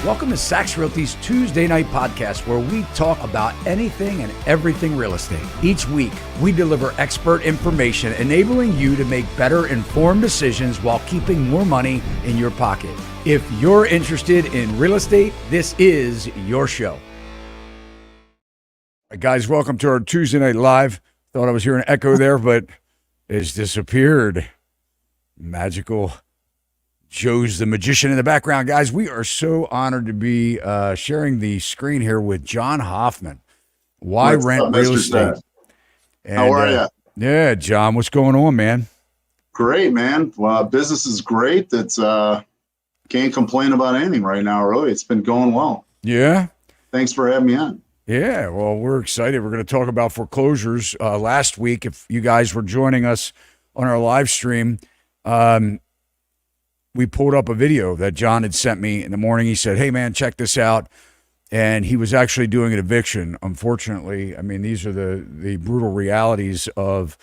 Welcome to Sachs Realty's Tuesday Night Podcast, where we talk about anything and everything real estate. Each week, we deliver expert information enabling you to make better informed decisions while keeping more money in your pocket. If you're interested in real estate, this is your show. All right, guys, welcome to our Tuesday Night Live. Thought I was hearing an echo there, but it's disappeared. Magical Joe's the magician in the background. Guys, we are so honored to be sharing the screen here with John Hoffman, Whyrent Real Estate. And, how are you? Yeah, John, what's going on, man? Great, man. Well, business is great. It's can't complain about anything right now, really. It's been going well. Yeah? Thanks for having me on. Yeah, well, we're excited. We're going to talk about foreclosures. Last week, if you guys were joining us on our live stream, we pulled up a video that John had sent me in the morning. He said, hey, man, check this out. And he was actually doing an eviction. Unfortunately, I mean, these are the brutal realities of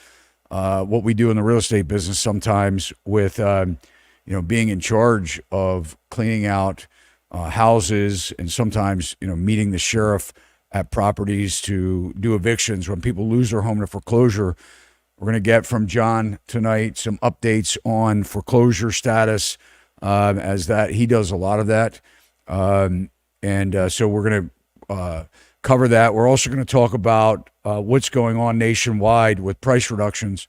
what we do in the real estate business sometimes with, being in charge of cleaning out houses and sometimes, meeting the sheriff at properties to do evictions when people lose their home to foreclosure. We're going to get from John tonight some updates on foreclosure status, as that he does a lot of that. So we're going to cover that. We're also going to talk about what's going on nationwide with price reductions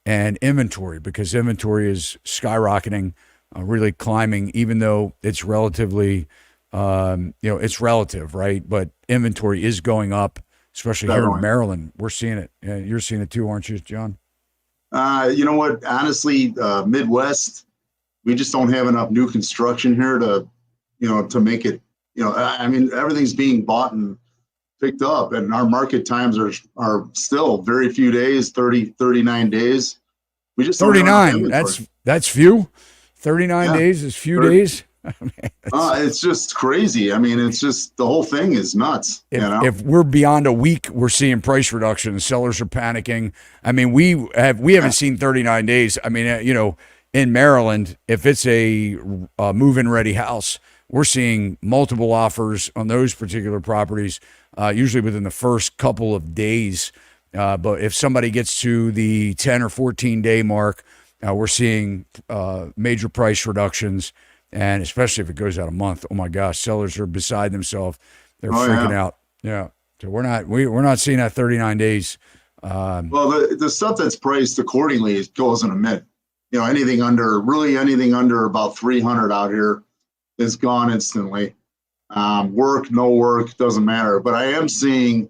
and inventory, because inventory is skyrocketing, really climbing, even though it's relatively, it's relative, right? But inventory is going up. Especially here in Maryland, we're seeing it. You're seeing it too, aren't you, John? You know what? Honestly, Midwest, we just don't have enough new construction here to make it. I mean, everything's being bought and picked up, and our market times are still very few days, 39 days. We just 39. That's few. 39 days is few days. It's just crazy. I mean, it's just the whole thing is nuts. If we're beyond a week, we're seeing price reductions. Sellers are panicking. I mean, we haven't seen 39 days. I mean, in Maryland, if it's a move-in ready house, we're seeing multiple offers on those particular properties, usually within the first couple of days. But if somebody gets to the 10 or 14 day mark, we're seeing major price reductions. And especially if it goes out a month, oh my gosh, sellers are beside themselves. They're freaking out. Yeah. So we're not seeing that 39 days. Well, the stuff that's priced accordingly goes in a minute. Anything under about 300 out here is gone instantly. Work, no work, doesn't matter. But I am seeing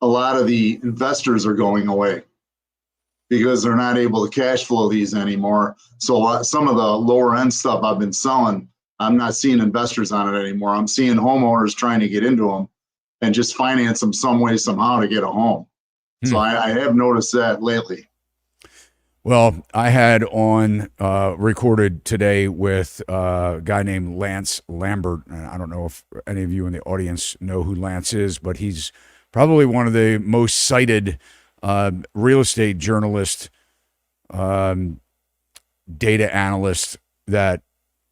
a lot of the investors are going away because they're not able to cash flow these anymore. So some of the lower end stuff I've been selling, I'm not seeing investors on it anymore. I'm seeing homeowners trying to get into them and just finance them some way, somehow to get a home. So I have noticed that lately. Well, I had on recorded today with a guy named Lance Lambert. And I don't know if any of you in the audience know who Lance is, but he's probably one of the most cited real estate journalist, data analyst that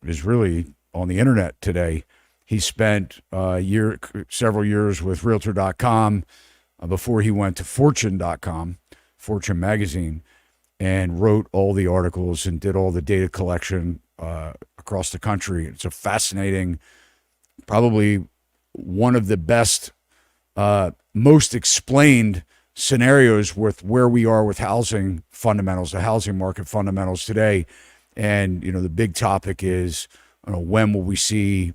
is really on the internet today. He spent several years with Realtor.com before he went to Fortune.com, Fortune magazine, and wrote all the articles and did all the data collection across the country. It's a fascinating, probably one of the best, most explained scenarios with where we are with housing fundamentals, the housing market fundamentals today. And, the big topic is, when will we see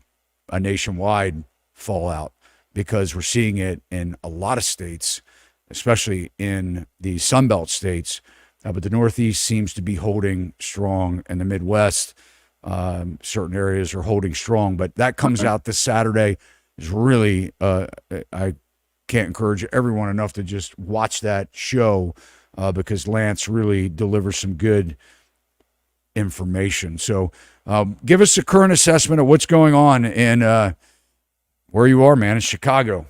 a nationwide fallout? Because we're seeing it in a lot of states, especially in the Sunbelt states. But the Northeast seems to be holding strong, and the Midwest, certain areas are holding strong. But that comes out this Saturday. Is really, I can't encourage everyone enough to just watch that show because Lance really delivers some good information. So give us a current assessment of what's going on in where you are, man, in Chicago.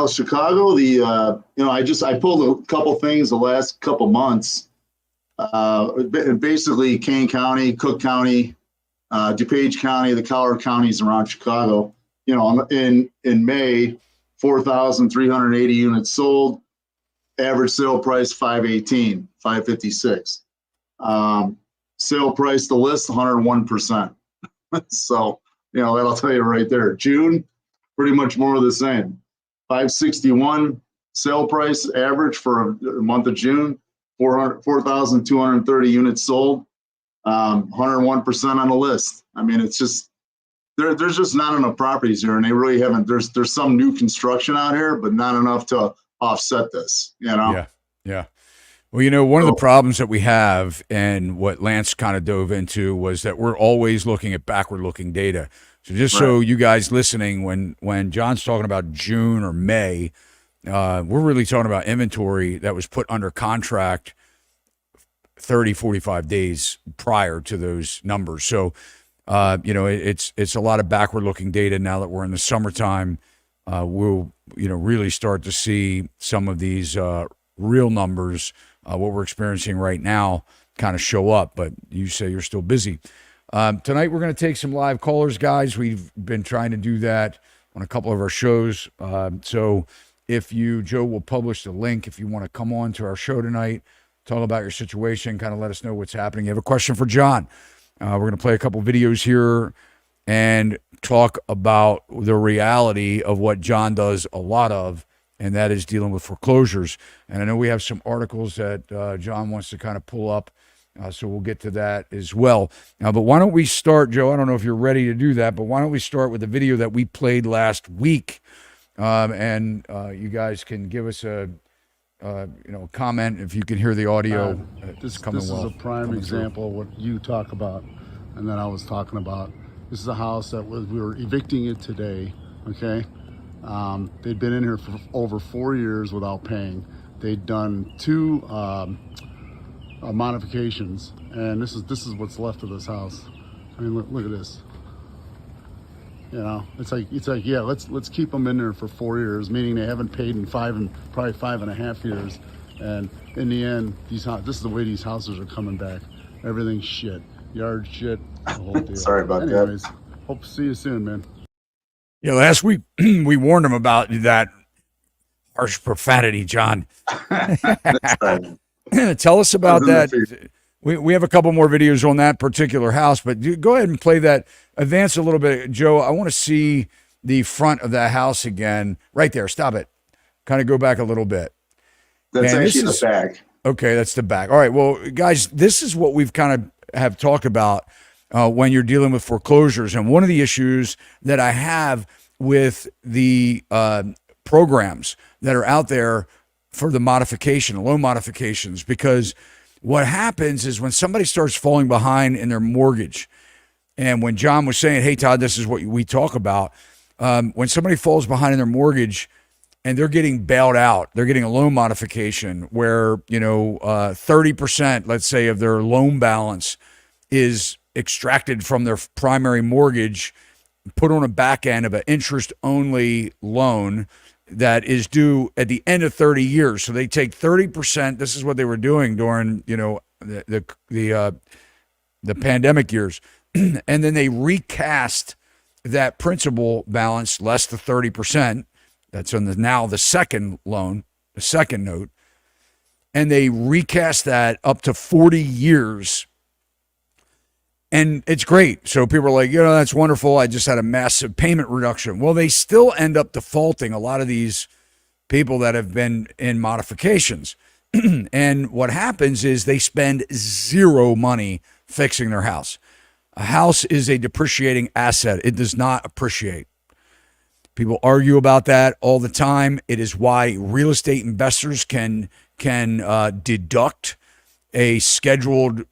Chicago, I pulled a couple things the last couple months. Basically, Kane County, Cook County, DuPage County, the Collier counties around Chicago. In May, 4,380 units sold. Average sale price 518, 556. Sale price to list 101%. So, that'll tell you right there. June, pretty much more of the same. 561 sale price average for a month of June, 4,230 units sold, 101% on the list. I mean, it's just, there's just not enough properties here, and they really haven't. There's some new construction out here, but not enough to offset this, Yeah. Well, one of the problems that we have, and what Lance kind of dove into, was that we're always looking at backward-looking data. So just so you guys listening, when John's talking about June or May, we're really talking about inventory that was put under contract 30, 45 days prior to those numbers. So, it's a lot of backward-looking data now that we're in the summertime. We'll, really start to see some of these real numbers, what we're experiencing right now, kind of show up. But you say you're still busy. Tonight we're going to take some live callers, guys. We've been trying to do that on a couple of our shows. So if Joe will publish the link if you want to come on to our show tonight, talk about your situation, kind of let us know what's happening. You have a question for John. We're going to play a couple videos here and talk about the reality of what John does a lot of, and that is dealing with foreclosures. And I know we have some articles that John wants to kind of pull up, so we'll get to that as well. But why don't we start, Joe? I don't know if you're ready to do that, but why don't we start with the video that we played last week, and you guys can give us a comment if you can hear the audio. This is a prime example of what you talk about and that I was talking about. This is a house that we were evicting it today, okay? They'd been in here for over 4 years without paying. They'd done 2 modifications, and this is what's left of this house. I mean, look at this. It's like yeah, let's keep them in there for 4 years, meaning they haven't paid in probably 5.5 years. And in the end, this is the way these houses are coming back. Everything's shit, yard shit, the whole deal. Sorry about Anyways, that. Hope to see you soon, man. Yeah, last week we warned him about that harsh profanity, John. Tell us about that. We have a couple more videos on that particular house, but go ahead and play that. Advance a little bit, Joe. I want to see the front of that house again. Right there. Stop it. Kind of go back a little bit. That's actually the back. Okay, that's the back. All right. Well, guys, this is what we've kind of have talked about when you're dealing with foreclosures. And one of the issues that I have with the programs that are out there for the loan modifications, because what happens is when somebody starts falling behind in their mortgage, and when John was saying, hey, Todd, this is what we talk about, when somebody falls behind in their mortgage and they're getting bailed out, they're getting a loan modification where, 30%, let's say, of their loan balance is extracted from their primary mortgage, put on a back end of an interest-only loan that is due at the end of 30 years. So they take 30%. This is what they were doing during, the pandemic years. And then they recast that principal balance less the 30%. That's on the second loan, the second note. And they recast that up to 40 years. And it's great. So people are like, that's wonderful. I just had a massive payment reduction. Well, they still end up defaulting, a lot of these people that have been in modifications. And what happens is they spend zero money fixing their house. A house is a depreciating asset. It does not appreciate. People argue about that all the time. It is why real estate investors can deduct a scheduled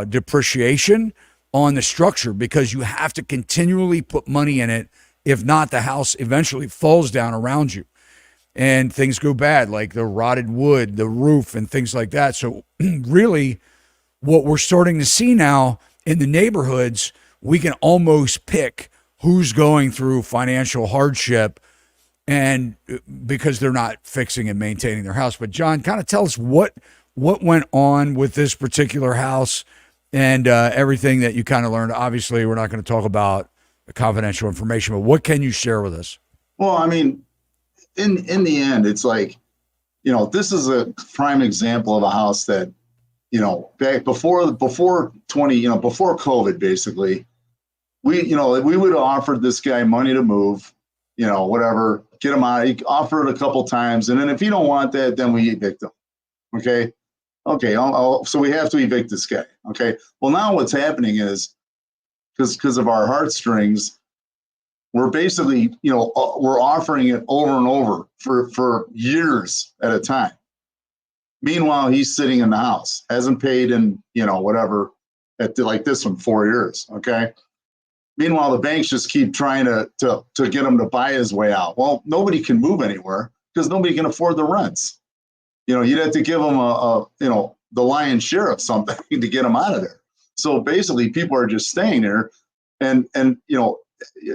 depreciation on the structure, because you have to continually put money in it. If not, the house eventually falls down around you and things go bad, like the rotted wood, the roof, and things like that. So really what we're starting to see now in the neighborhoods, we can almost pick who's going through financial hardship, and because they're not fixing and maintaining their house. But John, kind of tell us what went on with this particular house and everything that you kind of learned. Obviously, we're not going to talk about confidential information, but what can you share with us? Well, I mean, in the end, it's like, this is a prime example of a house that, back before 20, before COVID, basically, we would have offered this guy money to move, whatever, get him out. He offered a couple times, and then if you don't want that, then we evict him. Okay. So we have to evict this guy. Okay. Well, now what's happening is because of our heartstrings, we're basically, we're offering it over and over for years at a time. Meanwhile, he's sitting in the house, hasn't paid in, whatever, like this one, 4 years. Okay. Meanwhile, the banks just keep trying to get him to buy his way out. Well, nobody can move anywhere because nobody can afford the rents. You'd have to give them the lion's share of something to get them out of there. So basically, people are just staying there, and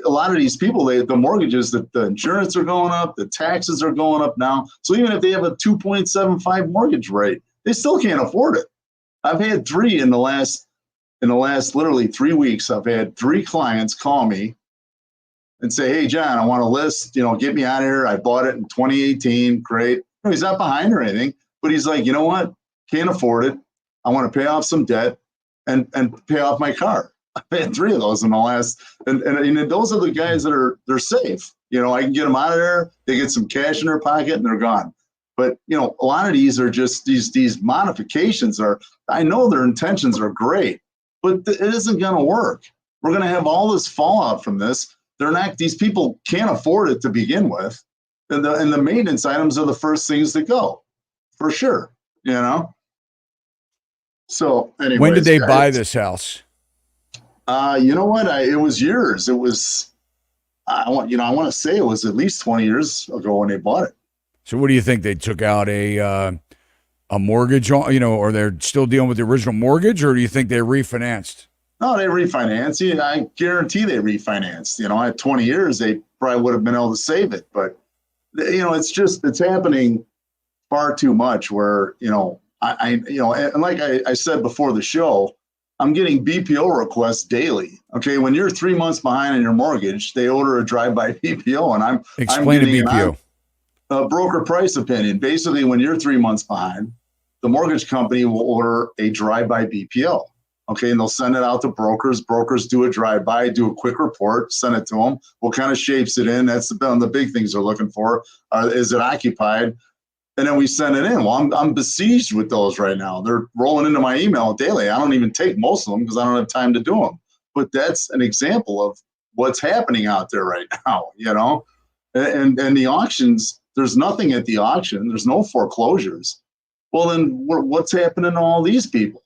a lot of these people, the mortgages, the insurance are going up, the taxes are going up now. So even if they have a 2.75 mortgage rate, they still can't afford it. I've had three in the last literally 3 weeks. I've had 3 clients call me and say, "Hey, John, I want a list. Get me out of here. I bought it in 2018. Great." He's not behind or anything, but he's like, "You know what? Can't afford it. I want to pay off some debt and pay off my car." I've had 3 of those in the last, and those are the guys that they're safe. I can get them out of there. They get some cash in their pocket and they're gone. But a lot of these are just these modifications I know their intentions are great, but it isn't going to work. We're going to have all this fallout from this. These people can't afford it to begin with. And the maintenance items are the first things to go, for sure. So anyways, when did they buy this house? You know what? It was years. It was, I want to say it was at least 20 years ago when they bought it. So what do you think? They took out a mortgage on, or they're still dealing with the original mortgage, or do you think they refinanced? No, they refinanced. I guarantee they refinanced. At 20 years, they probably would have been able to save it. But, it's happening far too much where, and like I said before the show, I'm getting BPO requests daily. Okay. When you're 3 months behind on your mortgage, they order a drive-by BPO, and I'm getting BPO. A broker price opinion. Basically, when you're 3 months behind, the mortgage company will order a drive-by BPO. Okay. And they'll send it out to brokers. Brokers do a drive-by, do a quick report, send it to them. What kind of shapes it in? That's the big things they're looking for. Is it occupied? And then we send it in. Well, I'm besieged with those right now. They're rolling into my email daily. I don't even take most of them because I don't have time to do them. But that's an example of what's happening out there right now, And the auctions, there's nothing at the auction. There's no foreclosures. Well, then what's happening to all these people?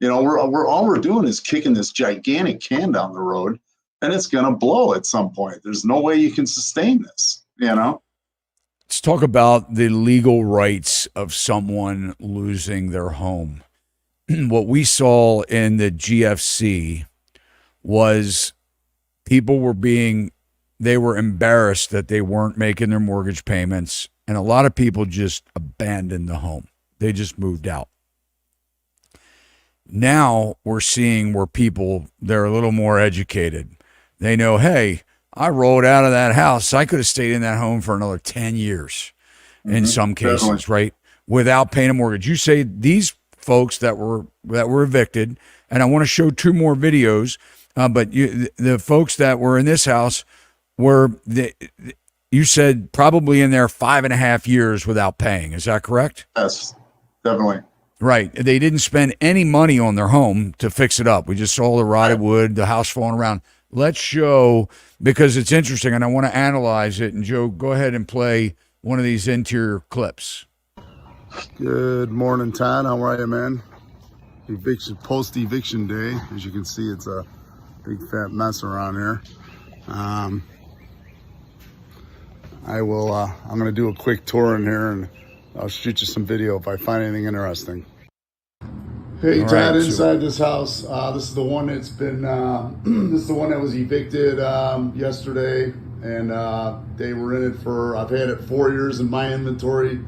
All we're doing is kicking this gigantic can down the road, and it's going to blow at some point. There's no way you can sustain this, Let's talk about the legal rights of someone losing their home. What we saw in the GFC was people they were embarrassed that they weren't making their mortgage payments, and a lot of people just abandoned the home. They just moved out. Now we're seeing where they're a little more educated. They know, hey, I rolled out of that house. I could have stayed in that home for another 10 years in some cases, definitely. right? Without paying a mortgage. You say these folks that were evicted, and I want to show 2 more videos, but the folks that were in this house you said probably in there 5.5 years without paying. Is that correct? Yes, definitely. Right. They didn't spend any money on their home to fix it up. We just saw the rotted wood, the house falling around. Let's show, because it's interesting and I want to analyze it. And Joe, go ahead and play one of these interior clips. Good morning, Todd. How are you, man? Post-eviction day. As you can see, it's a big fat mess around here. I'm going to do a quick tour in here, and I'll shoot you some video if I find anything interesting. Hey, Todd, inside this house, this is the one that's been, this is the one that was evicted yesterday, and they were in it I've had it 4 years in my inventory.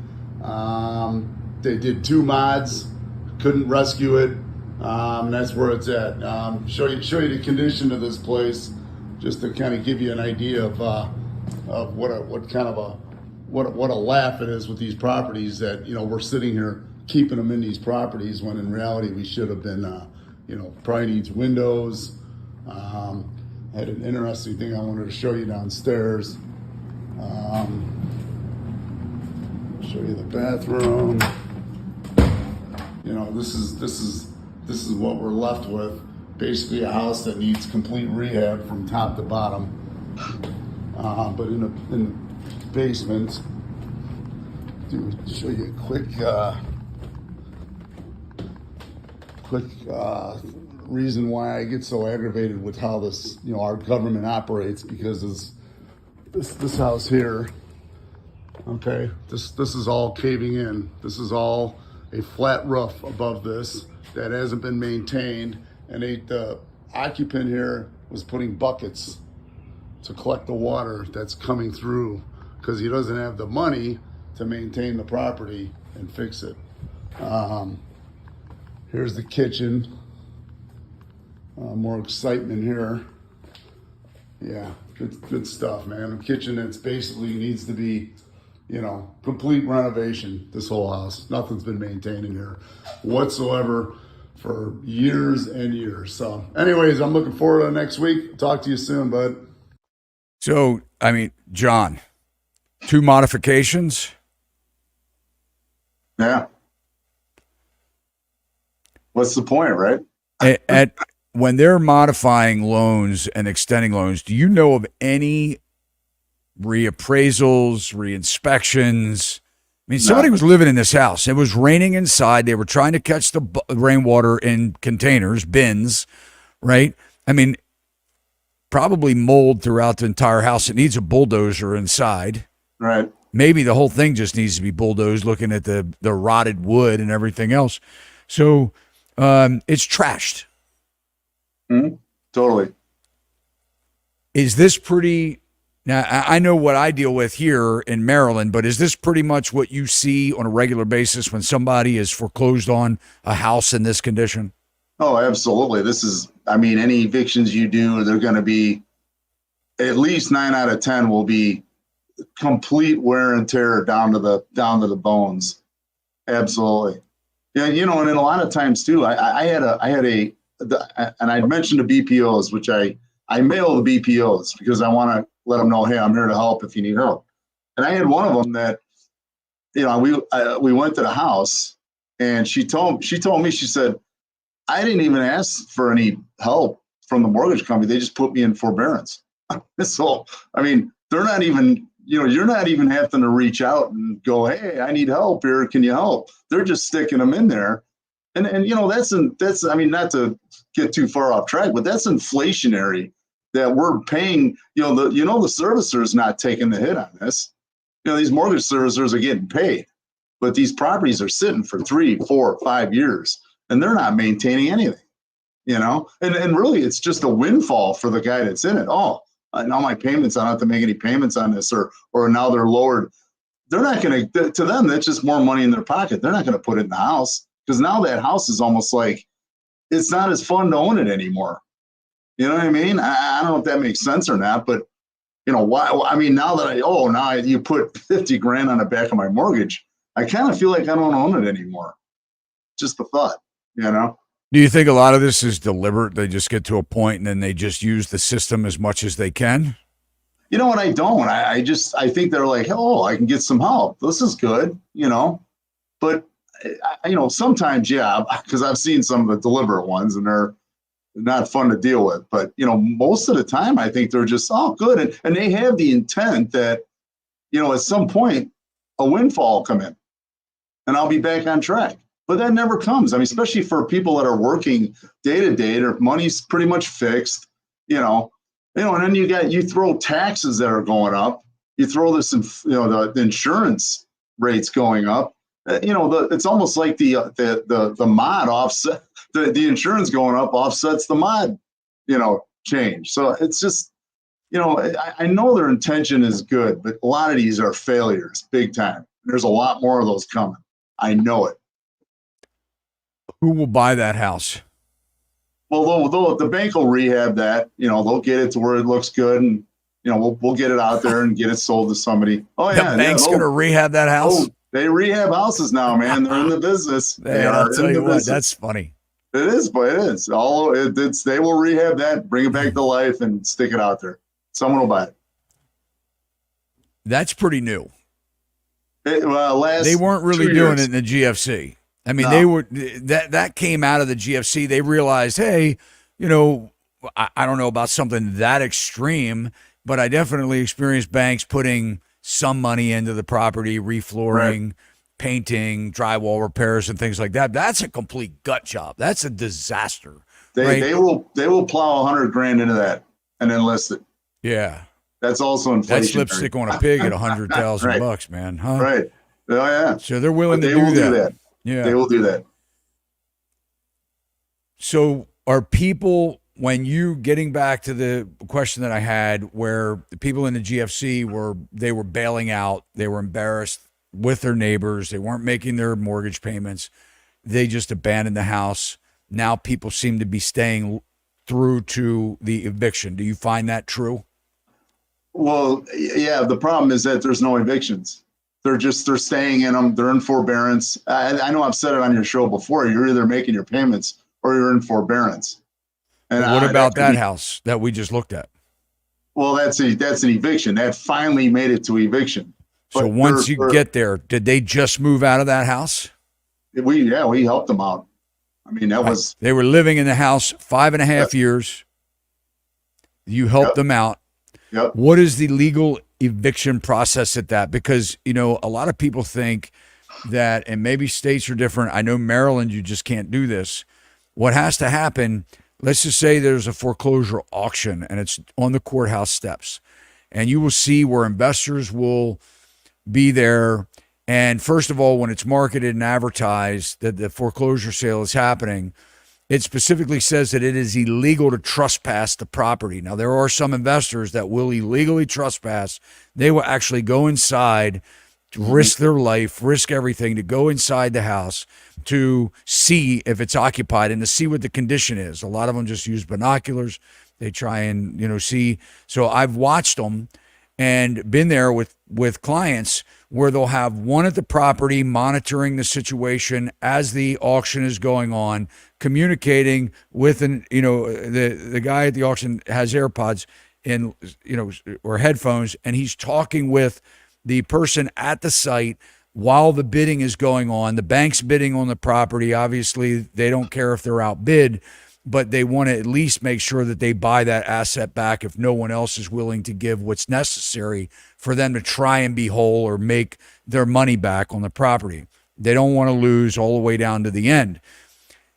They did 2 mods, couldn't rescue it. That's where it's at. Show you the condition of this place, just to kind of give you an idea of what a laugh it is with these properties, that we're sitting here keeping them in these properties when in reality we should have been probably needs windows. I had an interesting thing I wanted to show you downstairs. Show you the bathroom. This is what we're left with. Basically a house that needs complete rehab from top to bottom. But in the basement, to show you a quick reason why I get so aggravated with how this, our government operates, because this house here, okay, this is all caving in. This is all a flat roof above this that hasn't been maintained, and the occupant here was putting buckets to collect the water that's coming through because he doesn't have the money to maintain the property and fix it. Here's the kitchen. More excitement here. Yeah, good stuff, man. A kitchen that's basically needs to be, complete renovation. This whole house, nothing's been maintained in here whatsoever for years and years. So anyways, I'm looking forward to next week. Talk to you soon, bud. So, John, 2 modifications. Yeah. What's the point, right? When they're modifying loans and extending loans, do you know of any reappraisals, reinspections? Somebody was living in this house. It was raining inside. They were trying to catch the rainwater in containers, bins, right? Probably mold throughout the entire house. It needs a bulldozer inside. Right. Maybe the whole thing just needs to be bulldozed, looking at the rotted wood and everything else. So it's trashed. Mm-hmm. Totally. Is this pretty... Now, I know what I deal with here in Maryland, but is this pretty much what you see on a regular basis when somebody is foreclosed on a house in this condition? Oh, absolutely. This is, any evictions you do, they're going to be, at least 9 out of 10 will be complete wear and tear down to the bones. Absolutely. Yeah. And a lot of times too, I had I mentioned the BPOs, which I mail the BPOs because I want to let them know, hey, I'm here to help if you need help. And I had one of them that, we went to the house, and she told me, she said, I didn't even ask for any help from the mortgage company. They just put me in forbearance. So, they're not even, you're not even having to reach out and go, hey, I need help here. Can you help? They're just sticking them in there. And that's not to get too far off track, but that's inflationary that we're paying, the servicer is not taking the hit on this. These mortgage servicers are getting paid, but these properties are sitting for 3, 4, 5 years, and they're not maintaining anything, and really it's just a windfall for the guy that's in it. Oh, now my payments, I don't have to make any payments on this, or now they're lowered. They're not going to them, that's just more money in their pocket. They're not going to put it in the house, because now that house is almost like it's not as fun to own it anymore. You know what I mean? I don't know if that makes sense or not, but why? Now that you put 50 grand on the back of my mortgage, I kind of feel like I don't own it anymore. Just the thought, Do you think a lot of this is deliberate? They just get to a point and then they just use the system as much as they can? You know what? I don't. I think they're like, oh, I can get some help. This is good, But sometimes, yeah, because I've seen some of the deliberate ones, and they're not fun to deal with. But, most of the time, I think they're just, oh, good. And they have the intent that, at some point, a windfall will come in and I'll be back on track. But that never comes. Especially for people that are working day to day, their money's pretty much fixed, and then you throw taxes that are going up. You throw this, the insurance rates going up. It's almost like the mod offset, the insurance going up offsets the mod, change. So it's just, I know their intention is good, but a lot of these are failures, big time. There's a lot more of those coming. I know it. Who will buy that house? Well, the bank will rehab that. They'll get it to where it looks good, and we'll get it out there and get it sold to somebody. Oh The yeah, bank's going to rehab that house. They rehab houses now, man. They're in the business. They Man, are I'll tell in the you what, business. that's funny. It is, but it is. They will rehab that, bring it back to life, and stick it out there. Someone will buy it. That's pretty new. They weren't really 2 doing years. it in the GFC. I mean, No. they were that came out of the GFC. They realized, hey, I don't know about something that extreme, but I definitely experienced banks putting some money into the property, reflooring, painting, drywall repairs, and things like that. That's a complete gut job. That's a disaster. They will plow $100,000 into that and then list it. Yeah. That's also inflation. That's lipstick on a pig at $100,000 Right. bucks, man. Huh? Right. Oh yeah. So they're willing But to they will do do that. that. Yeah. They will do that. So are people, when you getting back to the question that I had, where the people in the GFC were bailing out, they were embarrassed with their neighbors, they weren't making their mortgage payments, they just abandoned the house. Now people seem to be staying through to the eviction. Do you find that true? Well, yeah. The problem is that there's no evictions. They're staying in them. They're in forbearance. I know I've said it on your show before. You're either making your payments or you're in forbearance. And what about that house that we just looked at? Well, that's an eviction. That finally made it to eviction. So But once you get there, did they just move out of that house? we helped them out. I mean, that was They were living in the house 5.5 years. You helped them out. Yep. What is the legal eviction process at that? Because, a lot of people think that, and maybe states are different. I know Maryland, you just can't do this. What has to happen, let's just say there's a foreclosure auction and it's on the courthouse steps, and you will see where investors will be there. And first of all, when it's marketed and advertised that the foreclosure sale is happening, it specifically says that it is illegal to trespass the property. Now, there are some investors that will illegally trespass. They will actually go inside, risk their life, risk everything to go inside the house to see if it's occupied and to see what the condition is. A lot of them just use binoculars. They try and, see. So I've watched them and been there with clients where they'll have one at the property monitoring the situation as the auction is going on, communicating with the guy at the auction has AirPods in, or headphones, and he's talking with the person at the site while the bidding is going on. The bank's bidding on the property. Obviously, they don't care if they're outbid, but they want to at least make sure that they buy that asset back if no one else is willing to give what's necessary for them to try and be whole or make their money back on the property. They don't want to lose all the way down to the end.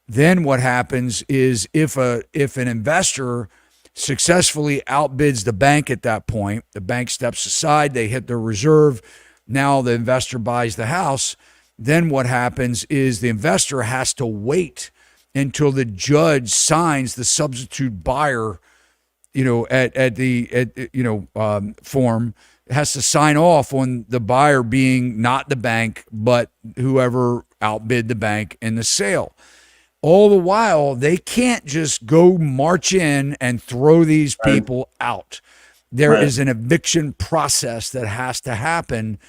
Then what happens is if an investor successfully outbids the bank at that point, the bank steps aside, they hit their reserve, now the investor buys the house. Then what happens is the investor has to wait until the judge signs the substitute buyer, form, has to sign off on the buyer being not the bank, but whoever outbid the bank in the sale. All the while, they can't just go march in and throw these people out. There is an eviction process that has to happen,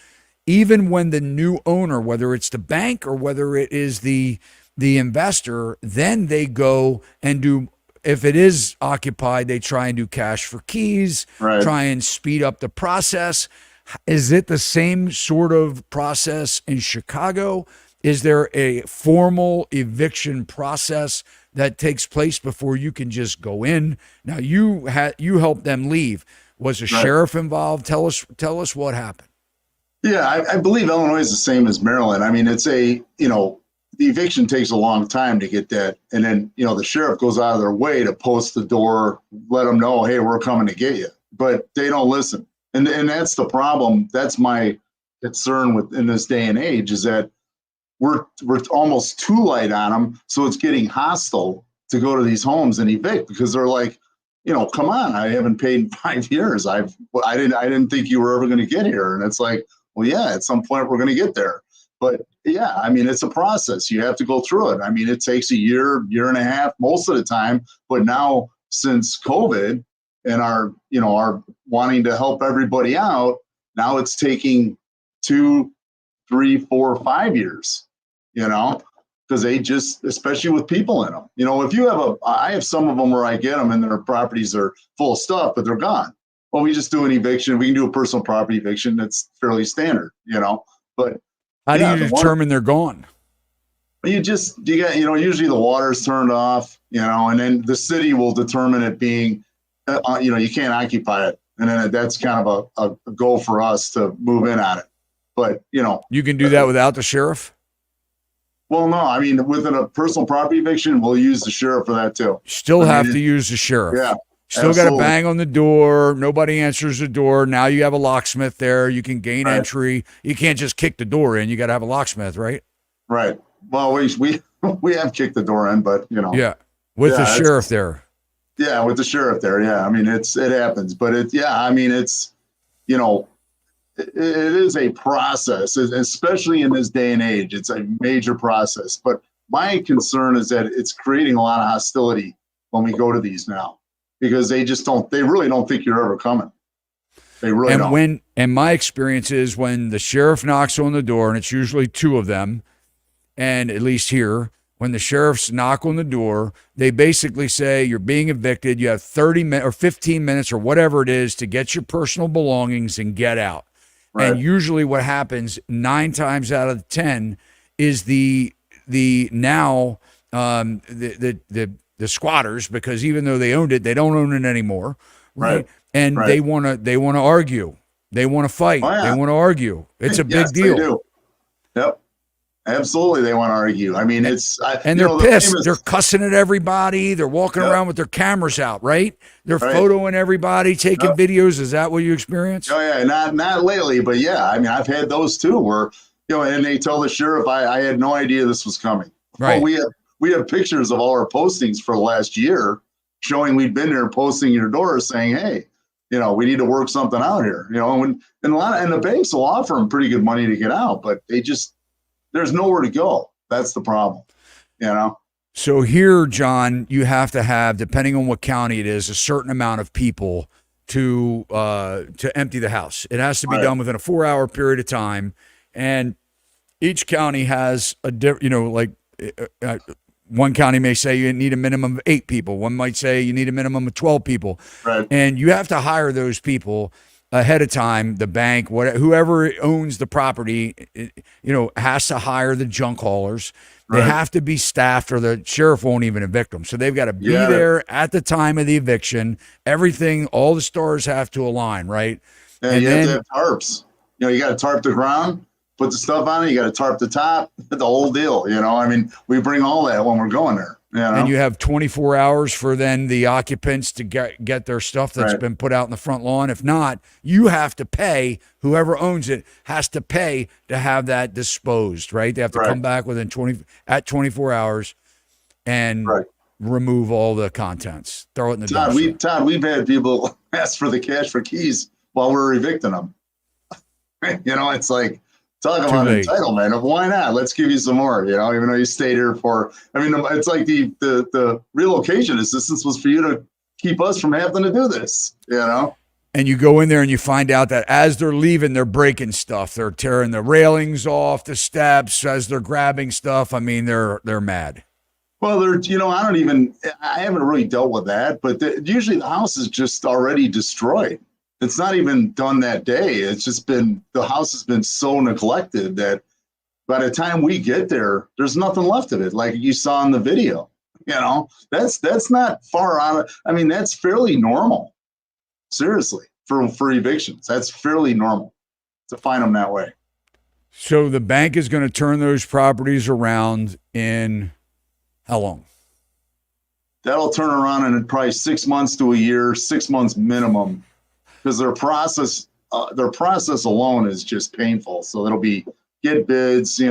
even when the new owner, whether it's the bank or whether it is the investor, then they go and do, if it is occupied, they try and do cash for keys, try and speed up the process. Is it the same sort of process in Chicago? Is there a formal eviction process that takes place before you can just go in? Now, you helped them leave. Was a sheriff involved? Tell us what happened. Yeah, I believe Illinois is the same as Maryland. I mean, it's the eviction takes a long time to get that. And then, the sheriff goes out of their way to post the door, let them know, hey, we're coming to get you. But they don't listen. And that's the problem. That's my concern in this day and age, is that we're almost too light on them. So it's getting hostile to go to these homes and evict, because they're like, come on, I haven't paid in 5 years. I didn't think you were ever going to get here. And it's like, well, yeah, at some point we're going to get there. But yeah, I mean, it's a process. You have to go through it. I mean, it takes a year, year and a half, most of the time. But now since COVID and our wanting to help everybody out, now it's taking 2, 3, 4, 5 years, because they just, especially with people in them, if you have I have some of them where I get them and their properties are full of stuff, but they're gone. Well, we just do an eviction. We can do a personal property eviction. That's fairly standard, but How do you determine they're gone? You got, usually the water's turned off, and then the city will determine it being, you can't occupy it. And then that's kind of a goal for us to move in on it. But, you can do that without the sheriff? Well, no, I mean, within a personal property eviction, we'll use the sheriff for that too. Still have to use the sheriff. Yeah. Still got to bang on the door. Nobody answers the door. Now you have a locksmith there. You can gain entry. You can't just kick the door in. You got to have a locksmith, right? Right. Well, we have kicked the door in, but Yeah. With the sheriff there. Yeah, with the sheriff there. Yeah. I mean, it happens, but it is a process, especially in this day and age. It's a major process. But my concern is that it's creating a lot of hostility when we go to these now, because they really don't think you're ever coming. They really don't. And my experience is when the sheriff knocks on the door, and it's usually two of them, and at least here, when the sheriffs knock on the door, they basically say you're being evicted. You have 30 minutes or 15 minutes or whatever it is to get your personal belongings and get out. Right. And usually what happens 9 times out of 10 is the squatters, because even though they owned it, they don't own it anymore. Right. And they want to argue. They want to fight. Oh, yeah. They want to argue. It's a big deal. They do. Yep. Absolutely, they want to argue. I mean, and they're pissed. They're cussing at everybody. They're walking around with their cameras out, right? They're photoing everybody, taking videos. Is that what you experience? Oh yeah, not lately, but yeah. I mean, I've had those too, where and they tell the sheriff, I had no idea this was coming. Right. Well, we have pictures of all our postings for the last year, showing we'd been there, posting your doors, saying, hey, we need to work something out here. And the banks will offer them pretty good money to get out, but there's nowhere to go. That's the problem, So here, John, you have to have, depending on what county it is, a certain amount of people to empty the house. It has to be done within a 4-hour period of time, and each county has a different. One county may say you need a minimum of 8 people. One might say you need a minimum of 12 people, and you have to hire those people ahead of time. The bank, whoever owns the property, has to hire the junk haulers. They have to be staffed, or the sheriff won't even evict them. So they've got to be there at the time of the eviction. Everything, all the stars have to align, right? And you have to have tarps. You got to tarp the ground, put the stuff on it. You got to tarp the top, the whole deal. I mean, we bring all that when we're going there. And you have 24 hours for then the occupants to get their stuff that's been put out in the front lawn. If not, you have to pay. Whoever owns it has to pay to have that disposed, right? They have to come back within 24 hours and remove all the contents. Throw it in the dumpster. Todd, we've had people ask for the cash for keys while we're evicting them. It's like, talk about entitlement. Why not? Let's give you some more, even though you stayed here for, it's like the relocation assistance was for you to keep us from having to do this, And you go in there and you find out that as they're leaving, they're breaking stuff. They're tearing the railings off the steps as they're grabbing stuff. I mean, they're mad. Well, I haven't really dealt with that, but usually the house is just already destroyed. It's not even done that day. It's just the house has been so neglected that by the time we get there, there's nothing left of it. Like you saw in the video, that's not far out. That's fairly normal. Seriously, for evictions, that's fairly normal to find them that way. So the bank is going to turn those properties around in how long? That'll turn around in probably 6 months to a year, 6 months minimum. Because their process alone is just painful. So it'll be get bids,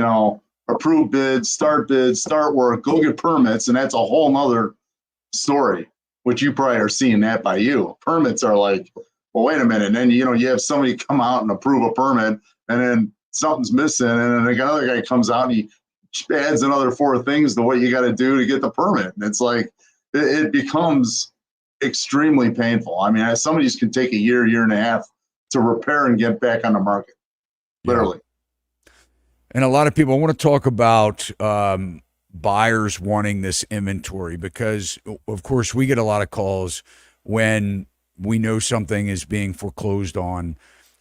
approve bids, start work, go get permits, and that's a whole nother story. Which you probably are seeing that by you. Permits are like, well, wait a minute, and then you have somebody come out and approve a permit, and then something's missing. And then another guy comes out and he adds another 4 things to what you got to do to get the permit. And it's like, it becomes extremely painful. I mean, some of these can take a year and a half to repair and get back on the market, literally. Yeah. And a lot of people, I want to talk about buyers wanting this inventory because, of course, we get a lot of calls when we know something is being foreclosed on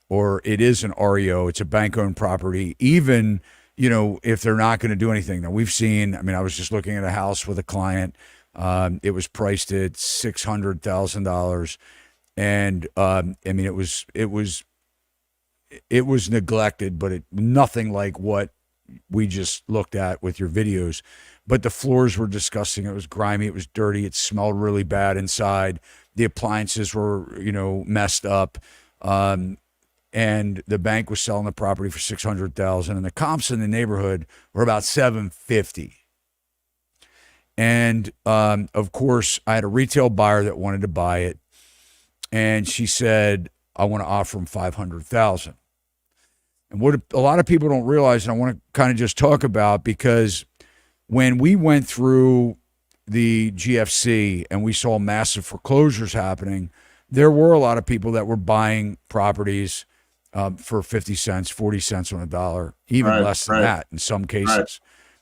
or it is an REO, it's a bank-owned property, even, you know, if they're not going to do anything. Now, we've seen, I mean, I was just looking at a house with a client. It was priced at $600,000. And I mean, it was neglected, but nothing like what we just looked at with your videos. But the floors were disgusting. It was grimy. It was dirty. It smelled really bad inside. The appliances were, you know, messed up. And the bank was selling the property for $600,000, and the comps in the neighborhood were about $750,000. And of course, I had a retail buyer that wanted to buy it, and she said, "I want to offer him $500,000." And what a lot of people don't realize, and I want to kind of just talk about, because when we went through the GFC and we saw massive foreclosures happening, there were a lot of people that were buying properties for 50 cents, 40 cents on a dollar, even less than that in some cases. Right.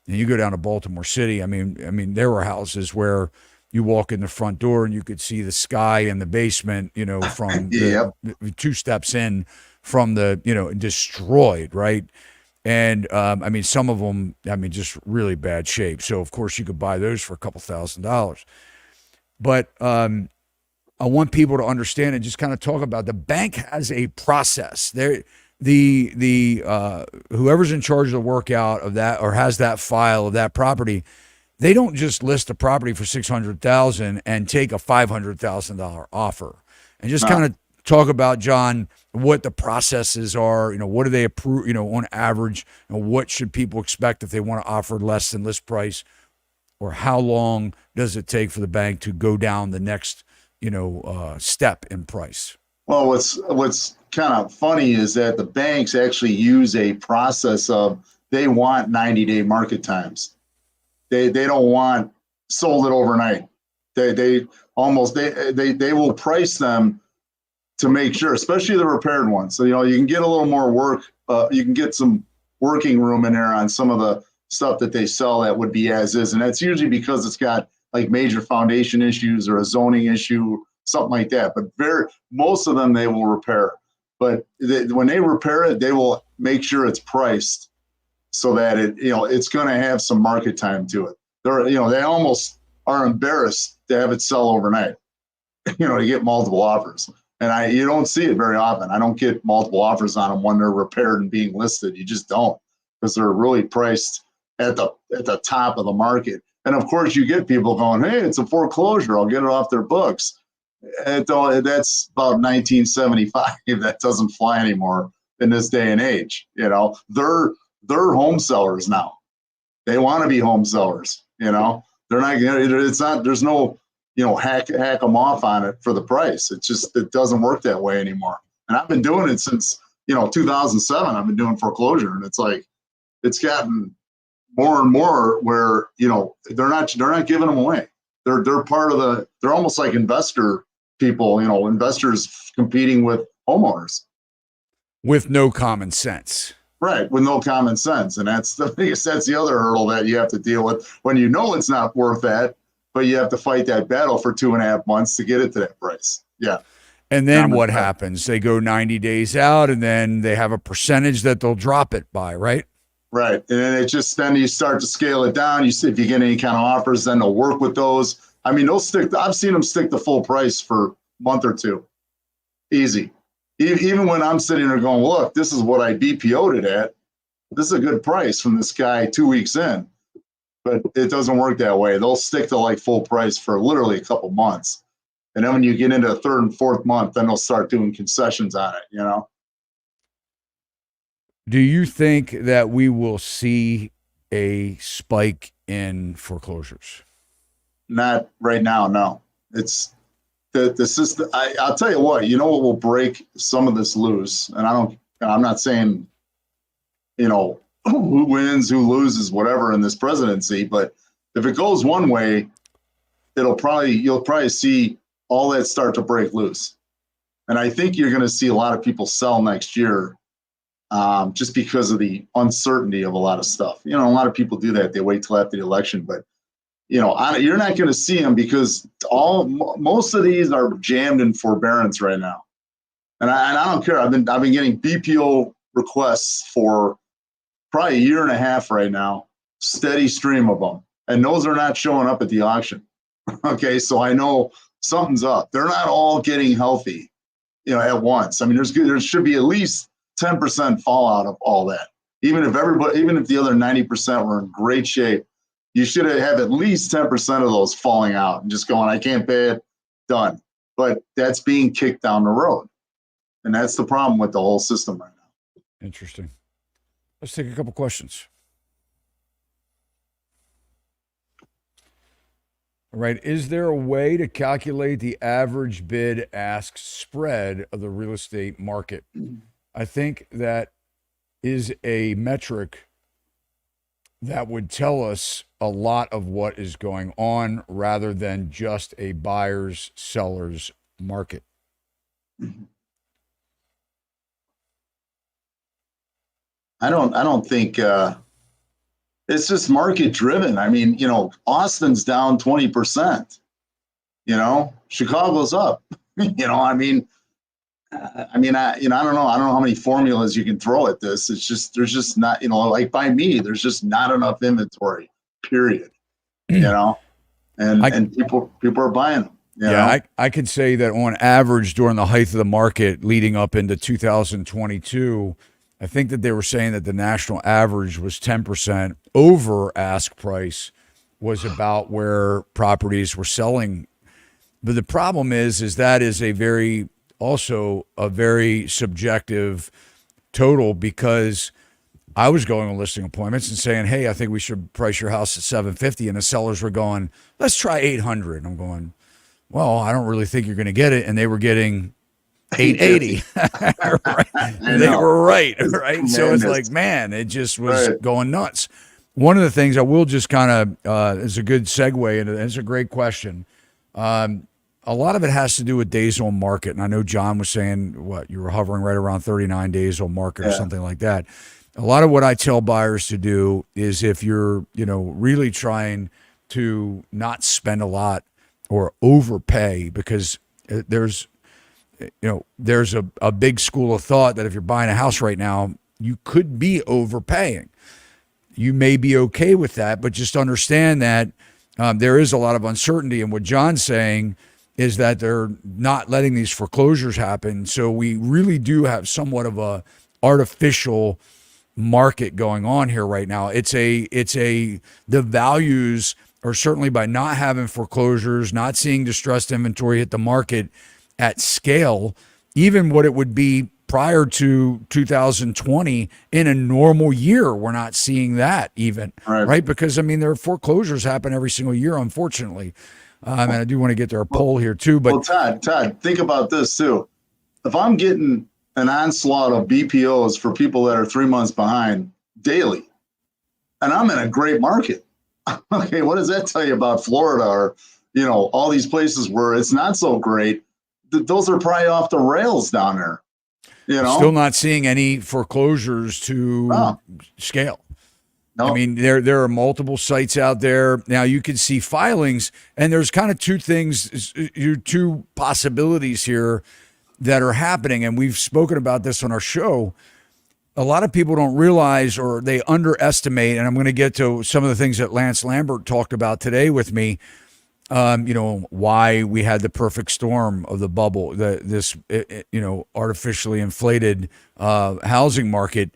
And you go down to Baltimore City, I mean, there were houses where you walk in the front door and you could see the sky in the basement, you know, from the 2 steps in from the, you know, destroyed, right? And I mean, some of them, I mean, just really bad shape. So of course you could buy those for a couple $1,000s. But I want people to understand and just kind of talk about the bank has a process. Whoever's in charge of the workout of that or has that file of that property, they don't just list a property for $600,000 and take a $500,000 offer. And just kind of talk about, John, what the processes are. You know, what do they approve? You know, on average, you know, what should people expect if they want to offer less than list price, or how long does it take for the bank to go down the next, you know, step in price? Well, what's kind of funny is that the banks actually use a process of, they want 90-day market times. They don't want sold it overnight. They will price them to make sure, especially the repaired ones. So, you know, you can get a little more work. You can get some working room in there on some of the stuff that they sell that would be as is. And that's usually because it's got like major foundation issues or a zoning issue, something like that. But most of them they will repair. But when they repair it, they will make sure it's priced so that it's going to have some market time to it. They almost are embarrassed to have it sell overnight, to get multiple offers. And you don't see it very often. I don't get multiple offers on them when they're repaired and being listed. You just don't, because they're really priced at the top of the market. And of course, you get people going, "Hey, it's a foreclosure. I'll get it off their books." That's about 1975. That doesn't fly anymore in this day and age. They're home sellers now. They want to be home sellers. They're not. It's not. There's no. Hack them off on it for the price. It doesn't work that way anymore. And I've been doing it since 2007. I've been doing foreclosure, and it's gotten more and more where they're not giving them away. They're part of they're almost like investor people, investors competing with homeowners with no common sense. Right, with no common sense. And that's the other hurdle that you have to deal with when it's not worth that, but you have to fight that battle for 2.5 months to get it to that price. Yeah. And then what happens? They go 90 days out, and then they have a percentage that they'll drop it by, right? Right. And then then you start to scale it down. You see if you get any kind of offers, then they'll work with those. I mean, I've seen them stick the full price for a month or two. Easy. Even when I'm sitting there going, "Look, this is what I BPO'd it at. This is a good price from this guy 2 weeks in." But it doesn't work that way. They'll stick to like full price for literally a couple months. And then when you get into the 3rd and 4th month, then they'll start doing concessions on it, Do you think that we will see a spike in foreclosures? Not right now, no. It's the system. I'll tell you what will break some of this loose. And I'm not saying who wins, who loses, whatever in this presidency. But if it goes one way, you'll probably see all that start to break loose. And I think you're going to see a lot of people sell next year just because of the uncertainty of a lot of stuff. A lot of people do that. They wait till after the election, but you're not going to see them because most of these are jammed in forbearance right now. And I don't care. I've been getting BPO requests for probably a year and a half right now, steady stream of them. And those are not showing up at the auction. Okay. So I know something's up. They're not all getting healthy, at once. I mean, there should be at least 10% fallout of all that. Even if the other 90% were in great shape, you should have at least 10% of those falling out and just going, I can't pay it, done. But that's being kicked down the road. And that's the problem with the whole system right now. Interesting. Let's take a couple questions. All right. Is there a way to calculate the average bid ask spread of the real estate market? I think that is a metric that would tell us a lot of what is going on rather than just a buyer's seller's market. I don't think it's just market driven. I mean, Austin's down 20%. Chicago's up. I don't know. I don't know how many formulas you can throw at this. It's just there's just not, like by me, there's just not enough inventory. Period. And people are buying them. Yeah, I could say that on average during the height of the market leading up into 2022. I think that they were saying that the national average was 10% over ask price was about where properties were selling. But the problem is that is also a very subjective total, because I was going on listing appointments and saying, hey, I think we should price your house at $750. And the sellers were going, let's try $800. And I'm going, well, I don't really think you're going to get it. And they were getting $880. Right. They were right. So it's like, man, it just was going nuts. One of the things I will just kind of is a good segue into, it's a great question. A lot of it has to do with days on market. And I know John was saying you were hovering right around 39 days on market or something like that. A lot of what I tell buyers to do is if you're, really trying to not spend a lot or overpay, because there's a big school of thought that if you're buying a house right now, you could be overpaying. You may be okay with that, but just understand that there is a lot of uncertainty. And what John's saying is that they're not letting these foreclosures happen. So we really do have somewhat of a artificial market going on here right now. The values are certainly, by not having foreclosures, not seeing distressed inventory hit the market at scale, even what it would be prior to 2020 in a normal year, we're not seeing that even, right? Because there are foreclosures happen every single year, unfortunately. And I do want to get to our poll here too. But Todd, think about this too. If I'm getting an onslaught of BPOs for people that are 3 months behind daily, and I'm in a great market, okay, what does that tell you about Florida or, all these places where it's not so great? Those are probably off the rails down there. Still not seeing any foreclosures to scale. No. There are multiple sites out there. Now you can see filings, and there's kind of two possibilities here that are happening. And we've spoken about this on our show. A lot of people don't realize, or they underestimate, and I'm going to get to some of the things that Lance Lambert talked about today with me. Why we had the perfect storm of the bubble, this artificially inflated housing market.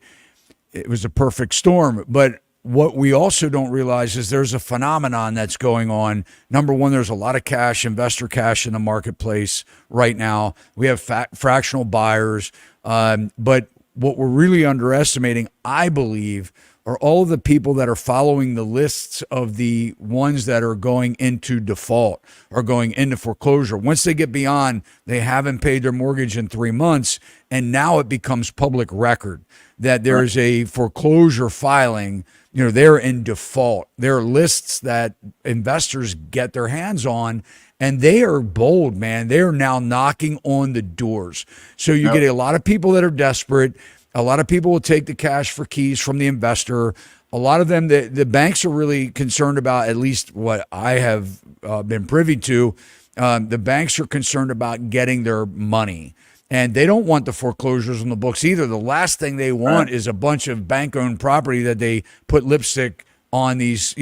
It was a perfect storm. But what we also don't realize is there's a phenomenon that's going on. Number one, there's a lot of cash, investor cash in the marketplace right now. We have fractional buyers. But what we're really underestimating, I believe, are all of the people that are following the lists of the ones that are going into default or going into foreclosure. Once they get beyond, they haven't paid their mortgage in 3 months, and now it becomes public record that there's a foreclosure filing. They're in default. There are lists that investors get their hands on, and they are bold, man. They are now knocking on the doors. So you get a lot of people that are desperate. A lot of people will take the cash for keys from the investor. A lot of them, the banks are really concerned about, at least what I have been privy to, the banks are concerned about getting their money. And they don't want the foreclosures on the books either. The last thing they want is a bunch of bank-owned property that they put lipstick on these,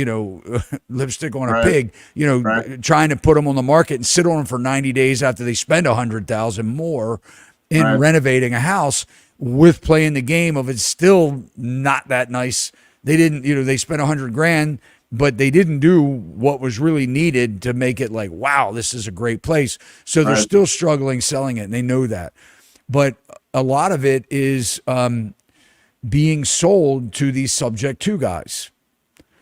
lipstick on a pig, trying to put them on the market and sit on them for 90 days after they spend $100,000 more in renovating a house, with playing the game of it's still not that nice. They didn't, they spent $100,000, but they didn't do what was really needed to make it like, wow, this is a great place. So they're still struggling selling it, and they know that. But a lot of it is being sold to these subject to guys.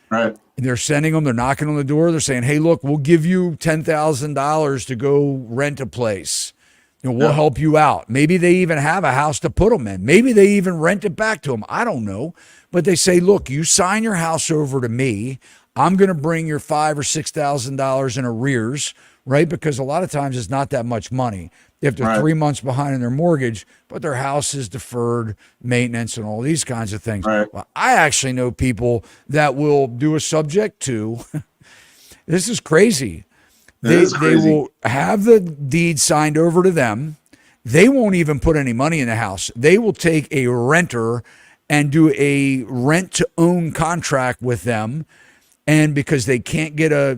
Right. They're sending them, they're knocking on the door. They're saying, hey, look, we'll give you $10,000 to go rent a place. We'll help you out. Maybe they even have a house to put them in. Maybe they even rent it back to them. I don't know. But they say, look, you sign your house over to me. I'm going to bring your $5,000 or $6,000 in arrears, right? Because a lot of times it's not that much money if they're 3 months behind in their mortgage, but their house is deferred maintenance and all these kinds of things. Right. Well, I actually know people that will do a subject to. This is crazy. They will have the deed signed over to them. They won't even put any money in the house. They will take a renter and do a rent to own contract with them. And because they can't get a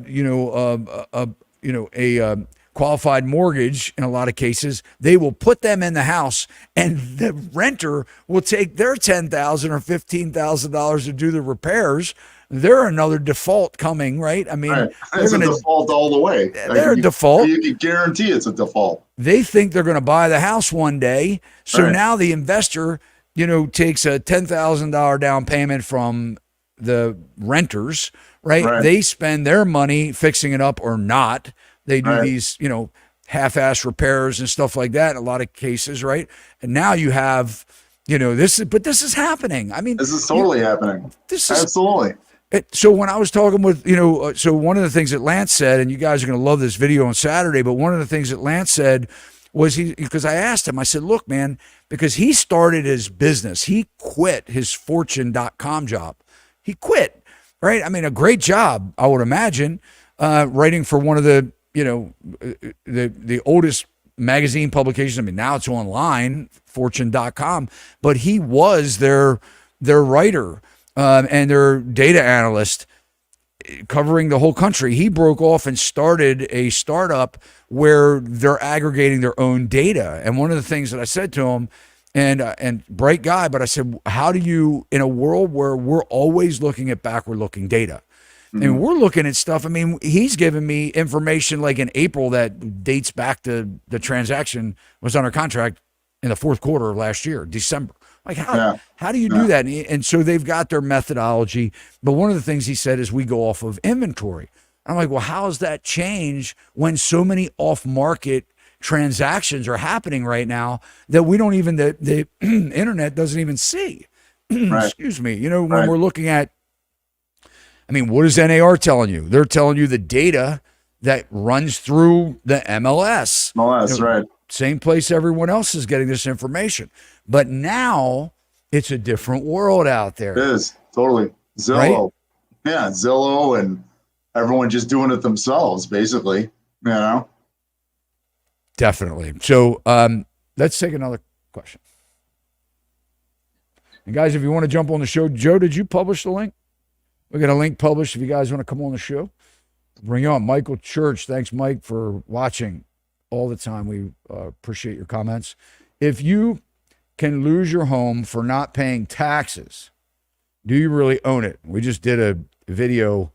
qualified mortgage in a lot of cases, they will put them in the house, and the renter will take their $10,000 or $15,000 to do the repairs. They're another default coming, right? I mean, it's a default all the way. They're a default. You can guarantee it's a default. They think they're going to buy the house one day. So now the investor, takes a $10,000 down payment from the renters, right? They spend their money fixing it up or not. They do these, half-ass repairs and stuff like that in a lot of cases, right? And now you have, this is happening. I mean, this is totally happening. Absolutely. So when I was talking with, so one of the things that Lance said, and you guys are going to love this video on Saturday, but one of the things that Lance said was because I asked him, I said, look, man, because he started his business. He quit his fortune.com job. He quit, right? I mean, a great job, I would imagine, writing for one of the, the oldest magazine publications. I mean, now it's online, fortune.com, but he was their writer and their data analyst covering the whole country. He broke off and started a startup where they're aggregating their own data. And one of the things that I said to him, and bright guy, but I said, how do you, in a world where we're always looking at backward-looking data, and we're looking at stuff. I mean, he's given me information like in April that dates back to the transaction was under contract in the fourth quarter of last year, December. Like, how do you do that? And so they've got their methodology. But one of the things he said is we go off of inventory. I'm like, well, how does that change when so many off-market transactions are happening right now that we don't even, the internet doesn't even see? Excuse me. When we're looking at, I mean, what is NAR telling you? They're telling you the data that runs through the MLS. Right. Same place everyone else is getting this information. But now it's a different world out there. It is, totally. Zillow. Right? Yeah, Zillow and everyone just doing it themselves, basically. Definitely. So let's take another question. And guys, if you want to jump on the show, Joe, did you publish the link? We got a link published if you guys want to come on the show. Bring you on. Michael Church. Thanks, Mike, for watching all the time. We appreciate your comments. If you can lose your home for not paying taxes, do you really own it? We just did a video.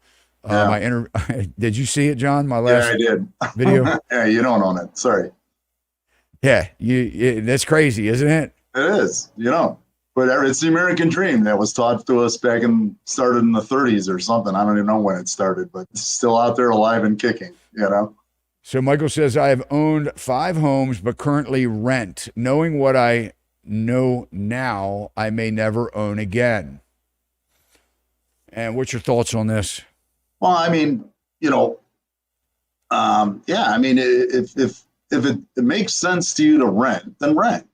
Did you see it, John? My last I did. Video. Yeah, you don't own it. Sorry. Yeah, that's crazy, isn't it? It is. But it's the American dream that was taught to us started in the 30s or something. I don't even know when it started, but it's still out there alive and kicking, you know? So Michael says, I have owned 5 homes, but currently rent. Knowing what I know now, I may never own again. And what's your thoughts on this? Well, I mean, you know, yeah, I mean, if it makes sense to you to rent, then rent.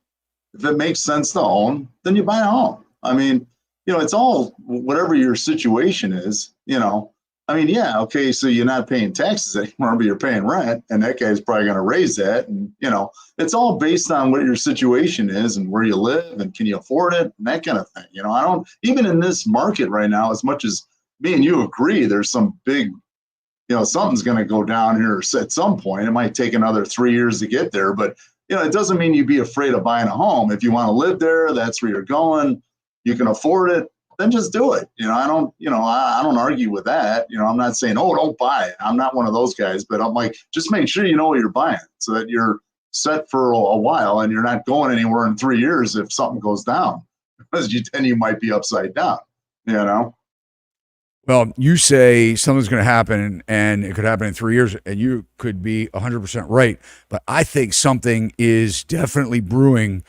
If it makes sense to own, then you buy a home. I mean, you know, it's all whatever your situation is, you know. I mean, yeah, okay, so you're not paying taxes anymore, but you're paying rent, and that guy's probably going to raise that. And, you know, it's all based on what your situation is and where you live and can you afford it and that kind of thing. You know, I don't, even in this market right now, as much as me and you agree, there's some big, you know, something's going to go down here at some point. It might take another 3 years to get there, but, you know, it doesn't mean you'd be afraid of buying a home. If you want to live there, that's where you're going, you can afford it, then just do it. You know, I don't argue with that. You know, I'm not saying, oh, don't buy it. I'm not one of those guys, but I'm like, just make sure you know what you're buying so that you're set for a while and you're not going anywhere in 3 years if something goes down, because then you might be upside down, you know? Well, you say something's going to happen and it could happen in 3 years, and you could be 100% right. But I think something is definitely brewing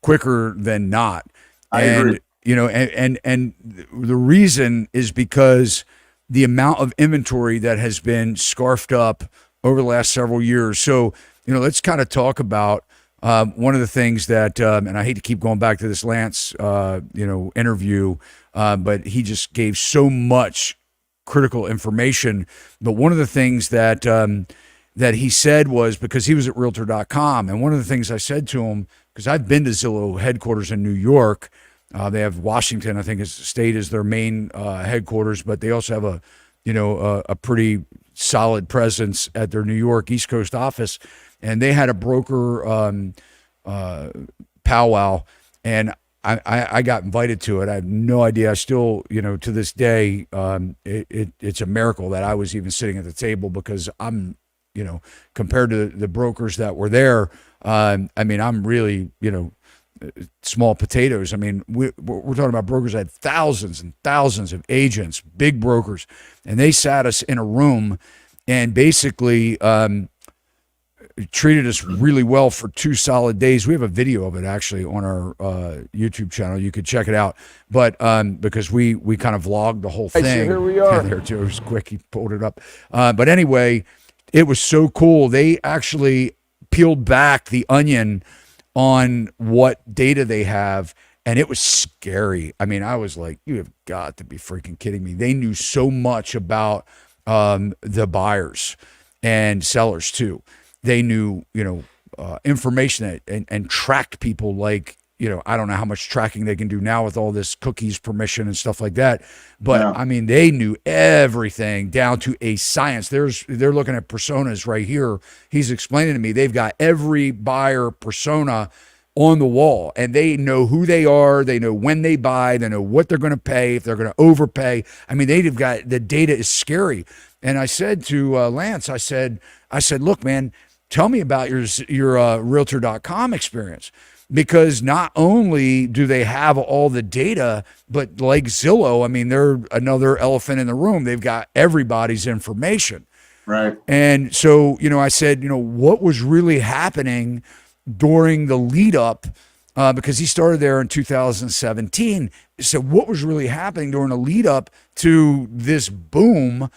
quicker than not. I agree. You know, and the reason is because the amount of inventory that has been scarfed up over the last several years. So, you know, let's kind of talk about one of the things that, and I hate to keep going back to this Lance, you know, interview, but he just gave so much critical information. But one of the things that that he said was, because he was at Realtor.com, and one of the things I said to him, because I've been to Zillow headquarters in New York. They have Washington, I think, as state is their main headquarters, but they also have a, you know, a pretty solid presence at their New York East Coast office. And they had a broker powwow, and I got invited to it. I have no idea. I still, you know, to this day, it's a miracle that I was even sitting at the table, because I'm, you know, compared to the brokers that were there, I mean, I'm really, you know, small potatoes. I mean, we're talking about brokers that had thousands and thousands of agents, big brokers, and they sat us in a room and basically treated us really well for 2 solid days. We have a video of it actually on our YouTube channel. You could check it out. But because we kind of vlogged the whole thing. So here we are. Yeah, there too. It was quick. He pulled it up. But anyway, it was so cool. They actually peeled back the onion on what data they have, and it was scary. I mean, I was like, you have got to be freaking kidding me. They knew so much about the buyers and sellers too. They knew, you know, information that, and tracked people like, you know, I don't know how much tracking they can do now with all this cookies permission and stuff like that. But yeah. I mean, they knew everything down to a science. They're looking at personas right here. He's explaining to me, they've got every buyer persona on the wall, and they know who they are. They know when they buy, they know what they're going to pay, if they're going to overpay. I mean, they've got, the data is scary. And I said to Lance, I said, look, man, tell me about your Realtor.com experience. Because not only do they have all the data, but like Zillow, I mean, they're another elephant in the room. They've got everybody's information. Right. And so, you know, I said, you know, what was really happening during the lead up, because he started there in 2017. So what was really happening during the lead up to this boom?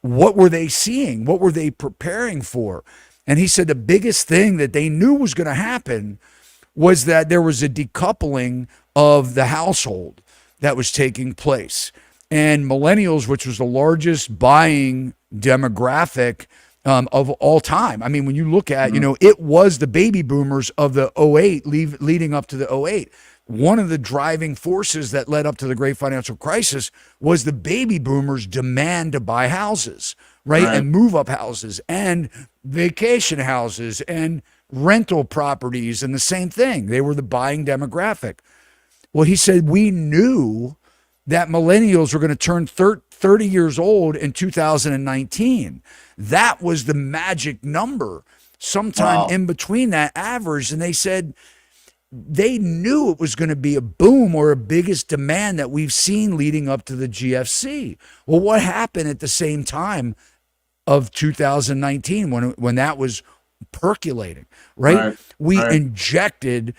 What were they seeing? What were they preparing for? And he said the biggest thing that they knew was going to happen was that there was a decoupling of the household that was taking place. And millennials, which was the largest buying demographic of all time. I mean, when you look at, you know, it was the baby boomers of the '08 leading up to the '08. One of the driving forces that led up to the great financial crisis was the baby boomers' demand to buy houses, right? And move up houses and vacation houses and rental properties, and the same thing. They were the buying demographic. Well, he said, we knew that millennials were going to turn 30 years old in 2019. That was the magic number, sometime in between that average. And they said, they knew it was going to be a boom or a biggest demand that we've seen leading up to the GFC. Well, what happened at the same time of 2019 when that was percolating, right? We injected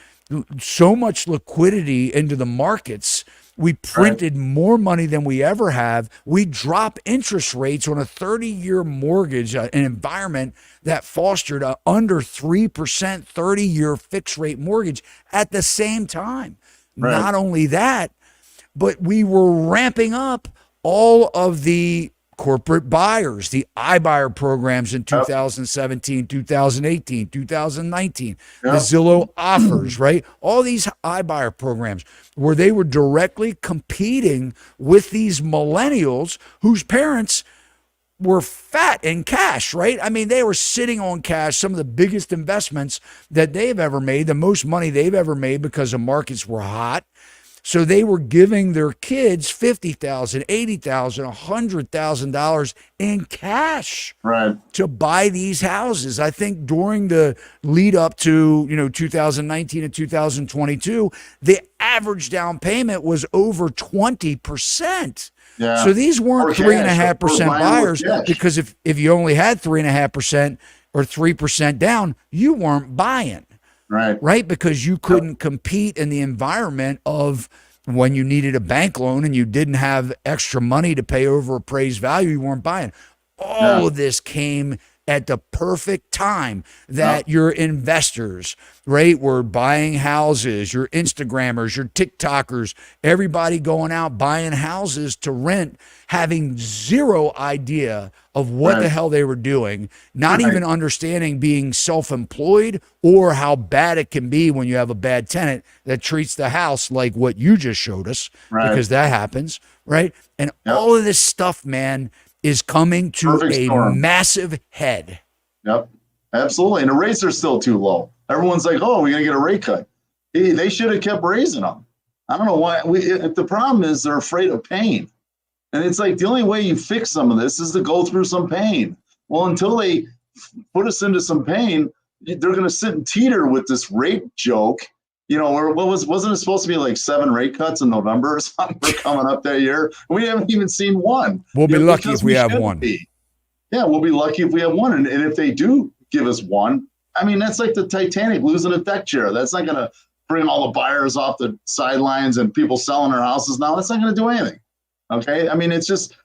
so much liquidity into the markets. We printed more money than we ever have. We drop interest rates on a 30-year mortgage, an environment that fostered a under 3% 30-year fixed rate mortgage at the same time. Not only that, but we were ramping up all of the corporate buyers, the iBuyer programs in 2017, 2018, 2019, the Zillow offers, right? All these iBuyer programs where they were directly competing with these millennials whose parents were fat in cash, right? I mean, they were sitting on cash, some of the biggest investments that they've ever made, the most money they've ever made because the markets were hot. So they were giving their kids $50,000, $80,000, $100,000 in cash to buy these houses. I think during the lead up to 2019 and 2022, the average down payment was over 20%. Yeah. So these weren't 3.5% buyers, because if you only had 3.5% or 3% down, you weren't buying. Right. Because you couldn't compete in the environment of when you needed a bank loan and you didn't have extra money to pay over appraised value, you weren't buying. All of this came at the perfect time that your investors, right, were buying houses, your Instagrammers, your TikTokers, everybody going out buying houses to rent, having zero idea of what the hell they were doing, not even understanding being self-employed or how bad it can be when you have a bad tenant that treats the house like what you just showed us, because that happens, right? And all of this stuff, man, is coming to massive head. Yep, absolutely. And the rates are still too low. Everyone's like, oh, we're going to get a rate cut. Hey, they should have kept raising them. I don't know why. The problem is they're afraid of pain. And it's like the only way you fix some of this is to go through some pain. Well, until they put us into some pain, they're going to sit and teeter with this rate joke. Or wasn't it supposed to be like 7 rate cuts in November or something? We're coming up that year. We haven't even seen one. We'll be lucky if we have one. Yeah, we'll be lucky if we have one. And if they do give us one, I mean, that's like the Titanic losing a deck chair. That's not going to bring all the buyers off the sidelines and people selling their houses now. That's not going to do anything. Okay, I mean, it's just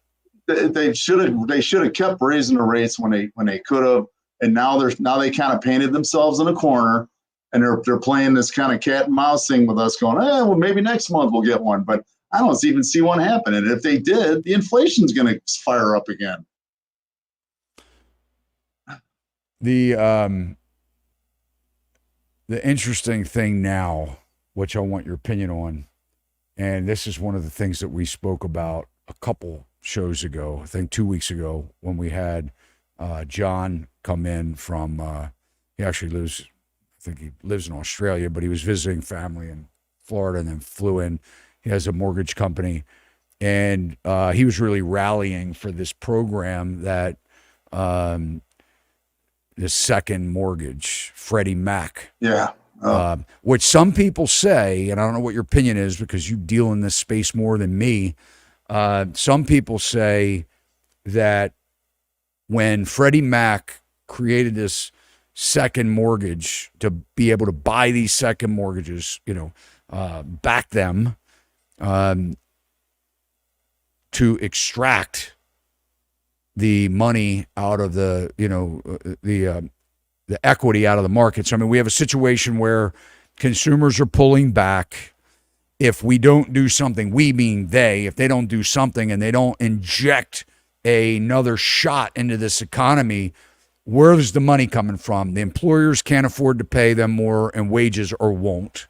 they should have kept raising the rates when they could have, and now they kind of painted themselves in a corner, and they're playing this kind of cat and mouse thing with us, going, well, maybe next month we'll get one, but I don't even see one happen. And if they did, the inflation's going to fire up again. The interesting thing now, which I want your opinion on, and this is one of the things that we spoke about a couple shows ago, I think 2 weeks ago, when we had John come in from, he actually lives, I think he lives in Australia, but he was visiting family in Florida and then flew in. He has a mortgage company, and he was really rallying for this program that the second mortgage, Freddie Mac. Yeah. Which some people say, and I don't know what your opinion is because you deal in this space more than me, some people say that when Freddie Mac created this second mortgage to be able to buy these second mortgages, back them to extract the money out of the equity out of the markets. I mean, we have a situation where consumers are pulling back. If we don't do something, we mean they, if they don't do something and they don't inject another shot into this economy, where's the money coming from? The employers can't afford to pay them more in wages or won't.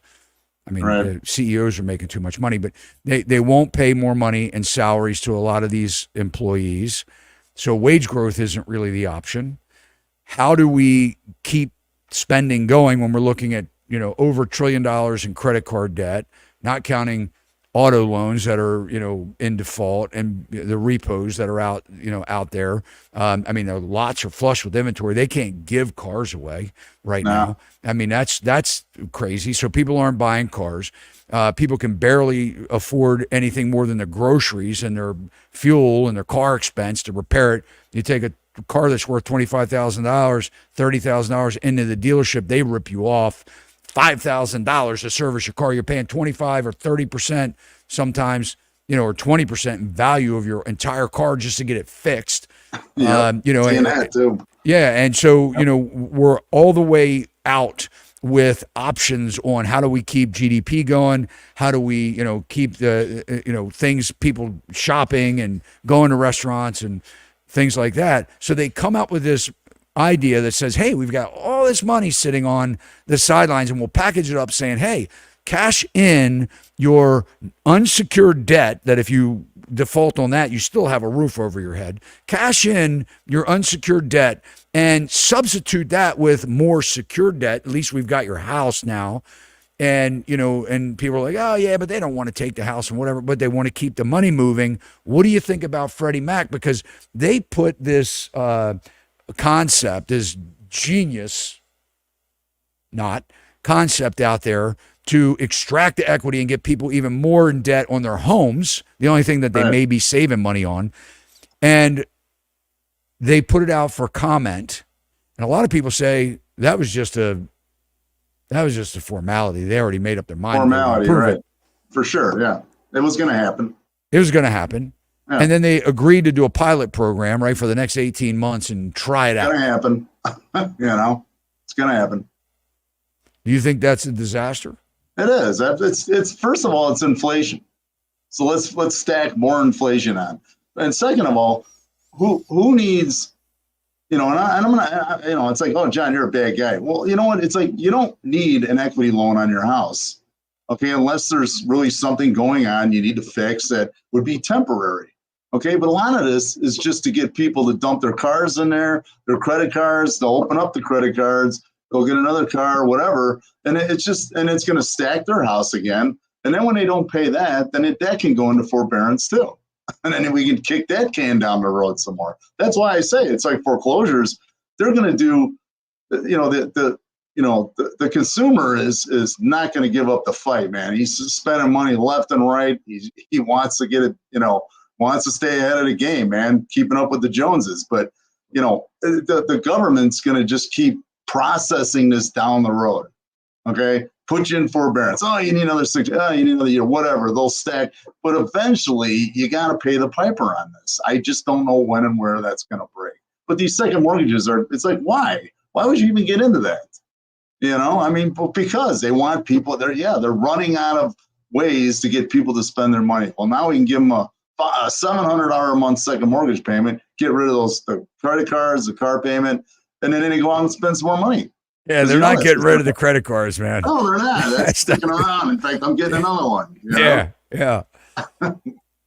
I mean, the CEOs are making too much money, but they won't pay more money in salaries to a lot of these employees. So wage growth isn't really the option. How do we keep spending going when we're looking at, over $1 trillion in credit card debt, not counting auto loans that are, in default, and the repos that are out there. I mean, the lots are flush with inventory. They can't give cars away right No. now. I mean, that's crazy. So people aren't buying cars. People can barely afford anything more than their groceries and their fuel and their car expense to repair it. You take a car that's worth $25,000, $30,000 into the dealership, they rip you off $5,000 to service your car. You're paying 25 or 30% sometimes, or 20% in value of your entire car just to get it fixed. Yeah, seeing that too. Yeah, and so we're all the way out with options on how do we keep GDP going, how do we keep the things, people shopping and going to restaurants and things like that. So they come up with this idea that says, hey, we've got all this money sitting on the sidelines, and we'll package it up saying, hey, cash in your unsecured debt, that if you default on that, you still have a roof over your head. Cash in your unsecured debt and substitute that with more secured debt. At least we've got your house now. And, and people are like, oh, yeah, but they don't want to take the house and whatever, but they want to keep the money moving. What do you think about Freddie Mac? Because they put this concept, this genius, not concept out there to extract the equity and get people even more in debt on their homes, the only thing that they may be saving money on. And they put it out for comment. And a lot of people say that was just a formality. They already made up their mind. Formality, right? For sure, yeah. It was going to happen. It was going to happen. Yeah. And then they agreed to do a pilot program, right, for the next 18 months and try it out. It's going to happen. It's going to happen. Do you think that's a disaster? It is. It's first of all, it's inflation. So let's stack more inflation on. And second of all, who needs, and I'm gonna, it's like, oh, John, you're a bad guy. Well, you know what? It's like you don't need an equity loan on your house, okay, unless there's really something going on you need to fix that would be temporary. Okay, but a lot of this is just to get people to dump their cars in there, their credit cards. They'll open up the credit cards, they'll get another car, whatever, and it's going to stack their house again. And then when they don't pay that, then that can go into forbearance too, and then we can kick that can down the road some more. That's why I say it's like foreclosures. They're going to do, the consumer is not going to give up the fight, man. He's spending money left and right. He wants to get it, wants to stay ahead of the game, man, keeping up with the Joneses. But, the government's going to just keep processing this down the road, okay? Put you in forbearance. Oh, you need another 6. Oh, you need another year, whatever. They'll stack. But eventually, you got to pay the piper on this. I just don't know when and where that's going to break. But these second mortgages it's like, why? Why would you even get into that? Because they want people, they're running out of ways to get people to spend their money. Well, now we can give them a $700 a month second mortgage payment, get rid of the credit cards, the car payment, and then they go out and spend some more money. Yeah, they're not getting rid of the credit cards, man. No, they're not. That's sticking around. In fact, I'm getting another one. Yeah.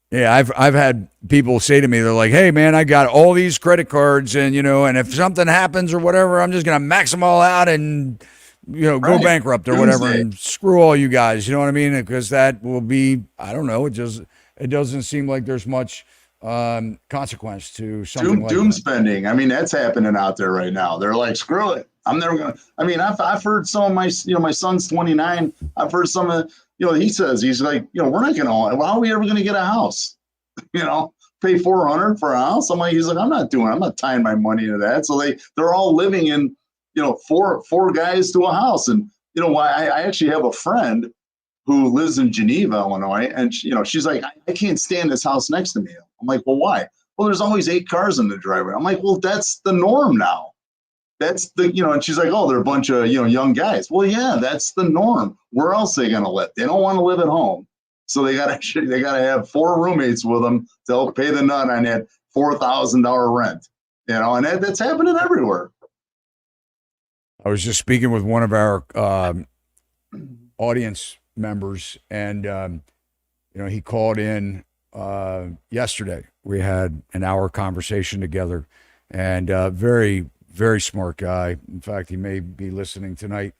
Yeah, I've had people say to me, they're like, hey, man, I got all these credit cards, and, and if something happens or whatever, I'm just going to max them all out and, go bankrupt or whatever and screw all you guys. You know what I mean? Because that will be, I don't know, it doesn't seem like there's much consequence to something like doom that. spending. I mean, that's happening out there right now. They're like, screw it. I'm never going to, I've heard some of my son's 29. I've heard some of, he says, he's like, we're not going to, how are we ever going to get a house? Pay $400 for a house. He's like, I'm not tying my money to that. So they're all living in, four guys to a house. And, I actually have a friend who lives in Geneva, Illinois. And, she's like, I can't stand this house next to me. I'm like, well, why? Well, there's always 8 cars in the driveway. I'm like, well, that's the norm now. That's the, and she's like, oh, they're a bunch of, young guys. Well, yeah, that's the norm. Where else are they going to live? They don't want to live at home. So they got to have 4 roommates with them to help pay the nut on that $4,000 rent, and that's happening everywhere. I was just speaking with one of our audience members, and, he called in yesterday. We had an hour conversation together, and very, very smart guy. In fact, he may be listening tonight.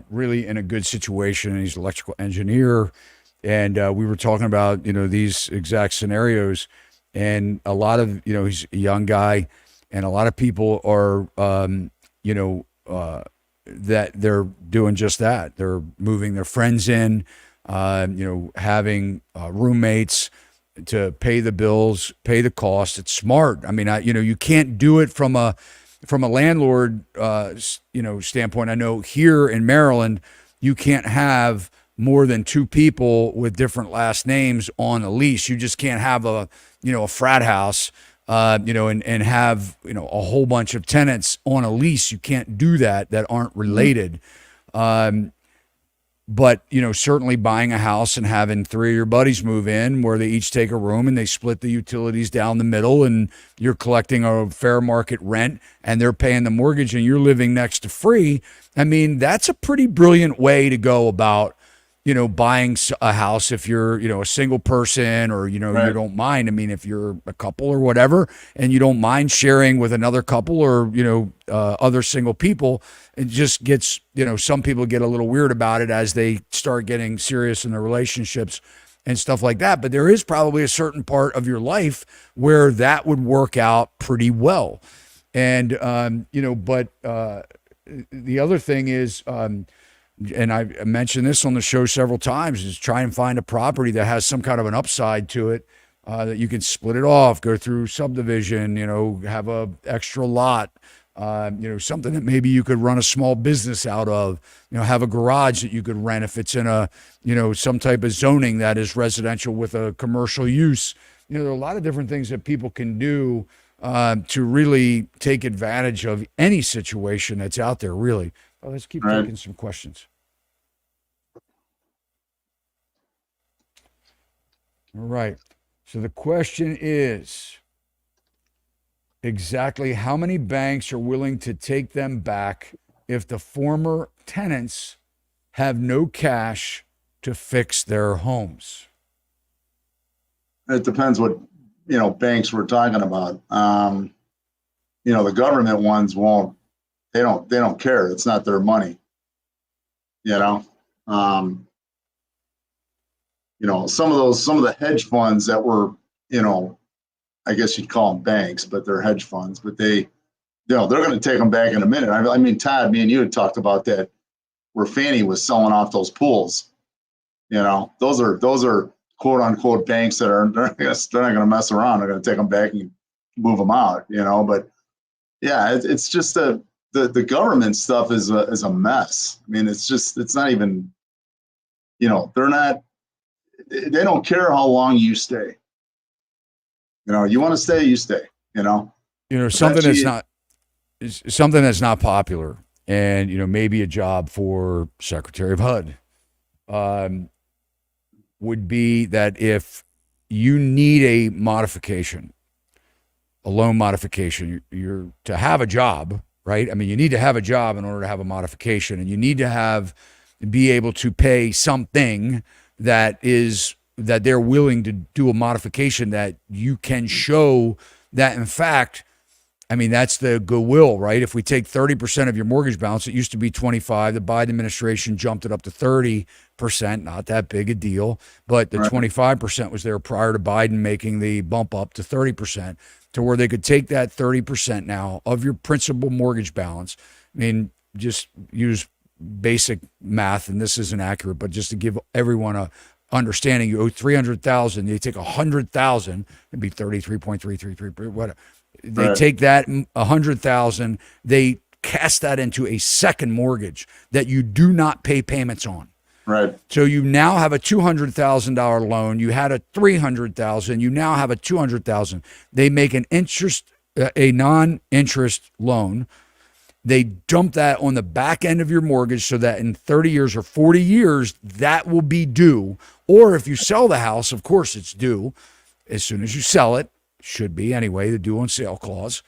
Really in a good situation. He's an electrical engineer, And we were talking about, these exact scenarios, and a lot of, he's a young guy, and a lot of people are, that they're doing just that. They're moving their friends in, having roommates to pay the bills, pay the cost. It's smart. I mean, you can't do it from a landlord, standpoint. I know here in Maryland, you can't have more than two people with different last names on a lease. You just can't have a frat house, and have, a whole bunch of tenants on a lease. You can't do that aren't related. But, certainly buying a house and having three of your buddies move in where they each take a room and they split the utilities down the middle, and you're collecting a fair market rent and they're paying the mortgage and you're living next to free. I mean, that's a pretty brilliant way to go about, buying a house if you're, a single person, or, Right. you don't mind. I mean, if you're a couple or whatever, and you don't mind sharing with another couple or, other single people, it just gets, some people get a little weird about it as they start getting serious in their relationships and stuff like that. But there is probably a certain part of your life where that would work out pretty well. And, but the other thing is, and I mentioned this on the show several times, is try and find a property that has some kind of an upside to it, that you can split it off, go through subdivision, have a extra lot, something that maybe you could run a small business out of, have a garage that you could rent if it's in a, some type of zoning that is residential with a commercial use. There are a lot of different things that people can do to really take advantage of any situation that's out there, really. Well, let's keep Right. taking some questions. All right. So the question is, exactly how many banks are willing to take them back if the former tenants have no cash to fix their homes? It depends what, banks we're talking about. The government ones won't, they don't care. It's not their money. Some of the hedge funds that were, I guess you'd call them banks, but they're hedge funds, but they're going to take them back in a minute. I mean, Todd, me and you had talked about that, where Fannie was selling off those pools. Those are quote unquote banks that they're not going to mess around. They're going to take them back and move them out, but yeah, it's just the government stuff is a mess. I mean, it's not even, they don't care how long you stay. You want to stay, you stay, Something that's not popular, and, maybe a job for Secretary of HUD, would be that if you need a modification, a loan modification, you're to have a job, right? I mean, you need to have a job in order to have a modification, and you need to be able to pay something that they're willing to do a modification that you can show that, in fact, I mean, that's the goodwill, right? If we take 30% of your mortgage balance, it used to be 25. The Biden administration jumped it up to 30%, not that big a deal, but the 25% was there prior to Biden making the bump up to 30%, to where they could take that 30% now of your principal mortgage balance. I mean, just use basic math, and this isn't accurate, but just to give everyone a understanding, you owe 300,000, they take 100,000, it'd be 33.333, whatever. They take that 100,000, they cast that into a second mortgage that you do not pay payments on. Right. So you now have a $200,000 loan. You had a $300,000. You now have a $200,000. They make a non-interest loan. They dump that on the back end of your mortgage so that in 30 years or 40 years, that will be due. Or if you sell the house, of course it's due as soon as you sell it. Should be anyway, the due on sale clause.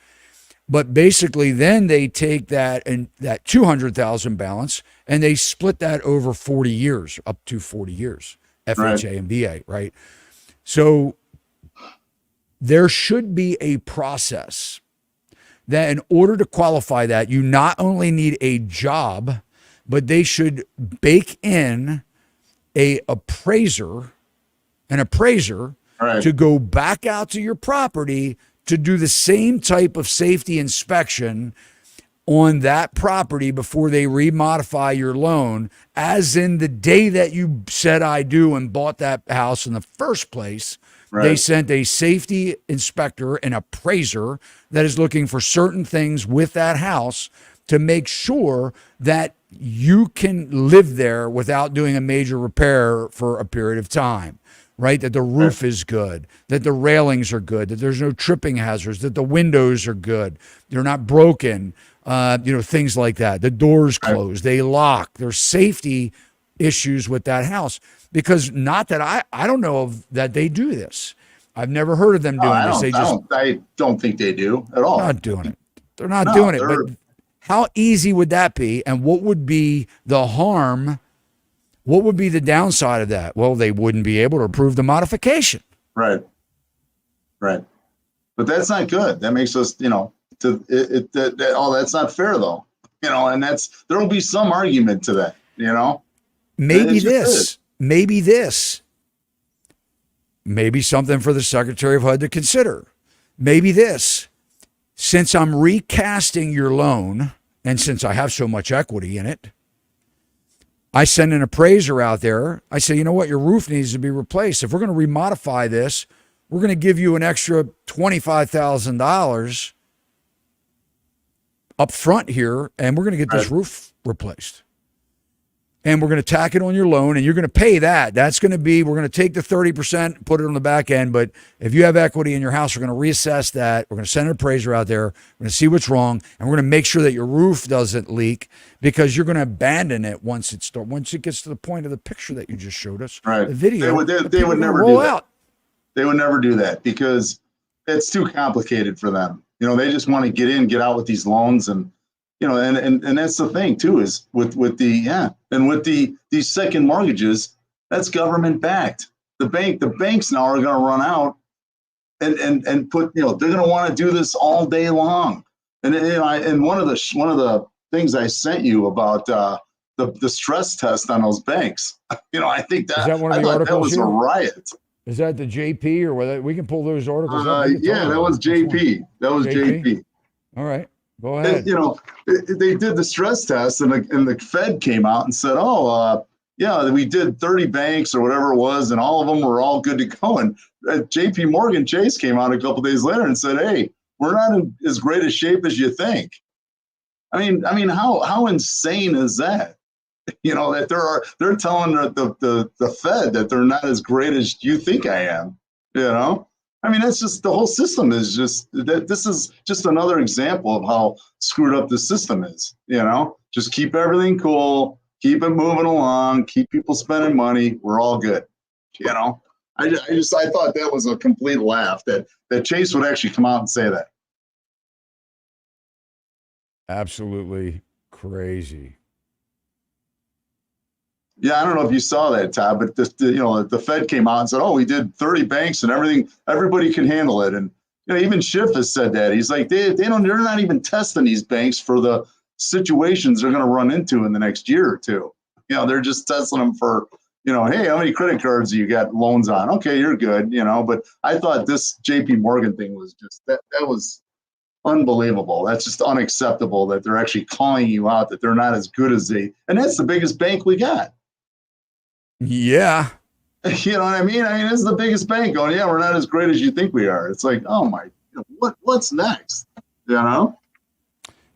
But basically then they take that and that 200,000 balance and they split that over 40 years, up to 40 years, FHA and VA, right? So there should be a process that in order to qualify that, you not only need a job, but they should bake in an appraiser Right. to go back out to your property to do the same type of safety inspection on that property before they remodify your loan, as in the day that you said I do and bought that house in the first place. They Right. sent a safety inspector, an appraiser that is looking for certain things with that house to make sure that you can live there without doing a major repair for a period of time, right? That the roof is good, that the railings are good, that there's no tripping hazards, that the windows are good, they're not broken, things like that. The doors close, they lock. There's safety issues with that house, because not that I don't know of that they do this. I've never heard of them doing this. I don't think they do at all. Not doing it. They're not No, doing it. But how easy would that be? And what would be the harm? What would be the downside of that? Well, they wouldn't be able to approve the modification. Right. Right. But that's not good. That makes us, that's not fair though. And there will be some argument to that, Maybe It just this, maybe this, maybe something for the Secretary of HUD to consider. Maybe this, since I'm recasting your loan and since I have so much equity in it, I send an appraiser out there. I say, you know what? Your roof needs to be replaced. If we're going to remodify this, we're going to give you an extra $25,000 up front here, and we're going to get this roof replaced. And we're going to tack it on your loan, and you're going to pay that. That's going to be, we're going to take the 30%, put it on the back end. But if you have equity in your house, we're going to reassess that. We're going to send an appraiser out there. We're going to see what's wrong, and we're going to make sure that your roof doesn't leak, because you're going to abandon it once it gets to the point of the picture that you just showed us. Right. The video. They would never do that. They would never do that because it's too complicated for them. They just want to get out with these loans, and and that's the thing too, is with these second mortgages, that's government backed. The banks now are going to run out and put, they're going to want to do this all day long. And one of the things I sent you about the stress test on those banks, I think that, Is that one of I the thought that articles was here? a riot. Is that the JP, or whether we can pull those articles up? Yeah, that was JP. That was JP. All right, go ahead. They did the stress test, and the Fed came out and said, we did 30 banks or whatever it was, and all of them were all good to go. And JP Morgan Chase came out a couple days later and said, hey, we're not in as great a shape as you think. I mean, how insane is that? That they're telling the Fed that they're not as great as you think I am. That's just, the whole system is just that. This is just another example of how screwed up the system is. Just keep everything cool, keep it moving along, keep people spending money. We're all good. I thought that was a complete laugh that Chase would actually come out and say that. Absolutely crazy. Yeah, I don't know if you saw that, Todd, but the Fed came out and said, we did 30 banks and everything, everybody can handle it. And even Schiff has said that. He's like, they're not even testing these banks for the situations they're going to run into in the next year or two. They're just testing them for, hey, how many credit cards do you got loans on? Okay, you're good, but I thought this JP Morgan thing was just, that was unbelievable. That's just unacceptable that they're actually calling you out, that they're not as good as and that's the biggest bank we got. Yeah. You know what I mean? This is the biggest bank going, yeah, we're not as great as you think we are. It's like, oh my, what's next? Well,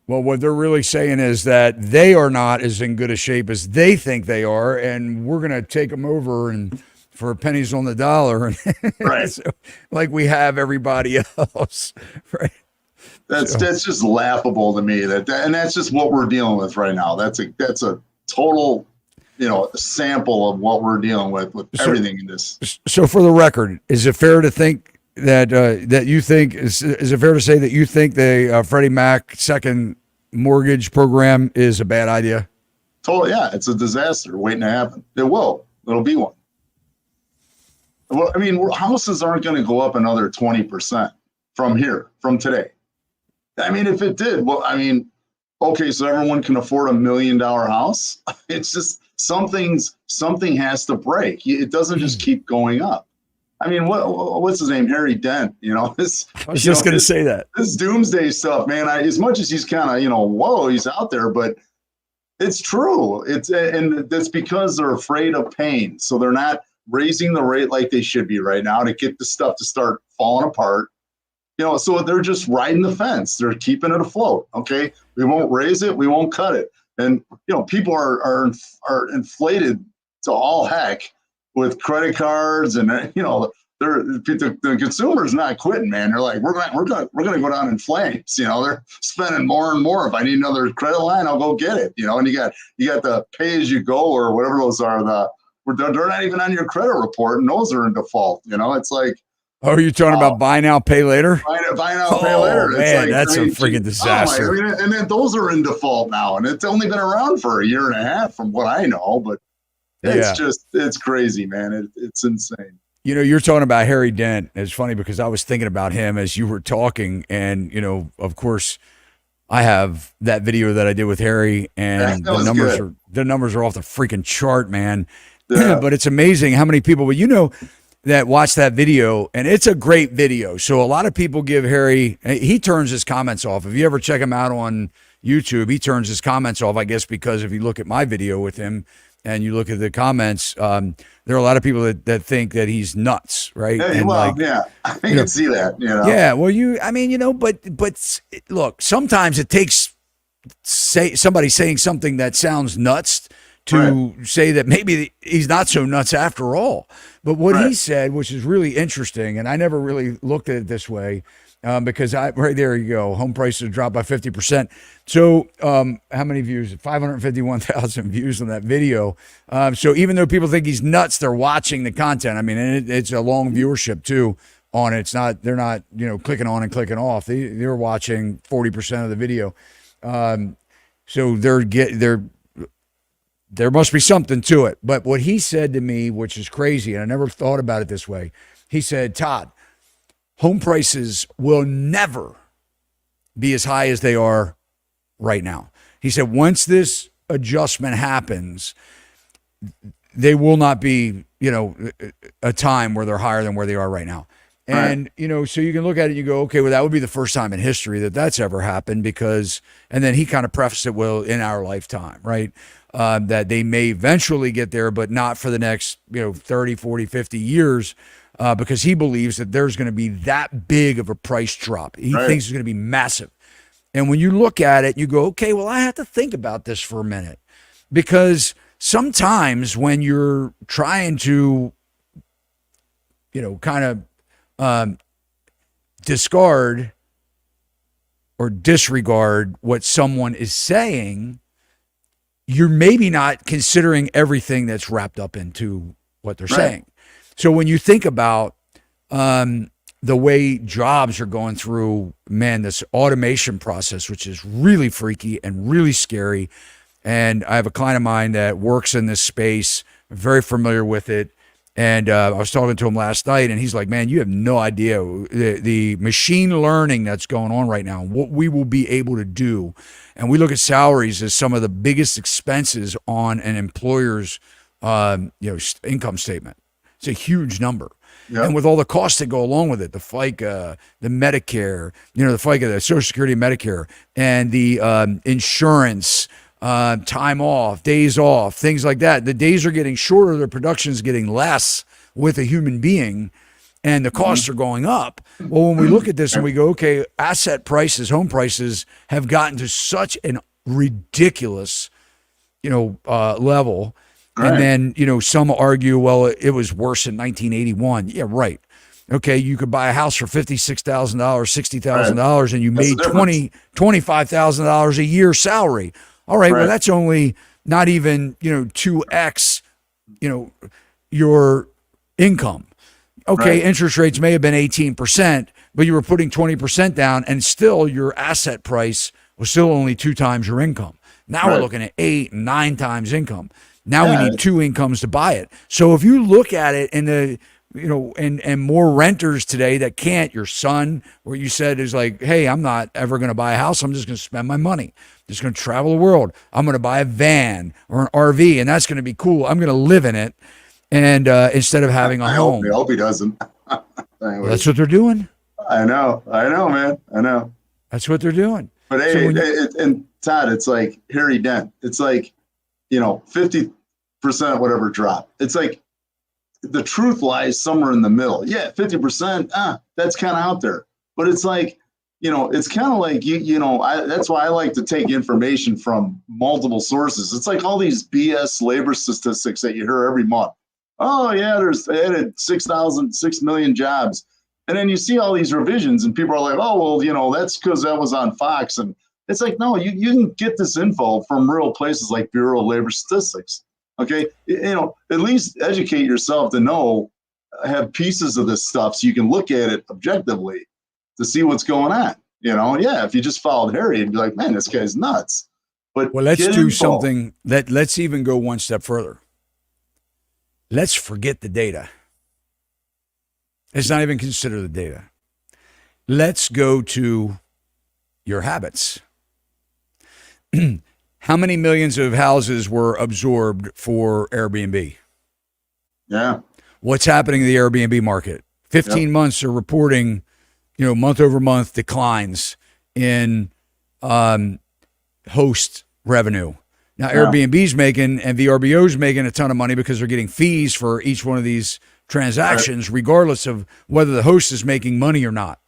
what they're really saying is that they are not as in good a shape as they think they are, and we're going to take them over and for pennies on the dollar. Right. So, like we have everybody else. Right. That's just laughable to me. And that's just what we're dealing with right now. That's a total, sample of what we're dealing with everything in this. So for the record, is it fair to think that you think is it fair to say that you think the Freddie Mac second mortgage program is a bad idea? Totally, yeah. It's a disaster waiting to happen. It'll be one. Well, houses aren't going to go up another 20% from today. If it did, okay, so everyone can afford $1 million house. It's just something has to break. It doesn't just keep going up. I mean, what's his name? Harry Dent. This. I was just going to say that. This doomsday stuff, man. As much as he's kind of, whoa, he's out there, but it's true. And that's because they're afraid of pain, so they're not raising the rate like they should be right now to get the stuff to start falling apart. So they're just riding the fence. They're keeping it afloat. Okay, we won't raise it, we won't cut it, and people are inflated to all heck with credit cards, and the consumer's not quitting, man. They're like, we're gonna go down in flames. They're spending more and more. If I need another credit line, I'll go get it. And you got the pay as you go or whatever those are. They're not even on your credit report, and those are in default. It's like. Oh, you're talking about buy now, pay later? Buy now, pay later. It's man, that's a freaking disaster. And then those are in default now, and it's only been around for a year and a half, from what I know. But it's crazy, man. It's insane. You're talking about Harry Dent. It's funny because I was thinking about him as you were talking, and of course, I have that video that I did with Harry, and the numbers are off the freaking chart, man. Yeah. But it's amazing how many people. But that watch that video, and it's a great video. So a lot of people give Harry, he turns his comments off. If you ever check him out on YouTube, he turns his comments off, I guess, because if you look at my video with him and you look at the comments, there are a lot of people that think that he's nuts, right? Hey, and I can see that, Yeah, well, but look, sometimes it takes somebody saying something that sounds nuts to say that maybe he's not so nuts after all. But what he said, which is really interesting, and I never really looked at it this way, because right there you go, home prices dropped by 50%. So how many views? 551,000 views on that video. So even though people think he's nuts, they're watching the content. I mean, and it's a long viewership too on it. They're not clicking on and clicking off. They're watching 40% of the video. So there must be something to it. But what he said to me, which is crazy, and I never thought about it this way, he said, Todd, home prices will never be as high as they are right now. He said, once this adjustment happens, they will not be, a time where they're higher than where they are right now. And, so you can look at it and you go, okay, well, that would be the first time in history that's ever happened and then he kind of prefaced it, well, in our lifetime, right? That they may eventually get there, but not for the next, 30, 40, 50 years, because he believes that there's going to be that big of a price drop. He thinks it's going to be massive. And when you look at it, you go, okay, well, I have to think about this for a minute, because sometimes when you're trying to, kind of discard or disregard what someone is saying, you're maybe not considering everything that's wrapped up into what they're saying. So when you think about the way jobs are going through, man, this automation process, which is really freaky and really scary. And I have a client of mine that works in this space, very familiar with it. And I was talking to him last night, and he's like, man, you have no idea the machine learning that's going on right now, what we will be able to do. And we look at salaries as some of the biggest expenses on an employer's income statement. It's a huge number. Yep. And with all the costs that go along with it, the FICA, the Medicare, the FICA, the Social Security, Medicare, and the insurance, time off, days off, things like that. The days are getting shorter, the production's getting less with a human being, and the costs are going up. Well, when we look at this and we go, okay, asset prices, home prices have gotten to such an ridiculous, level. Right. And then, some argue, well, it was worse in 1981. Yeah, right. Okay, you could buy a house for $56,000, $60,000, and you made $25,000 a year salary. All right, well, that's only not even, 2x, your income. Okay, interest rates may have been 18%, but you were putting 20% down, and still your asset price was still only 2 times your income. Now we're looking at 8 and 9 times income. Now we need 2 incomes to buy it. So if you look at it in and more renters today that can't. Your son, where you said is like, hey, I'm not ever going to buy a house. I'm just going to spend my money. Just going to travel the world. I'm going to buy a van or an RV, and that's going to be cool. I'm going to live in it, and instead of having a home. I hope he doesn't. Well, that's what they're doing. I know, man. I know. That's what they're doing. But hey, and Todd, it's like Harry Dent. It's like, 50% whatever drop. It's like the truth lies somewhere in the middle. Yeah, 50%. That's kind of out there. But it's like, it's kind of like that's why I like to take information from multiple sources. It's like all these BS labor statistics that you hear every month. Oh yeah, they added 6 million jobs. And then you see all these revisions and people are like, oh, well, that's because that was on Fox. And it's like, no, you can get this info from real places like Bureau of Labor Statistics. Okay. At least educate yourself to know, have pieces of this stuff so you can look at it objectively to see what's going on. Yeah, if you just followed Harry, you'd be like, man, this guy's nuts. But well, let's do something let's even go one step further. Let's forget the data. Let's not even consider the data. Let's go to your habits. How many millions of houses were absorbed for Airbnb? Yeah. What's happening in the Airbnb market? 15 months are reporting, month over month declines in host revenue. Now, Airbnb's making and VRBO's making a ton of money because they're getting fees for each one of these transactions, regardless of whether the host is making money or not.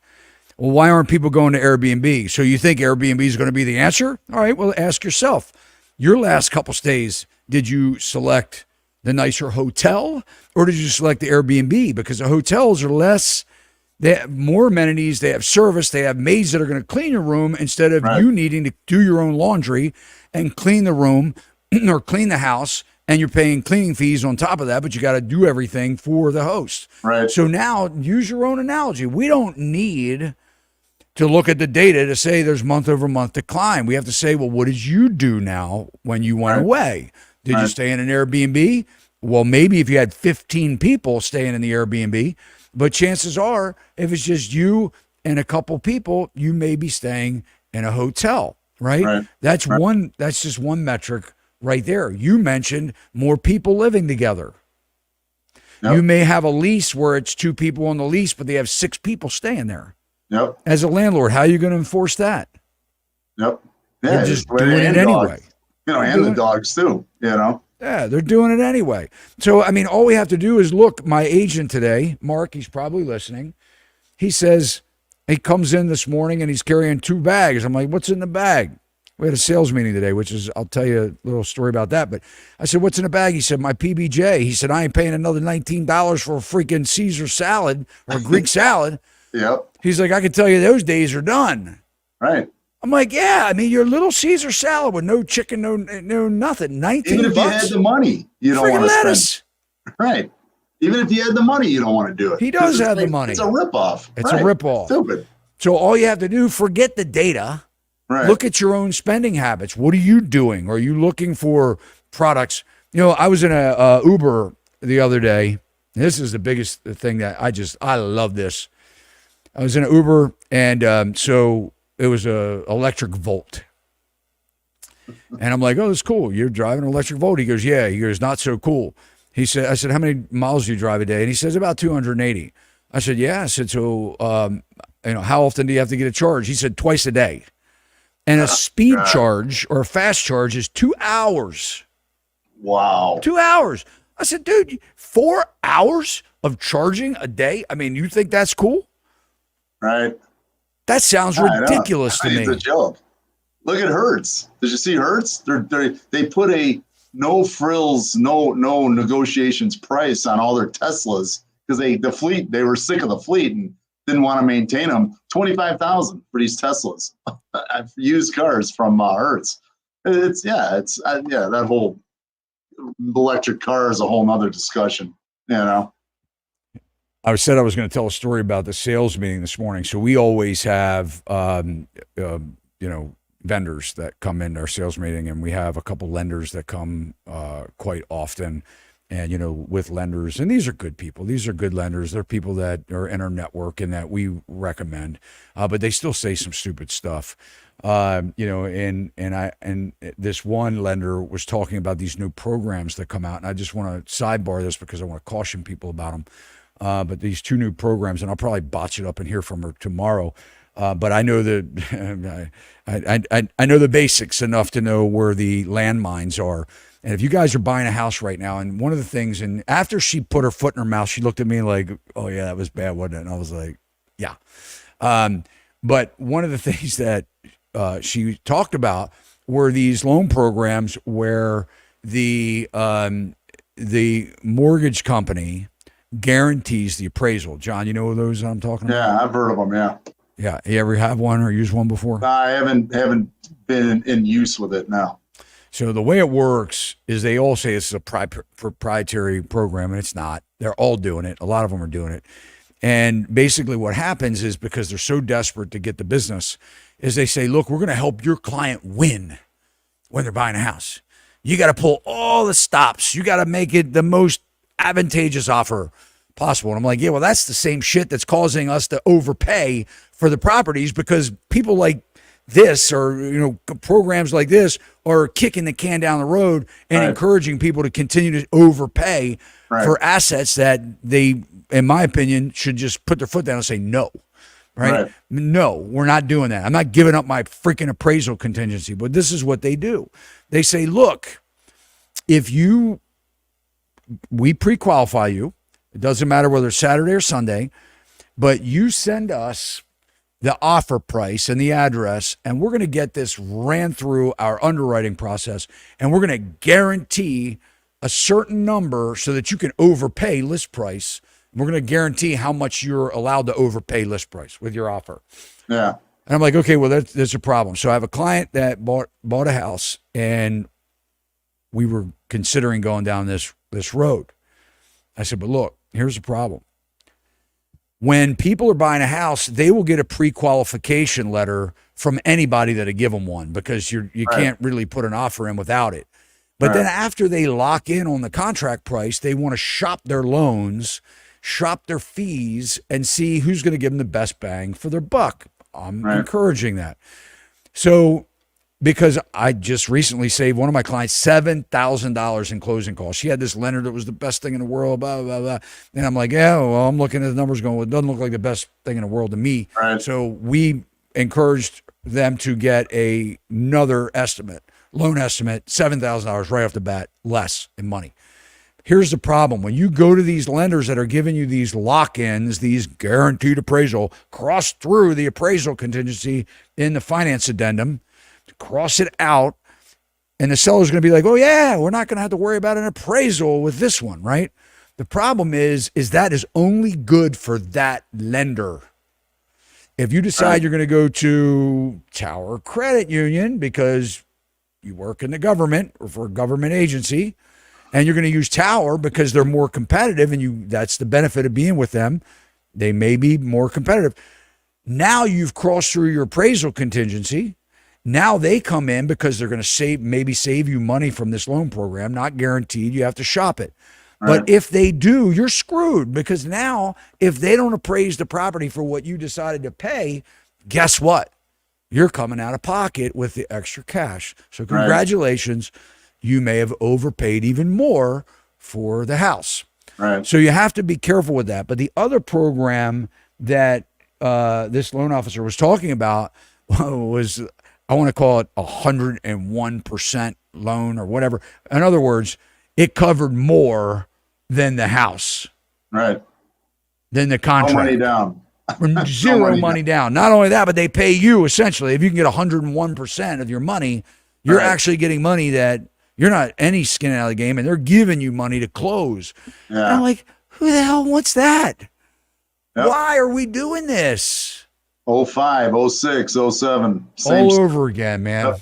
Well, why aren't people going to Airbnb? So you think Airbnb is going to be the answer? All right, well, ask yourself. Your last couple stays, did you select the nicer hotel or did you select the Airbnb? Because the hotels are less, they have more amenities, they have service, they have maids that are going to clean your room instead of you needing to do your own laundry and clean the room or clean the house, and you're paying cleaning fees on top of that, but you got to do everything for the host. Right. So now use your own analogy. We don't need to look at the data to say there's month over month decline. We have to say, well, what did you do now when you went away? Did you stay in an Airbnb? Well, maybe if you had 15 people staying in the Airbnb, but chances are if it's just you and a couple people, you may be staying in a hotel, right? That's just one metric right there. You mentioned more people living together. You may have a lease where it's 2 people on the lease, but they have 6 people staying there. As a landlord, how are you going to enforce that? Yeah, they're just doing it anyway. And the dogs too, Yeah, they're doing it anyway. So, I mean, all we have to do is look. My agent today, Mark, he's probably listening. He says he comes in this morning and he's carrying 2 bags. I'm like, what's in the bag? We had a sales meeting today, which is, I'll tell you a little story about that. But I said, what's in the bag? He said, my PBJ. He said, I ain't paying another $19 for a freaking Caesar salad or a Greek salad. He's like, I can tell you those days are done. Right. I'm like, yeah, I mean, your little Caesar salad with no chicken, no nothing, 19 Even if bucks. you had the money, you don't want to lettuce. Spend. Right. Even if you had the money, you don't want to do it. He does have the money. It's a ripoff. It's a ripoff. Stupid. So all you have to do, forget the data. Right. Look at your own spending habits. What are you doing? Are you looking for products? I was in a Uber the other day. This is the biggest thing that I love this. I was in an Uber, and so it was a electric Volt. And I'm like, oh, that's cool. You're driving an electric Volt? He goes, yeah. He goes, not so cool. I said, how many miles do you drive a day? And he says, about 280. I said, yeah. I said, so, how often do you have to get a charge? He said, twice a day. And a speed charge or a fast charge is 2 hours. Wow. 2 hours. I said, dude, 4 hours of charging a day? I mean, you think that's cool? Right. That sounds ridiculous to me. It's a joke. Look at Hertz. Did you see Hertz? They put a no frills, no negotiations price on all their Teslas because they were sick of the fleet and didn't want to maintain them. $25,000 for these Teslas, used cars from Hertz. That whole electric car is a whole nother discussion. I said I was going to tell a story about the sales meeting this morning. So we always have, vendors that come into our sales meeting, and we have a couple lenders that come quite often. and, with lenders. And these are good people. These are good lenders. They're people that are in our network and that we recommend, but they still say some stupid stuff. And this one lender was talking about these new programs that come out, and I just want to sidebar this because I want to caution people about them. But these two new programs, and I'll probably botch it up and hear from her tomorrow. But I know I know the basics enough to know where the landmines are. And if you guys are buying a house right now, and one of the things, and after she put her foot in her mouth, she looked at me like, "Oh yeah, that was bad, wasn't it?" And I was like, "Yeah." But one of the things that she talked about were these loan programs where the mortgage company guarantees the appraisal. John, you know those I'm talking about? Yeah, I've heard of them. Yeah. Yeah. You ever have one or used one before? I haven't been in use with it now. So the way it works is they all say it's a proprietary program, and it's not. They're all doing it. A lot of them are doing it. And basically what happens is, because they're so desperate to get the business, is they say, look, we're going to help your client win when they're buying a house. You got to pull all the stops. You got to make it the most advantageous offer possible. And I'm like, yeah, well, that's the same shit that's causing us to overpay for the properties, because people like this, or programs like this, are kicking the can down the road and encouraging people to continue to overpay for assets that they, in my opinion, should just put their foot down and say no. Right? No, we're not doing that. I'm not giving up my freaking appraisal contingency. But this is what they do. They say, look, we pre-qualify you. It doesn't matter whether it's Saturday or Sunday, but you send us the offer price and the address, and we're going to get this ran through our underwriting process, and we're going to guarantee a certain number so that you can overpay list price. We're going to guarantee how much you're allowed to overpay list price with your offer. Yeah. And I'm like, okay, well, that's a problem. So I have a client that bought a house, and we were considering going down this road. I said, but look, here's the problem. When people are buying a house, they will get a pre-qualification letter from anybody that'll give them one, because you can't really put an offer in without it. But then after they lock in on the contract price, they want to shop their loans, shop their fees, and see who's going to give them the best bang for their buck. I'm encouraging that. So, because I just recently saved one of my clients $7,000 in closing costs. She had this lender that was the best thing in the world, blah, blah, blah. And I'm like, yeah, well, I'm looking at the numbers going, well, it doesn't look like the best thing in the world to me. So we encouraged them to get another loan estimate, $7,000 right off the bat, less in money. Here's the problem. When you go to these lenders that are giving you these lock-ins, these guaranteed appraisal, cross through the appraisal contingency in the finance addendum, cross it out, and the seller's going to be like, oh yeah, we're not going to have to worry about an appraisal with this one, right? The problem is that is only good for that lender. If you decide you're going to go to Tower Credit Union because you work in the government or for a government agency, and you're going to use Tower because they're more competitive, and that's the benefit of being with them. They may be more competitive. Now you've crossed through your appraisal contingency. Now they come in because they're going to maybe save you money from this loan program. Not guaranteed. You have to shop it. But if they do, you're screwed, because now if they don't appraise the property for what you decided to pay, guess what? You're coming out of pocket with the extra cash. So congratulations. You may have overpaid even more for the house. So you have to be careful with that. But the other program that this loan officer was talking about was, I want to call it 101% loan or whatever. In other words, it covered more than the house. Than the contract. Money down. Zero money down. Not only that, but they pay you essentially. If you can get 101% of your money, you're actually getting money that you're not any skin out of the game, and they're giving you money to close. And I'm like, who the hell wants that? Why are we doing this? 05, 06, 07. All over again, man.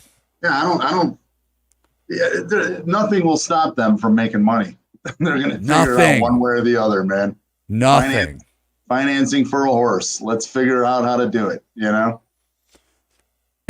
Nothing will stop them from making money. They're going to figure it out one way or the other, man. Financing for a horse. Let's figure out how to do it,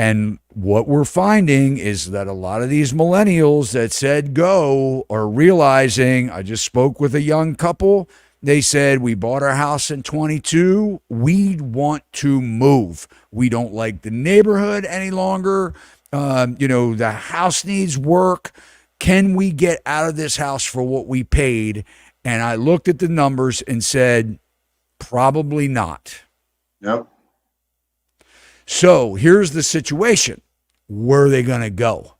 And what we're finding is that a lot of these millennials that said go are realizing, I just spoke with a young couple. They said, we bought our house in 22. We want to move. We don't like the neighborhood any longer. The house needs work. Can we get out of this house for what we paid? And I looked at the numbers and said, probably not. Yep. So here's the situation. Where are they going to go?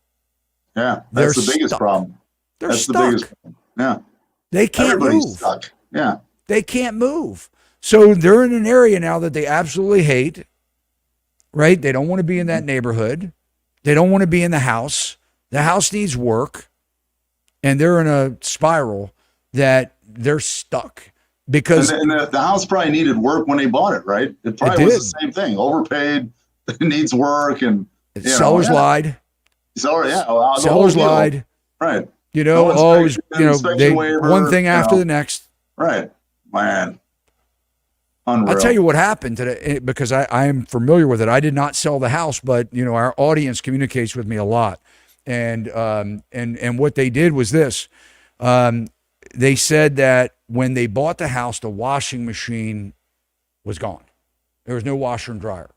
Yeah, They're that's the biggest stuck. problem. They're stuck. Yeah. They can't Everybody's move. stuck. Yeah. They can't move. So they're in an area now that they absolutely hate, right? They don't want to be in that neighborhood. They don't want to be in the house. The house needs work. And they're in a spiral that they're stuck. Because and the house probably needed work when they bought it, right? It probably was the same thing. Overpaid, needs work, and sellers lied. Sellers lied. Right. One thing after the next. Right. Man. Unreal. I'll tell you what happened today, because I am familiar with it. I did not sell the house, but our audience communicates with me a lot. And what they did was this. They said that when they bought the house, the washing machine was gone. There was no washer and dryer.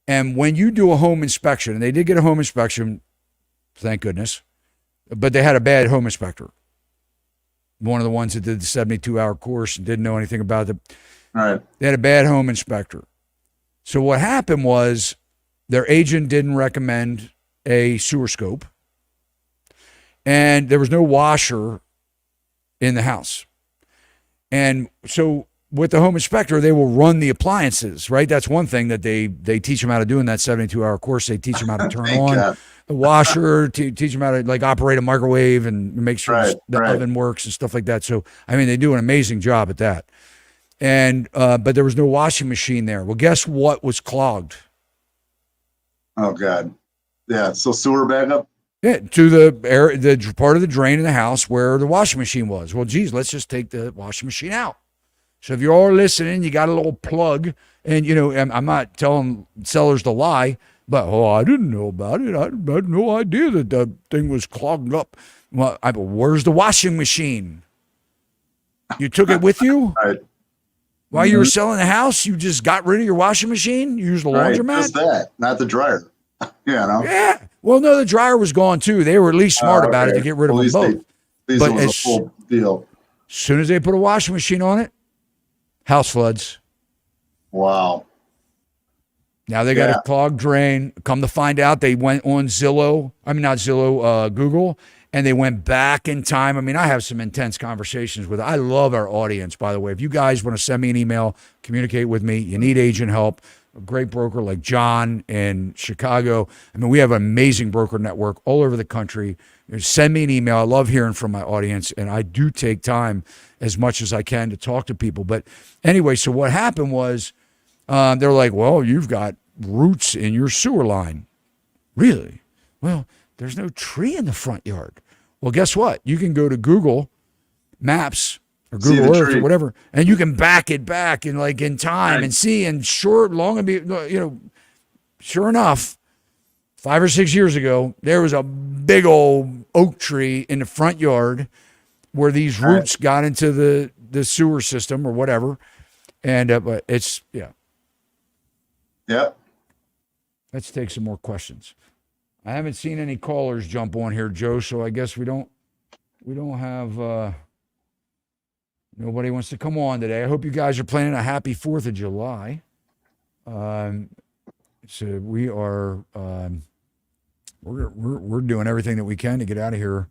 And when you do a home inspection, and they did get a home inspection, thank goodness, but they had a bad home inspector. One of the ones that did the 72-hour course and didn't know anything about it. Right. They had a bad home inspector. So what happened was their agent didn't recommend a sewer scope, and there was no washer in the house. And so with the home inspector, they will run the appliances, right? That's one thing that they teach them how to do in that 72-hour course. They teach them how to turn on the washer, teach them how to operate a microwave and make sure the oven works and stuff like that. So, they do an amazing job at that. And, but there was no washing machine there. Well, guess what was clogged? Oh God. Yeah. So sewer backup? Yeah, to the part of the drain in the house where the washing machine was. Well, geez, let's just take the washing machine out. So if you're all listening, you got a little plug, and I'm not telling sellers to lie, but I didn't know about it. I had no idea that the thing was clogged up. Well, where's the washing machine? You took it with you? Right. While you were selling the house, you just got rid of your washing machine? You used the laundromat? Just that, not the dryer. Yeah. Well, no, the dryer was gone too. They were at least smart about it to get rid of them both. But it was a full deal. As soon as they put a washing machine on it, house floods. Wow. Now they got a clogged drain. Come to find out, they went on Google, and they went back in time. I have some intense conversations with. I love our audience, by the way. If you guys want to send me an email, communicate with me, you need agent help, a great broker like John in Chicago. We have an amazing broker network all over the country. Send me an email. I love hearing from my audience, and I do take time as much as I can to talk to people. But anyway, so what happened was they're like, well, you've got roots in your sewer line. Really? Well, there's no tree in the front yard. Well, guess what? You can go to Google Maps or Google Earth or whatever, and you can back it back in time and see. And sure enough, 5 or 6 years ago, there was a big old oak tree in the front yard where these roots got into the sewer system or whatever. And but it's Yep. Let's take some more questions. I haven't seen any callers jump on here, Joe, so I guess we don't have nobody wants to come on today. I hope you guys are planning a happy 4th of July. So we are we're doing everything that we can to get out of here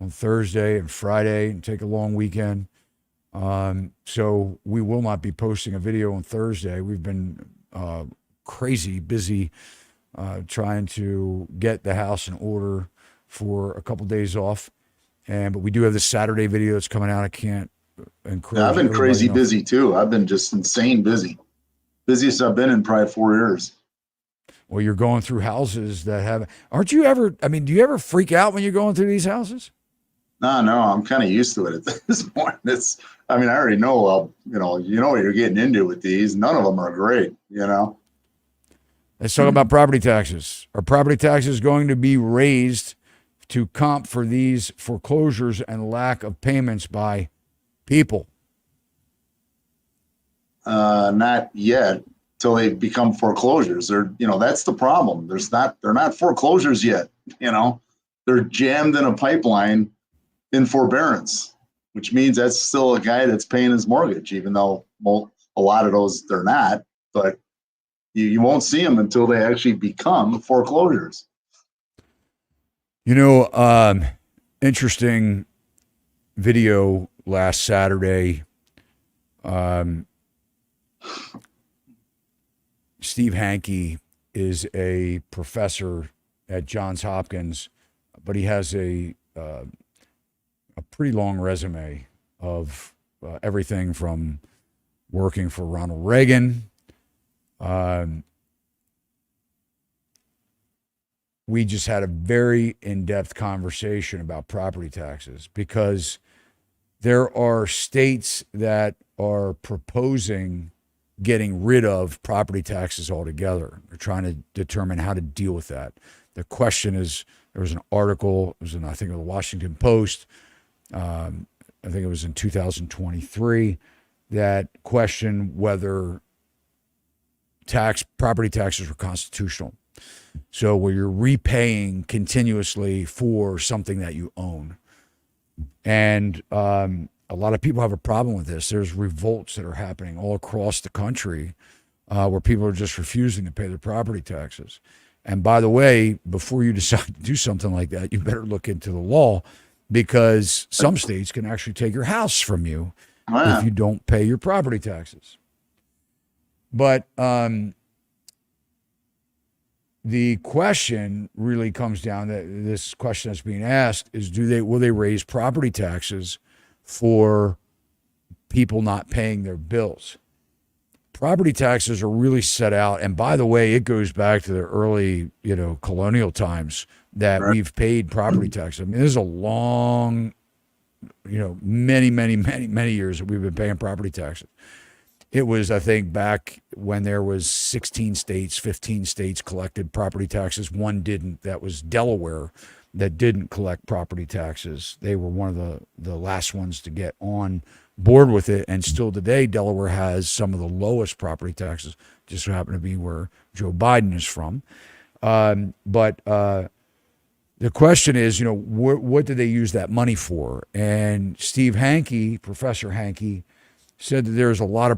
on Thursday and Friday and take a long weekend. So we will not be posting a video on Thursday. We've been crazy busy trying to get the house in order for a couple days off. But we do have this Saturday video that's coming out. I can't encourage. I've been crazy busy too. I've been just insane busy. Busiest I've been in probably 4 years. Well, you're going through houses that have, aren't you ever, do you ever freak out when you're going through these houses? No, I'm kind of used to it at this point. I already know, you know what you're getting into with these. None of them are great, Let's talk about property taxes. Are property taxes going to be raised to comp for these foreclosures and lack of payments by people? Not yet, till they become foreclosures. That's the problem. They're not foreclosures yet. They're jammed in a pipeline in forbearance, which means that's still a guy that's paying his mortgage, even though a lot of those they're not. But you won't see them until they actually become foreclosures. Interesting video last Saturday. Steve Hankey is a professor at Johns Hopkins, but he has a pretty long resume of everything from working for Ronald Reagan. We just had a very in-depth conversation about property taxes because there are states that are proposing getting rid of property taxes altogether. They're trying to determine how to deal with that. The question is, there was an article, it was in, I think, the Washington Post, I think it was in 2023, that questioned whether property taxes were constitutional. So where you're repaying continuously for something that you own. And a lot of people have a problem with this. There's revolts that are happening all across the country where people are just refusing to pay their property taxes. And by the way, before you decide to do something like that, you better look into the law, because some states can actually take your house from you if you don't pay your property taxes. But the question really comes down to this question that's being asked is, will they raise property taxes for people not paying their bills? Property taxes are really set out, and by the way, it goes back to the early, colonial times that we've paid property taxes. I mean, this is a long, many, many, many, many years that we've been paying property taxes. It was, I think, back when there was 16 states, 15 states collected property taxes. One didn't. That was Delaware, that didn't collect property taxes. They were one of the last ones to get on board with it. And still today, Delaware has some of the lowest property taxes, just so happen to be where Joe Biden is from. But the question is, what do they use that money for? And Steve Hankey, Professor Hankey, said that there's a lot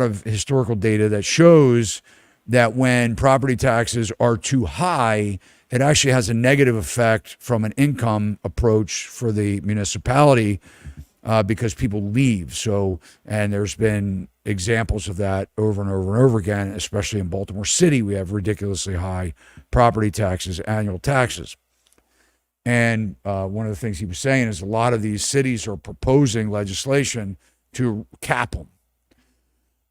of historical data that shows that when property taxes are too high, it actually has a negative effect from an income approach for the municipality because people leave. So, and there's been examples of that over and over and over again, especially in Baltimore City. We have ridiculously high property taxes, annual taxes. And one of the things he was saying is a lot of these cities are proposing legislation to cap them.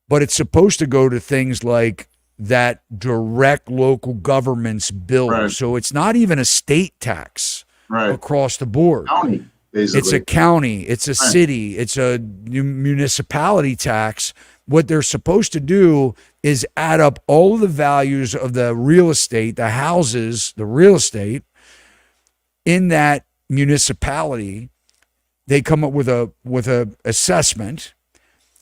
But it's supposed to go to things like that direct local government's bill. Right. So it's not even a state tax across the board. County, basically. It's a county, it's a city, it's a municipality tax. What they're supposed to do is add up all of the values of the real estate, the houses, the real estate in that municipality. They come up with a assessment,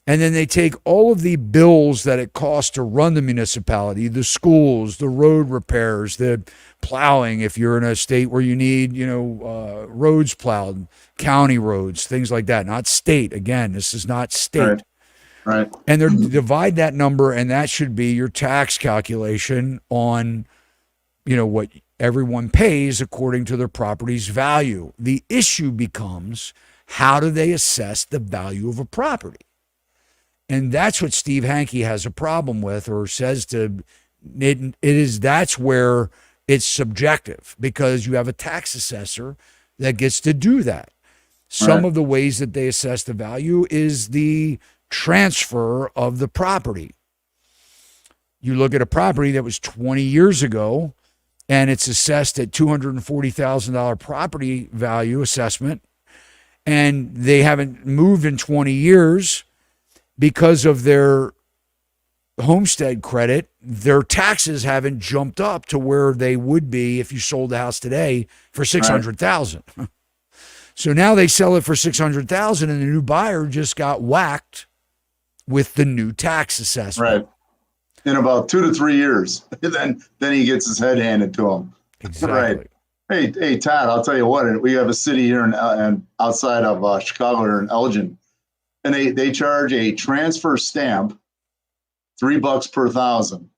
and then they take all of the bills that it costs to run the municipality, the schools, the road repairs, the plowing, if you're in a state where you need, roads plowed, county roads, things like that, not state. Again, this is not state. Right. And they divide that number, and that should be your tax calculation on, what everyone pays according to their property's value. The issue becomes, how do they assess the value of a property? And that's what Steve Hankey has a problem with, or says that's where it's subjective, because you have a tax assessor that gets to do that. Some of the ways that they assess the value is the transfer of the property. You look at a property that was 20 years ago, and it's assessed at $240,000 property value assessment, and they haven't moved in 20 years because of their homestead credit, their taxes haven't jumped up to where they would be if you sold the house today for 600,000. So now they sell it for 600,000, and the new buyer just got whacked with the new tax assessment. Right. In about 2 to 3 years, then he gets his head handed to him. Exactly. Right. Hey, Todd, I'll tell you what. We have a city here and outside of Chicago, here in Elgin, and they charge a transfer stamp $3 per thousand.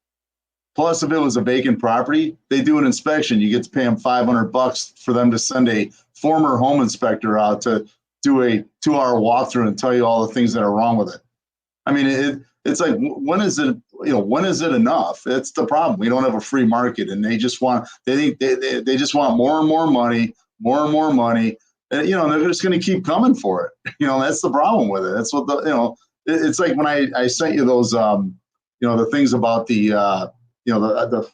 Plus, if it was a vacant property, they do an inspection. You get to pay them $500 for them to send a former home inspector out to do a 2-hour walkthrough and tell you all the things that are wrong with it. I mean, it's like, when is it? When is it enough? It's the problem. We don't have a free market, and they just want they just want more and more money, more and more money. And, they're just going to keep coming for it. That's the problem with it. That's what it's like when I sent you those the things about the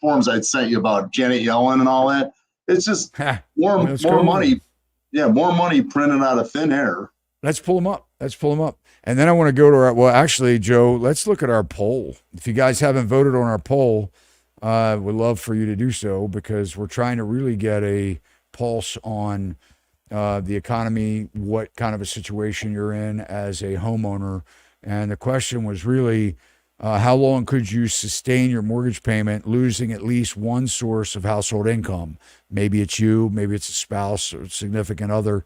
forms I'd sent you about Janet Yellen and all that. It's just more money. Yeah, more money printed out of thin air. Let's pull them up. And then I want to go to actually, Joe, let's look at our poll. If you guys haven't voted on our poll, we'd love for you to do so, because we're trying to really get a pulse on the economy, what kind of a situation you're in as a homeowner. And the question was really, how long could you sustain your mortgage payment losing at least one source of household income? Maybe it's you, maybe it's a spouse or a significant other.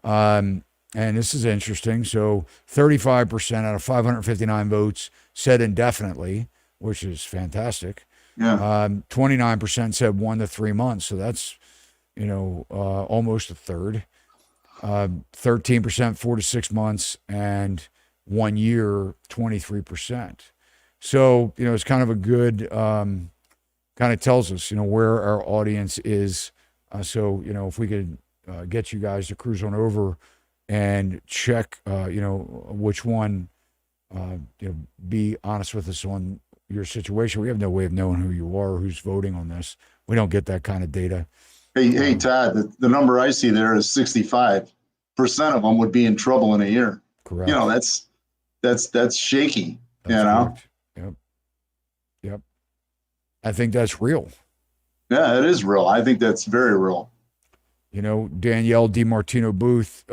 And this is interesting. So 35% out of 559 votes said indefinitely, which is fantastic. Yeah. 29% said 1 to 3 months. So that's, almost a third. 13% 4 to 6 months, and 1 year, 23%. So, it's kind of a good, kind of tells us, where our audience is. So, if we could get you guys to cruise on over and check, which one, be honest with us on your situation. We have no way of knowing who you are, who's voting on this. We don't get that kind of data. Hey, Todd, the number I see there is 65% of them would be in trouble in a year. Correct. That's shaky. That's correct. Yep. I think that's real. Yeah, it is real. I think that's very real. Danielle DiMartino Booth,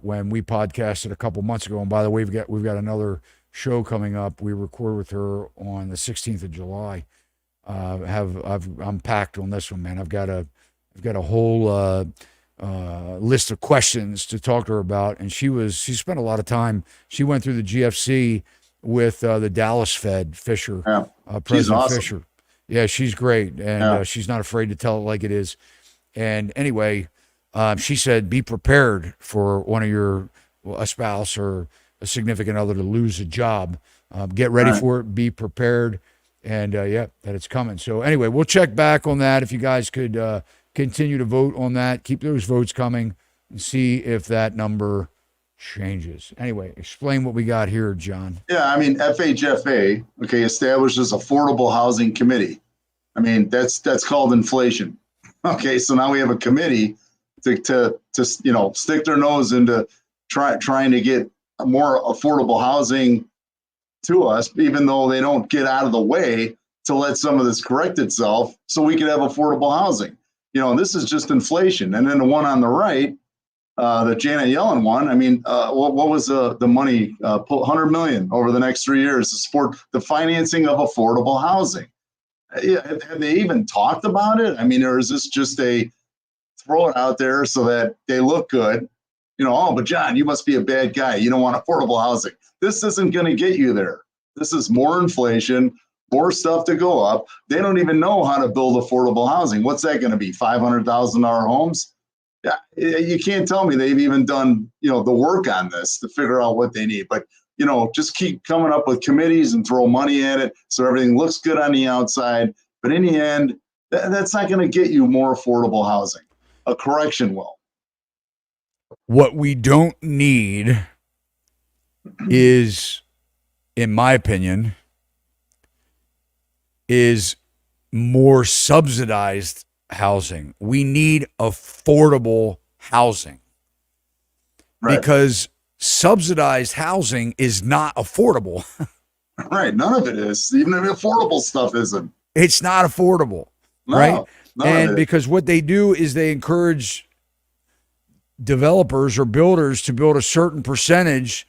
when we podcasted a couple months ago, and by the way, we've got another show coming up. We record with her on the 16th of July. I'm packed on this one, man. I've got a whole list of questions to talk to her about, and she spent a lot of time. She went through the GFC with the Dallas Fed, Fisher, President awesome. Fisher. Yeah, she's great, and she's not afraid to tell it like it is. And anyway, she said, be prepared for one of a spouse or a significant other to lose a job. Get ready for it. Be prepared. And that it's coming. So anyway, we'll check back on that. If you guys could continue to vote on that, keep those votes coming, and see if that number changes. Anyway, explain what we got here, John. Yeah, I mean, FHFA, establishes Affordable Housing Committee. I mean, that's called inflation. Okay, so now we have a committee to stick their nose into trying to get more affordable housing to us, even though they don't get out of the way to let some of this correct itself, so we can have affordable housing. This is just inflation. And then the one on the right, the Janet Yellen one, I mean, what was the money? $100 million over the next 3 years to support the financing of affordable housing. Have they even talked about it? I mean, or is this just a throw it out there so that they look good? But John, you must be a bad guy. You don't want affordable housing. This isn't going to get you there. This is more inflation, more stuff to go up. They don't even know how to build affordable housing. What's that going to be? $500,000 homes? Yeah, you can't tell me they've even done, the work on this to figure out what they need. But, just keep coming up with committees and throw money at it so everything looks good on the outside. But in the end, that's not going to get you more affordable housing. A correction will. What we don't need is, in my opinion, is more subsidized housing. We need affordable housing. Right. Because subsidized housing is not affordable. Right. None of it is. Even the affordable stuff isn't. It's not affordable, No, right? none And of it. because what they do is they encourage developers or builders to build a certain percentage,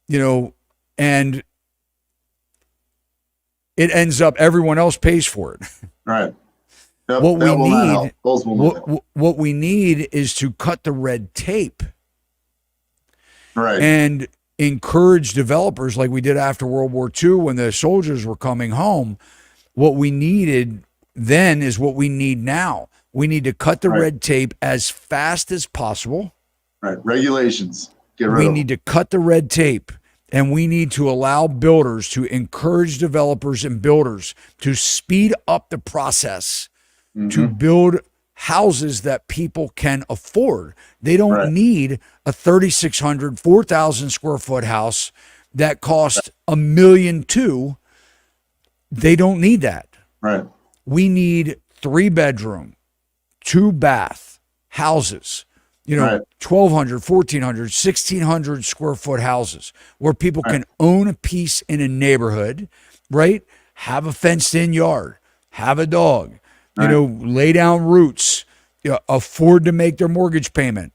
and it ends up everyone else pays for it. Right. Yep, What that we will not need, help. Those will not help. what we need is to cut the red tape Right. and encourage developers like we did after World War II when the soldiers were coming home. What we needed then is what we need now. We need to cut the Right. red tape as fast as possible. Right. Regulations. Get rid We of need them. to cut the red tape, and we need to allow builders to encourage developers and builders to speed up the process to build houses that people can afford. They don't Right. need a 3,600, 4,000 square foot house that costs $1.2 million. They don't need that. Right. We need 3-bedroom, 2-bath houses, Right. 1,200, 1,400, 1,600 square foot houses where people can own a piece in a neighborhood, right? Have a fenced in yard, have a dog, lay down roots, afford to make their mortgage payment,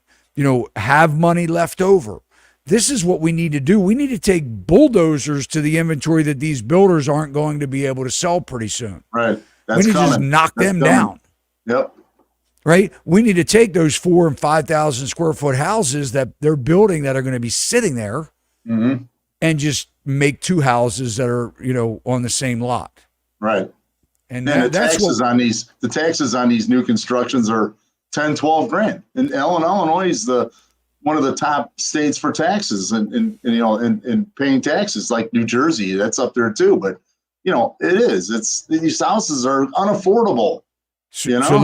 have money left over. This is what we need to do. We need to take bulldozers to the inventory that these builders aren't going to be able to sell pretty soon. Right. That's We need to just coming. knock That's them coming. down. Yep. Right? We need to take those 4,000 and 5,000 square foot houses that they're building that are going to be sitting there and just make 2 houses that are, on the same lot. Right. And And the that's taxes what on these new constructions are 10, 12 grand. And Illinois is one of the top states for taxes and paying taxes, like New Jersey. That's up there too. But these houses are unaffordable. So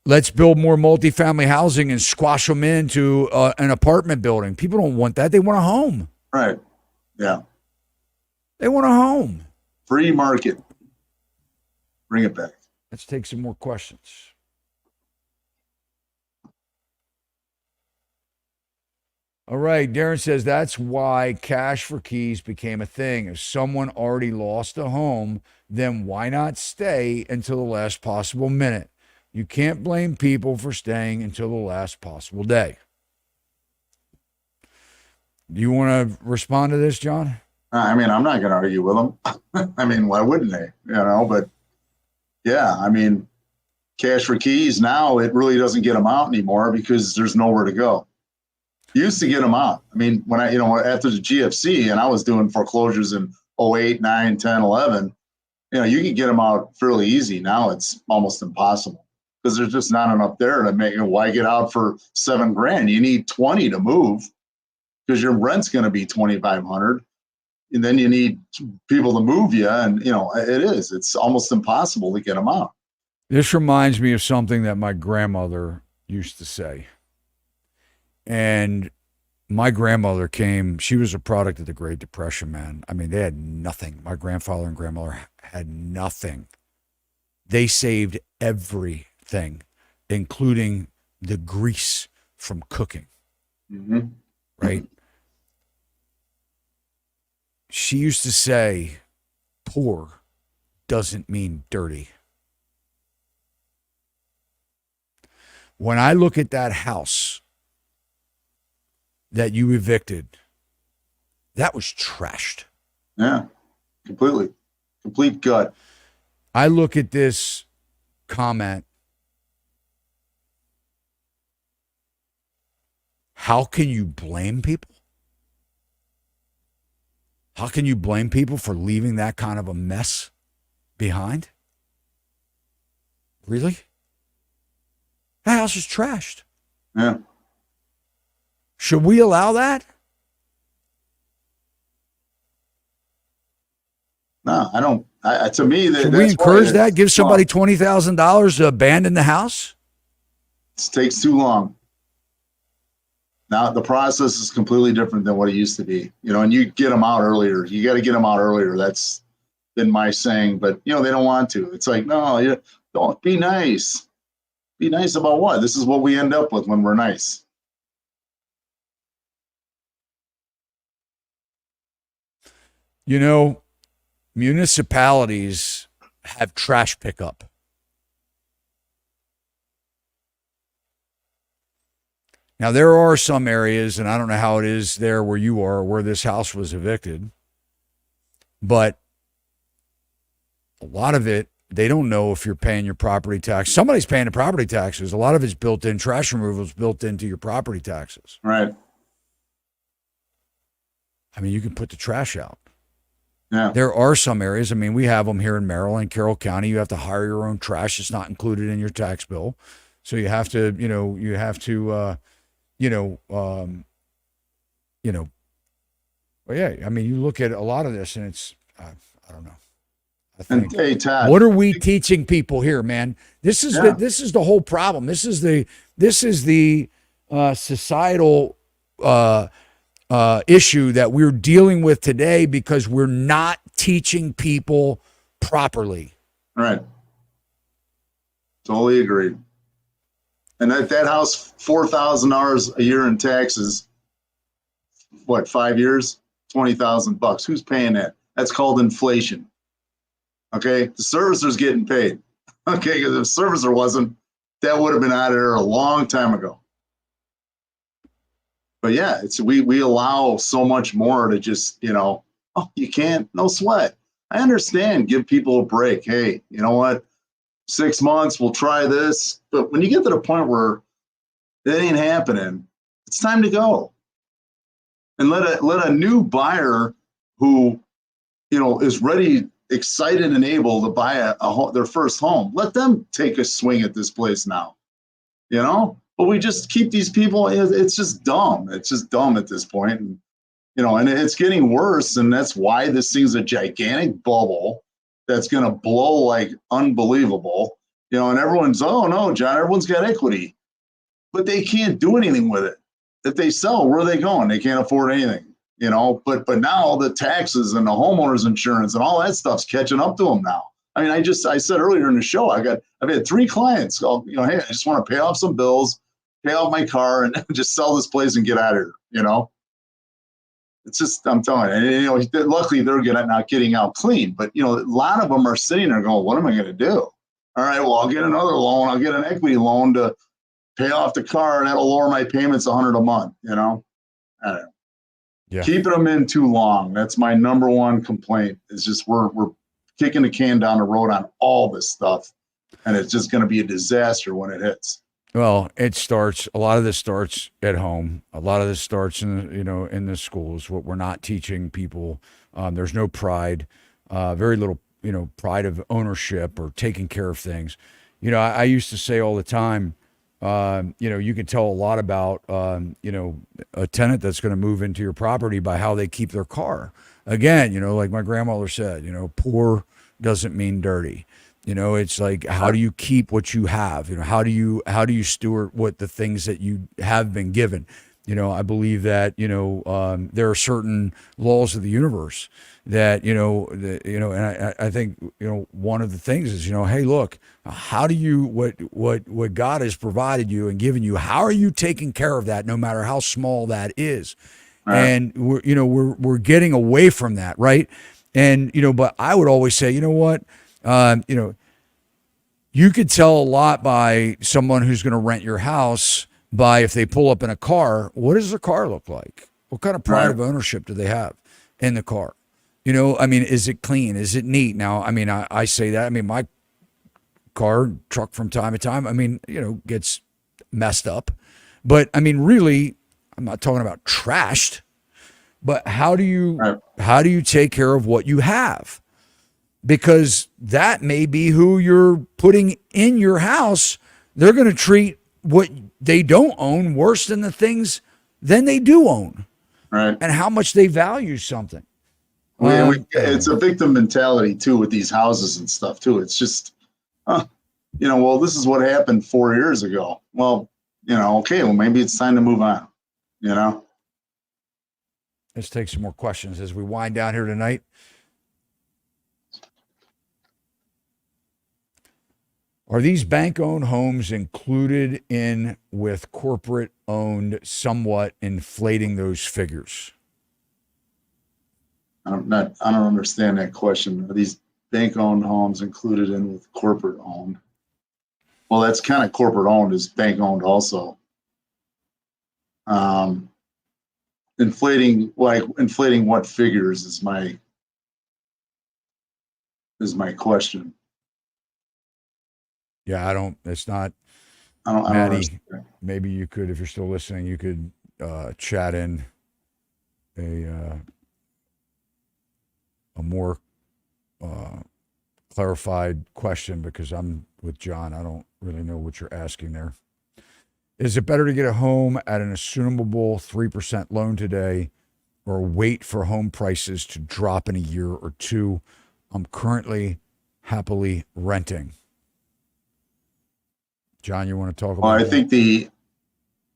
let's build more multifamily housing and squash them into an apartment building. People don't want that. They want a home. Right. Yeah. They want a home. Free market. Bring it back. Let's take some more questions. All right. Darren says that's why cash for keys became a thing. If someone already lost a home, then why not stay until the last possible minute? You can't blame people for staying until the last possible day. Do you want to respond to this, John? I mean, I'm not going to argue with them. I mean, why wouldn't they? But yeah, I mean, cash for keys now, it really doesn't get them out anymore because there's nowhere to go. You used to get them out. I mean, when after the GFC and I was doing foreclosures in 08, 9, 10, 11, you could get them out fairly easy. Now it's almost impossible because there's just not enough there to make. Why get out for $7 grand? You need 20 to move because your rent's going to be 2,500, and then you need people to move you, and it's almost impossible to get them out. This reminds me of something that my grandmother used to say. And my grandmother she was a product of the Great Depression, man. I mean, they had nothing. My grandfather and grandmother had nothing. They saved everything, including the grease from cooking. Right? She used to say, poor doesn't mean dirty. When I look at that house that you evicted, that was trashed. Yeah, completely. Complete gut. I look at this comment. How can you blame people? How can you blame people for leaving that kind of a mess behind? Really? That house is trashed. Yeah. Should we allow that? No, I don't. To me, should we encourage that? Give somebody $20,000 to abandon the house? It takes too long. Now the process is completely different than what it used to be. And you get them out earlier. You got to get them out earlier. That's been my saying. But they don't want to. It's like, no, you don't. Be nice. Be nice about what? This is what we end up with when we're nice. municipalities have trash pickup. Now, there are some areas, and I don't know how it is there where you are, where this house was evicted, but a lot of it, they don't know if you're paying your property tax. Somebody's paying the property taxes. A lot of it's built in. Trash removal is built into your property taxes. Right. I mean, you can put the trash out. Yeah. There are some areas. I mean, we have them here in Maryland, Carroll County. You have to hire your own trash. It's not included in your tax bill. So you have to, well, yeah, I mean, you look at a lot of this and it's, I don't know. I think, And hey, Todd, what are we teaching people here, man? This is this is the whole problem. This is the societal issue that we're dealing with today because we're not teaching people properly. right. Totally agreed. And that house, $4,000 a year in taxes, what, 5 years? $20,000. Who's paying that? That's called inflation. Okay, the servicer's getting paid. Okay, because if the servicer wasn't, that would have been out of there a long time ago. But yeah, it's we allow so much more to just, oh, you can't, no sweat. I understand, give people a break. Hey, you know what? 6 months, we'll try this. But when you get to the point where it ain't happening, it's time to go. And let a new buyer who, is ready, excited, and able to buy their first home, let them take a swing at this place now. But we just keep these people. It's just dumb. It's just dumb at this point. And, and it's getting worse. And that's why this thing's a gigantic bubble that's going to blow like unbelievable, and everyone's, oh no, John, everyone's got equity, but they can't do anything with it. If they sell, where are they going? They can't afford anything, but now the taxes and the homeowner's insurance and all that stuff's catching up to them now. I mean, I said earlier in the show, I've had 3 clients go, hey, I just want to pay off some bills, pay off my car, and just sell this place and get out of here, It's just, I'm telling you, and, luckily they're not getting out clean, but, a lot of them are sitting there going, what am I going to do? All right, well, I'll get another loan. I'll get an equity loan to pay off the car, and that'll lower my payments $100 a month, I don't know. Yeah. Keeping them in too long. That's my number one complaint. Is just we're kicking the can down the road on all this stuff, and it's just going to be a disaster when it hits. Well, a lot of this starts at home. A lot of this starts in the schools. What we're not teaching people, there's no pride, very little, pride of ownership or taking care of things. I used to say all the time, you can tell a lot about, a tenant that's going to move into your property by how they keep their car. Again, like my grandmother said, poor doesn't mean dirty. It's like, how do you keep what you have? How do you steward what the things that you have been given? I believe that, there are certain laws of the universe that, and I think, one of the things is, hey, look, how do you, what God has provided you and given you, how are you taking care of that, no matter how small that is? Right. And we're getting away from that. Right. And, but I would always say, what, you could tell a lot by someone who's going to rent your house by if they pull up in a car, what does the car look like? What kind of pride of ownership do they have in the car? Is it clean? Is it neat? Now, I say that. My truck from time to time, gets messed up. But, really, I'm not talking about trashed. But how do you take care of what you have? Because that may be who you're putting in your house. They're going to treat what they don't own worse than the things than they do own. Right. And how much they value something. It's a victim mentality too with these houses and stuff too. It's just, well, this is what happened 4 years ago. Well, okay, well, maybe it's time to move on, Let's take some more questions as we wind down here tonight. Are these bank-owned homes included in with corporate-owned, somewhat inflating those figures? I don't understand that question. Are these bank-owned homes included in with corporate-owned? Well, that's kind of corporate-owned is bank-owned also. Inflating what figures is my question. Yeah, it's not. I don't Maddie, understand. maybe you could, if you're still listening, you could chat in a more clarified question, because I'm with John. I don't really know what you're asking there. Is it better to get a home at an assumable 3% loan today, or wait for home prices to drop in a year or two? I'm currently happily renting. John, you want to talk about Well, I that? think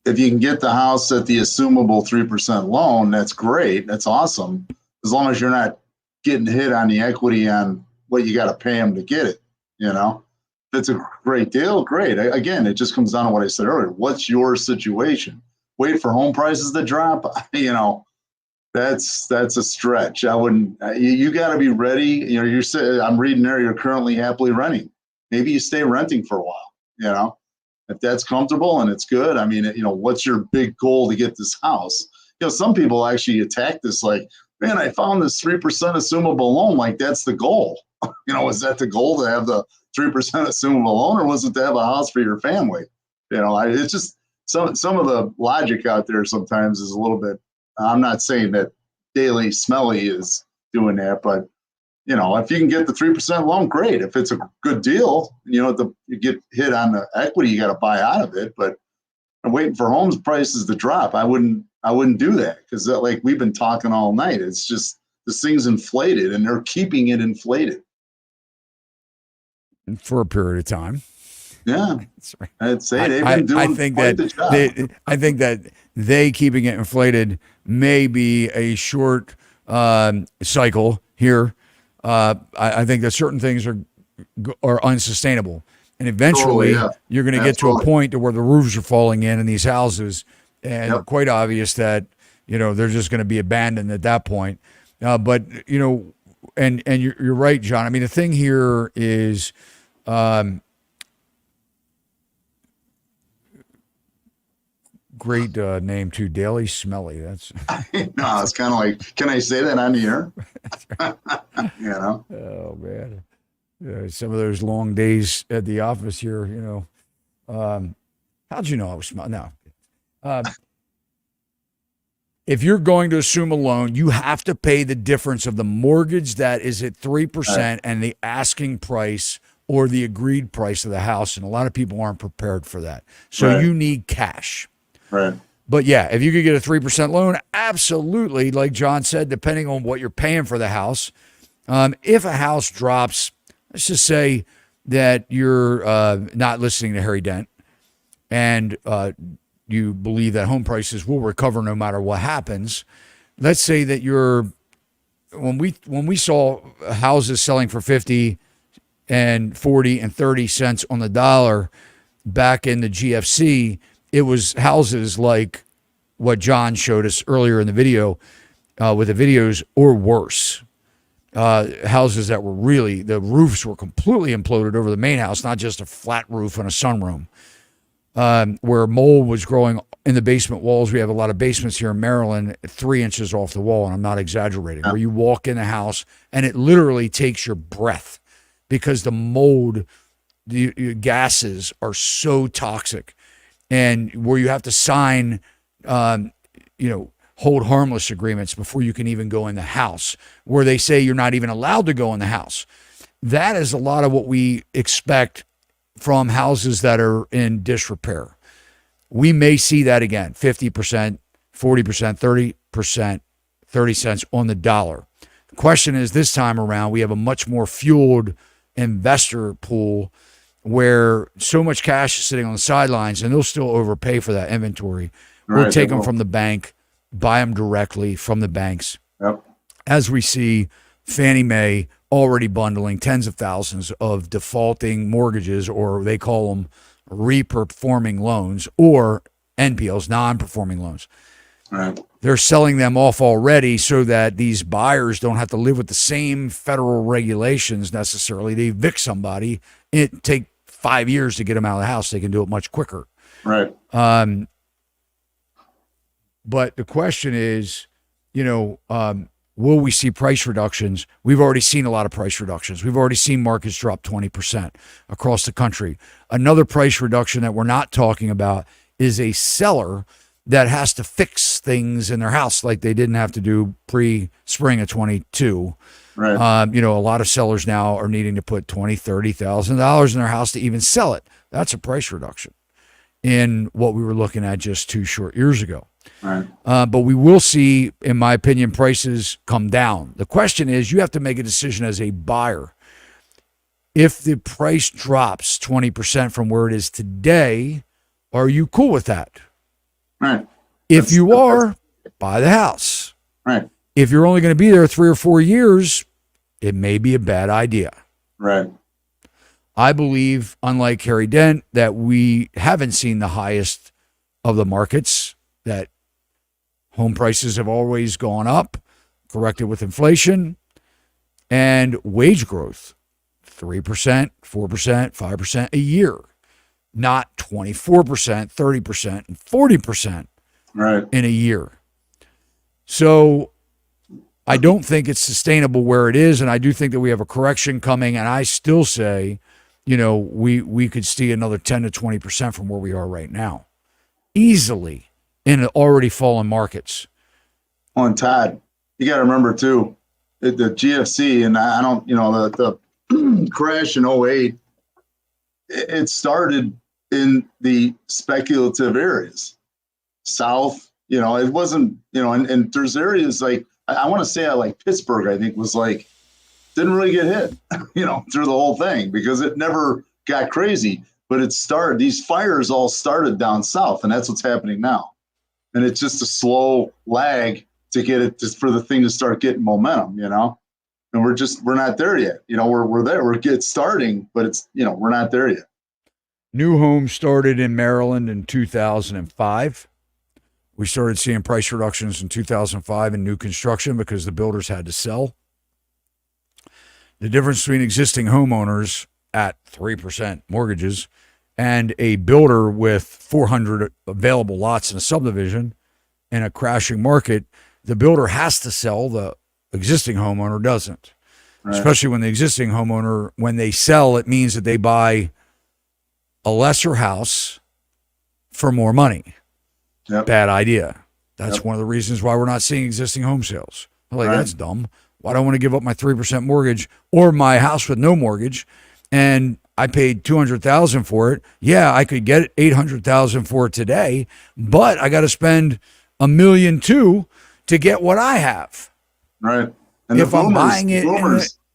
if you can get the house at the assumable 3% loan, that's great. That's awesome. As long as you're not getting hit on the equity on what you got to pay them to get it, If it's a great deal, great. Again, it just comes down to what I said earlier. What's your situation? Wait for home prices to drop, that's a stretch. I wouldn't. You got to be ready. You're saying, I'm reading there, you're currently happily renting. Maybe you stay renting for a while. If that's comfortable and it's good. I mean, what's your big goal to get this house? Some people actually attack this like, man, I found this 3% assumable loan. Like, that's the goal. Is that the goal, to have the 3% assumable loan, or was it to have a house for your family? It's just some of the logic out there sometimes is a little bit. I'm not saying that Daily Smelly is doing that, but if you can get the 3% loan, great. If it's a good deal, you get hit on the equity, you got to buy out of it. But I'm waiting for homes prices to drop. I wouldn't do that, because like we've been talking all night. It's just this thing's inflated, and they're keeping it inflated For a period of time. Yeah, That's right. I'd say they've been doing quite the job. I think that they keeping it inflated may be a short cycle here. I think that certain things are unsustainable, and eventually you're going to get to a point to where the roofs are falling in these houses, and quite obvious that they're just going to be abandoned at that point. But and you're right, John. I mean, the thing here is. Great name too, Daily Smelly. That's no, it's kind of like, can I say that on the air? Oh man, some of those long days at the office here. How'd you know I was smelling? No. If you're going to assume a loan, you have to pay the difference of the mortgage that is at 3% and the asking price or the agreed price of the house, and a lot of people aren't prepared for that. So you need cash. Right. But yeah, if you could get a 3% loan, absolutely, like John said, depending on what you're paying for the house. If a house drops, let's just say that you're not listening to Harry Dent, and you believe that home prices will recover no matter what happens. Let's say that when we saw houses selling for 50 and 40 and 30 cents on the dollar back in the GFC, it was houses like what John showed us earlier in the video with the videos, or worse. Houses that were really, the roofs were completely imploded over the main house, not just a flat roof and a sunroom, where mold was growing in the basement walls. We have a lot of basements here in Maryland, 3 inches off the wall, and I'm not exaggerating, where you walk in the house and it literally takes your breath because the mold, the gases are so toxic. And where you have to sign, hold harmless agreements before you can even go in the house, where they say you're not even allowed to go in the house. That is a lot of what we expect from houses that are in disrepair. We may see that again, 50%, 40%, 30%, 30 cents on the dollar. The question is, this time around, we have a much more fueled investor pool where so much cash is sitting on the sidelines, and they'll still overpay for that inventory. We'll take them from the bank, buy them directly from the banks. Yep. As we see Fannie Mae already bundling tens of thousands of defaulting mortgages, or they call them reperforming loans, or NPLs, non-performing loans. Right. they're selling them off already so that these buyers don't have to live with the same federal regulations necessarily. They evict somebody, it take 5 years to get them out of the house. They can do it much quicker. Right. But the question is, will we see price reductions? We've already seen a lot of price reductions. We've already seen markets drop 20% across the country. Another price reduction that we're not talking about is a seller that has to fix things in their house like they didn't have to do pre-spring of 22. Right. A lot of sellers now are needing to put $20,000, $30,000 in their house to even sell it. That's a price reduction in what we were looking at just 2 short years ago. Right. But we will see, in my opinion, prices come down. The question is, you have to make a decision as a buyer. If the price drops 20% from where it is today, are you cool with that? Right. If you are, buy the house. Right. If you're only going to be there 3 or 4 years, it may be a bad idea. Right. I believe, unlike Harry Dent, that we haven't seen the highest of the markets, that home prices have always gone up, corrected with inflation, and wage growth, 3%, 4%, 5% a year, not 24%, 30%, and 40% Right. in a year. So I don't think it's sustainable where it is, and I do think that we have a correction coming, and I still say, we could see another 10 to 20% from where we are right now, easily, in already fallen markets. On Todd, you got to remember too, the GFC, and I don't, the crash in '08, it started in the speculative areas, South. It wasn't, and there's areas like I want to say like Pittsburgh, I think was like didn't really get hit, through the whole thing because it never got crazy. But these fires all started down south, and that's what's happening now. And it's just a slow lag to get it for the thing to start getting momentum, and we're not there yet. We're there, we're starting, but it's, we're not there yet. New homes started in Maryland in 2005. We started seeing price reductions in 2005 in new construction because the builders had to sell. The difference between existing homeowners at 3% mortgages and a builder with 400 available lots in a subdivision in a crashing market, the builder has to sell, the existing homeowner doesn't. Right. Especially when the existing homeowner, when they sell, it means that they buy a lesser house for more money. Yep. Bad idea. That's one of the reasons why we're not seeing existing home sales. That's dumb. Why do I want to give up my 3% mortgage or my house with no mortgage? And I paid $200,000 for it. Yeah, I could get $800,000 for it today, but I got to spend $1.2 million to get what I have. Right. And if I'm buying it,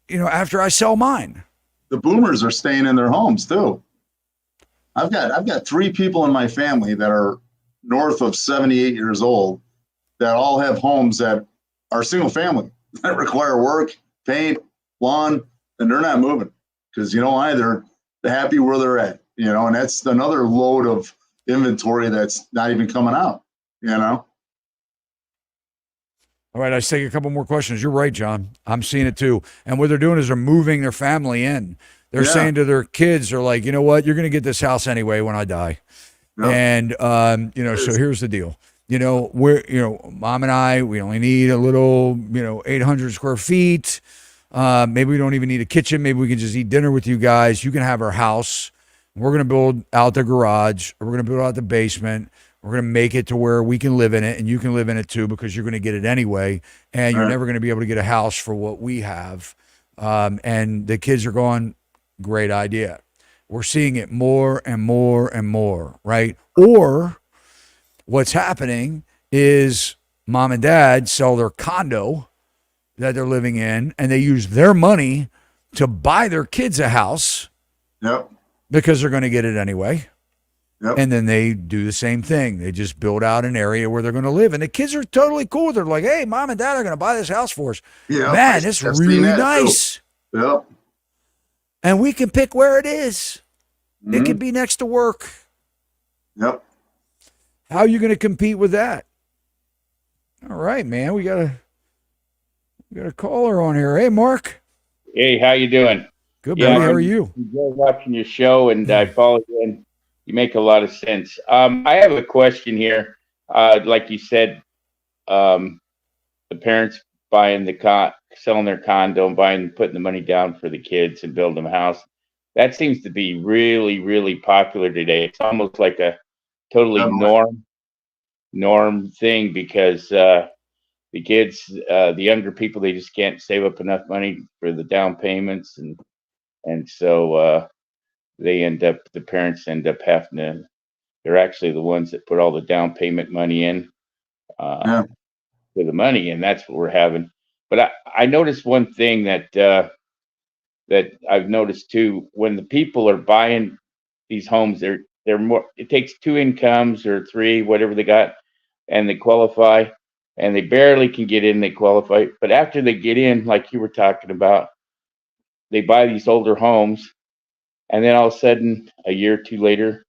after I sell mine. The boomers are staying in their homes too. I've got 3 people in my family that are north of 78 years old that all have homes that are single family that require work, paint, lawn, and they're not moving because they're happy where they're at, and that's another load of inventory that's not even coming out, All right, let's take a couple more questions. You're right, John. I'm seeing it too. And what they're doing is they're moving their family in. They're saying to their kids, they're like, you know what, you're going to get this house anyway when I die. Yep. And, so here's the deal. We're, mom and I, we only need a little, 800 square feet. Maybe we don't even need a kitchen. Maybe we can just eat dinner with you guys. You can have our house. We're going to build out the garage. We're going to build out the basement. We're going to make it to where we can live in it and you can live in it too because you're going to get it anyway. And you're never going to be able to get a house for what we have. And the kids are going, great idea. We're seeing it more and more and more, right? Or what's happening is mom and dad sell their condo that they're living in and they use their money to buy their kids a house. Yep. Because they're going to get it anyway. Yep. And then they do the same thing. They just build out an area where they're going to live. And the kids are totally cool. They're like, hey, mom and dad are going to buy this house for us. Yeah, man, it's really nice. Yep. And we can pick where it is. Mm-hmm. It can be next to work. Yep. How are you going to compete with that? All right, man. We got a caller on here. Hey, Mark. Hey, how you doing? Good, Yeah, buddy. I How are you? enjoy watching your show, and I follow you, and you make a lot of sense. I have a question here. Like you said, um, the parents buying selling their condo, and putting the money down for the kids and building them a house. That seems to be really, really popular today. It's almost like a totally Definitely. norm thing because the kids, the younger people, they just can't save up enough money for the down payments, and so the parents end up having to. They're actually the ones that put all the down payment money in Yeah. for the money, and that's what we're having. But I noticed one thing that I've noticed too. When the people are buying these homes, they're more. It takes two incomes or three, whatever they got, and they qualify, and they barely can get in. They qualify, but after they get in, like you were talking about, they buy these older homes, and then all of a sudden, a year or two later,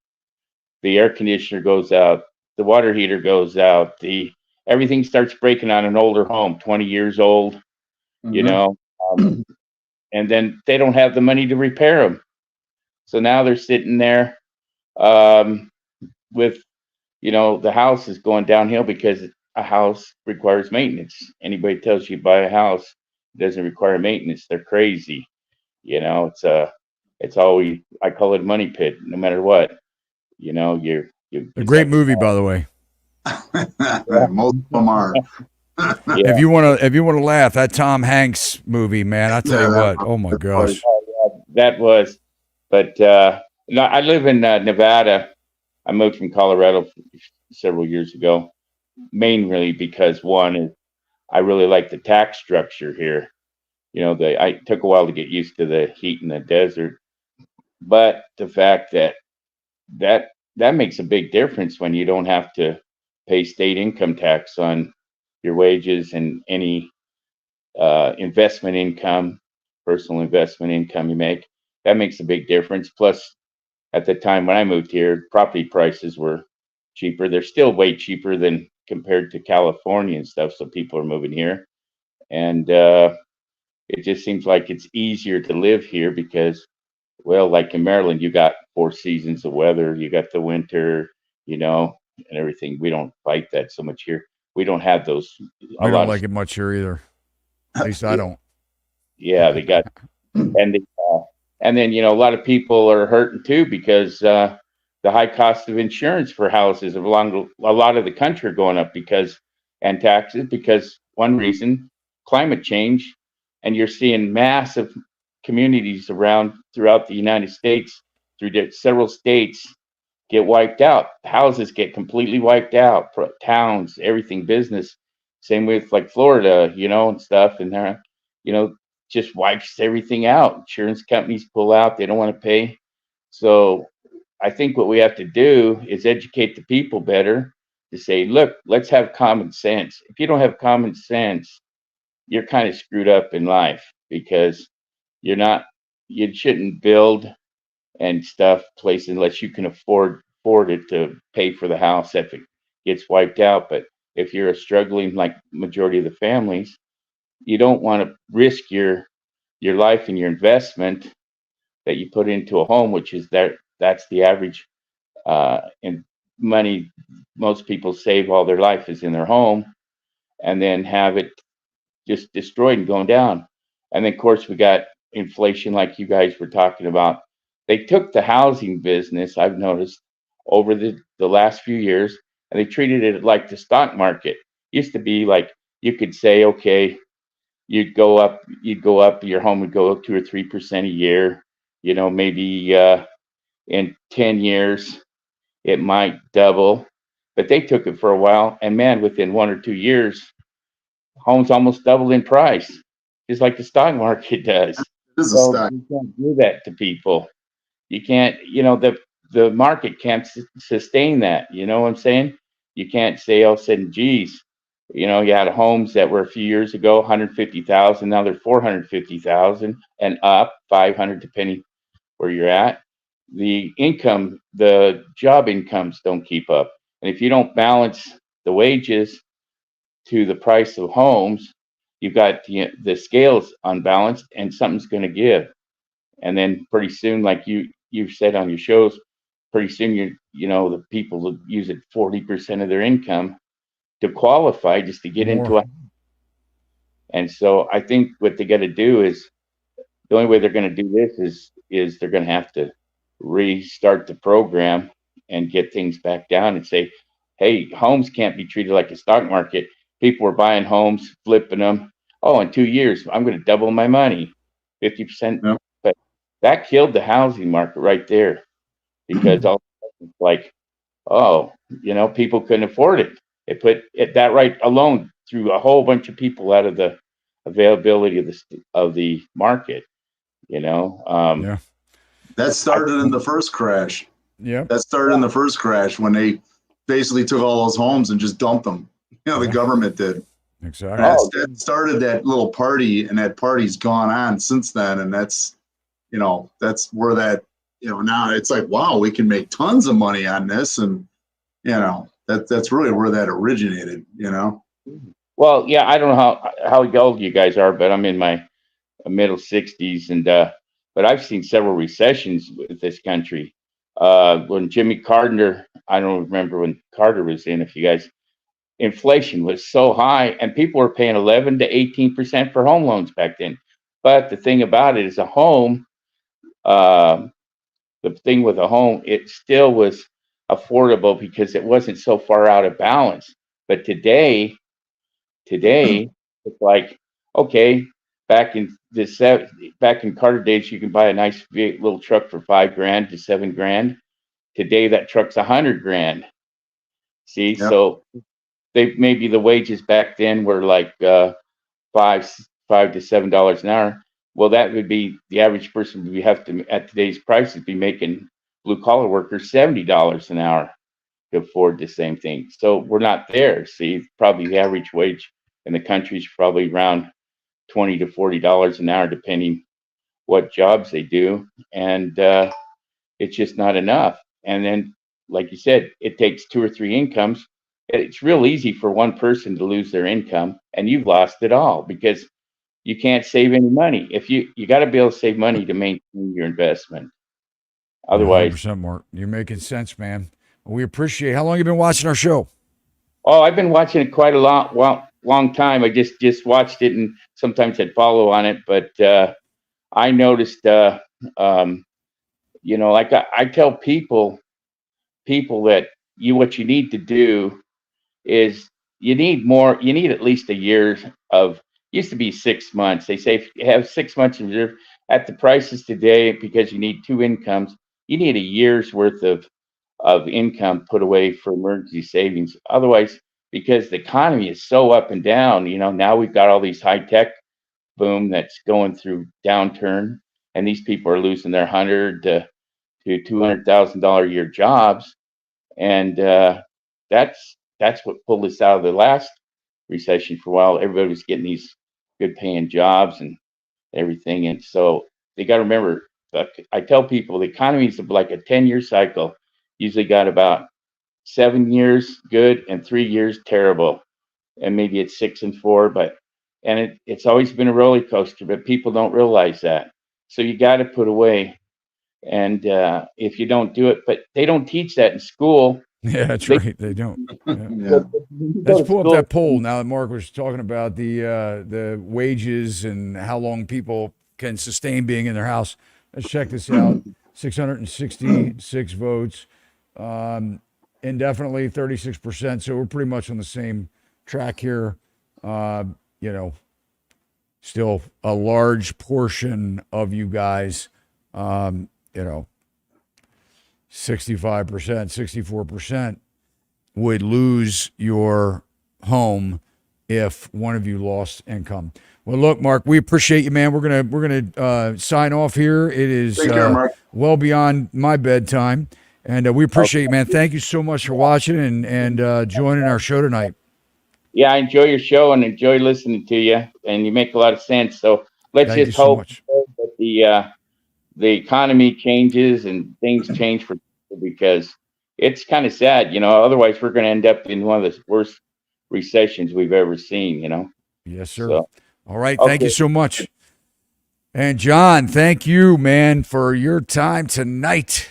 the air conditioner goes out, the water heater goes out, the everything starts breaking on an older home, 20 years old, you Mhm. know, and then they don't have the money to repair them. So now they're sitting there um, with, the house is going downhill because a house requires maintenance. Anybody tells you buy a house it doesn't require maintenance, they're crazy. It's always, I call it a money pit. No matter what, A you great got movie, by the way. Most of them are. If yeah. you wanna laugh, that Tom Hanks movie, man, I tell Yeah, you that what. Oh my was funny. gosh. That was, but no, I live in Nevada. I moved from Colorado several years ago, mainly because one is I really like the tax structure here. I took a while to get used to the heat in the desert, but the fact that that makes a big difference when you don't have to pay state income tax on your wages and any investment income, personal investment income you make. That makes a big difference. Plus, at the time when I moved here, property prices were cheaper. They're still way cheaper than compared to California and stuff. So people are moving here, and it just seems like it's easier to live here because, well, like in Maryland, you got 4 seasons of weather. You got the winter, and everything. We don't fight that so much here. We don't have those. A We don't lot of like it much here either. At least I yeah, don't. yeah, they got and they, and then a lot of people are hurting too because the high cost of insurance for houses along a lot of the country are going up because and taxes because one reason climate change, and you're seeing massive communities around throughout the United States through several states get wiped out. Houses get completely wiped out. Towns, everything, business. Same with like Florida, and stuff, and there, you know, just wipes everything out. Insurance companies pull out; they don't want to pay. So I think what we have to do is educate the people better to say, look, let's have common sense. If you don't have common sense, you're kind of screwed up in life because you're not. You shouldn't build and stuff place unless you can afford it to pay for the house if it gets wiped out. But if you're a struggling like majority of the families, you don't want to risk your life and your investment that you put into a home, which is that's the average in money most people save all their life is in their home, and then have it just destroyed and going down. And then, of course, we got inflation, like you guys were talking about. They took the housing business, I've noticed, over the last few years, and they treated it like the stock market. Used to be like you could say, okay, you'd go up, your home would go up 2 or 3% a year. Maybe in 10 years, it might double. But they took it for a while, and man, within 1 or 2 years, homes almost doubled in price, just like the stock market does. This is a So stack. you can't do that to people. You can't, the market can't sustain that. You know what I'm saying? You can't say, oh, sudden, geez, you had homes that were a few years ago 150,000, now they're 450,000 and up 500, depending where you're at. The job incomes don't keep up, and if you don't balance the wages to the price of homes, you've got the scales unbalanced, and something's going to give. And then pretty soon, like you've said on your shows, pretty soon the people will use it 40% of their income to qualify just to get into a. And so I think what they got to do is, the only way they're going to do this is they're going to have to restart the program and get things back down and say, hey, homes can't be treated like a stock market. People were buying homes, flipping them. Oh, in 2 years, I'm going to double my money, 50%. Yep. But that killed the housing market right there, because all like, oh, people couldn't afford it. It put that right alone threw a whole bunch of people out of the availability of the market. Yeah. That started in the first crash. Yeah. That started in the first crash when they basically took all those homes and just dumped them. The government did. Exactly. And that started that little party, and that party's gone on since then. And that's where that, now it's like, wow, we can make tons of money on this. And, that's really where that originated, Well, yeah, I don't know how old you guys are, but I'm in my middle 60s, and but I've seen several recessions with this country. When Jimmy Carter, I don't remember when Carter was in, if you guys, inflation was so high, and people were paying 11 to 18% for home loans back then. But the thing about it is, a home, the thing with a home, it still was affordable because it wasn't so far out of balance. But today it's like, okay, back in Carter days, you can buy a nice little truck for $5,000 to $7,000. Today that truck's $100,000. See, Yep. so maybe the wages back then were like $5 to $7 an hour. Well, that would be the average person would have to, at today's prices, be making blue collar workers $70 an hour to afford the same thing. So we're not there. See, probably the average wage in the country is probably around $20 to $40 an hour, depending what jobs they do, and it's just not enough. And then, like you said, it takes 2 or 3 incomes. It's real easy for one person to lose their income, and you've lost it all because you can't save any money. If you got to be able to save money to maintain your investment. Otherwise, 100%, Mark. You're making sense, man. We appreciate. How long have you been watching our show? oh, I've been watching it quite a long time. I just watched it, and sometimes I'd follow on it, but I noticed, like I tell people that what you need to do is you need at least a year of, used to be 6 months. They say if you have 6 months in reserve at the prices today, because you need 2 incomes, you need a year's worth of income put away for emergency savings. Otherwise, because the economy is so up and down, now we've got all these high tech boom that's going through downturn, and these people are losing their $100,000 to $200,000 a year jobs, and that's what pulled us out of the last recession for a while. Everybody was getting these good paying jobs and everything, and so they got to remember. I tell people the economy is like a 10-year cycle. Usually got about 7 years good and 3 years terrible, and maybe it's 6 and 4, but it's always been a roller coaster, but people don't realize that. So you got to put away, and if you don't do it, but they don't teach that in school. Yeah, that's right. They don't. Yeah. Yeah. Let's pull up that poll now that Mark was talking about the wages and how long people can sustain being in their house. Let's check this out. 666 votes. Indefinitely 36%. So we're pretty much on the same track here. Still a large portion of you guys, 65%, 64% would lose your home if one of you lost income. Well, look, Mark, we appreciate you, man. We're gonna sign off here. It is Take care, Mark. well beyond my bedtime, and we appreciate you, man. Thank you so much for watching and joining our show tonight. Yeah, I enjoy your show and enjoy listening to you, and you make a lot of sense. So let's just hope that the economy changes and things change for people, because it's kind of sad, otherwise we're going to end up in one of the worst recessions we've ever seen, you know? Yes, sir. So, All right. Thank you okay. so much. And John, thank you, man, for your time tonight.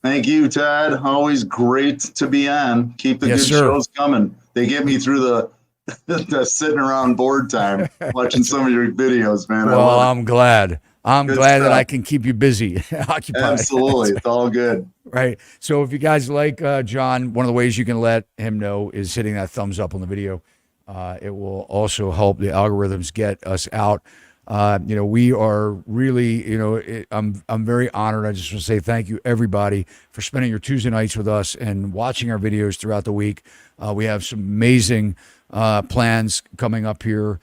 Thank you, Todd. Always great to be on. Keep the Yes, good sir. shows coming. They get me through the sitting around board time watching some of your videos, man. I Well, love I'm glad. I'm Good glad that stuff. I can keep you busy, it. occupied. Absolutely. It's all good. Right. So if you guys like John, one of the ways you can let him know is hitting that thumbs up on the video. It will also help the algorithms get us out. We are really, I'm very honored. I just want to say thank you, everybody, for spending your Tuesday nights with us and watching our videos throughout the week. We have some amazing plans coming up here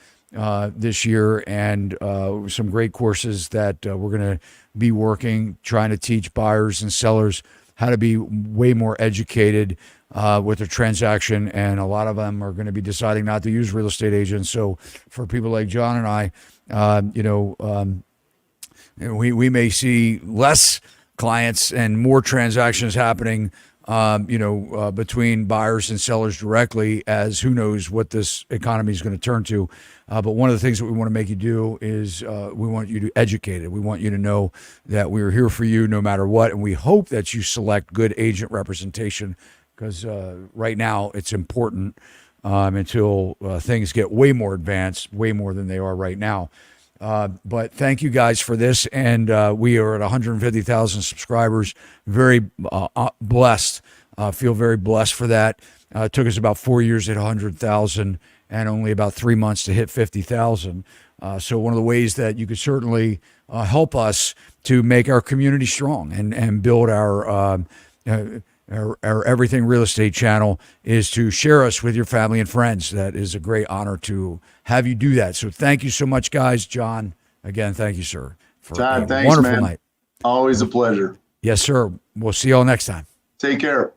this year, and some great courses that we're going to be working, trying to teach buyers and sellers how to be way more educated with their transaction. And a lot of them are going to be deciding not to use real estate agents. So for people like John and I, we may see less clients and more transactions happening, between buyers and sellers directly, as who knows what this economy is going to turn to. But one of the things that we want to make you do is we want you to educate it. We want you to know that we're here for you no matter what. And we hope that you select good agent representation, because right now it's important until things get way more advanced, way more than they are right now. But thank you guys for this. And we are at 150,000 subscribers. Very blessed. Feel very blessed for that. It took us about 4 years at 100,000 and only about 3 months to hit 50,000. So one of the ways that you could certainly help us to make our community strong and build our Everything Real Estate channel is to share us with your family and friends. That is a great honor to have you do that. So thank you so much, guys. John, again, thank you, sir, for Todd, a thanks, wonderful man. night. Always a pleasure. Yes, sir. We'll see you all next time. Take care.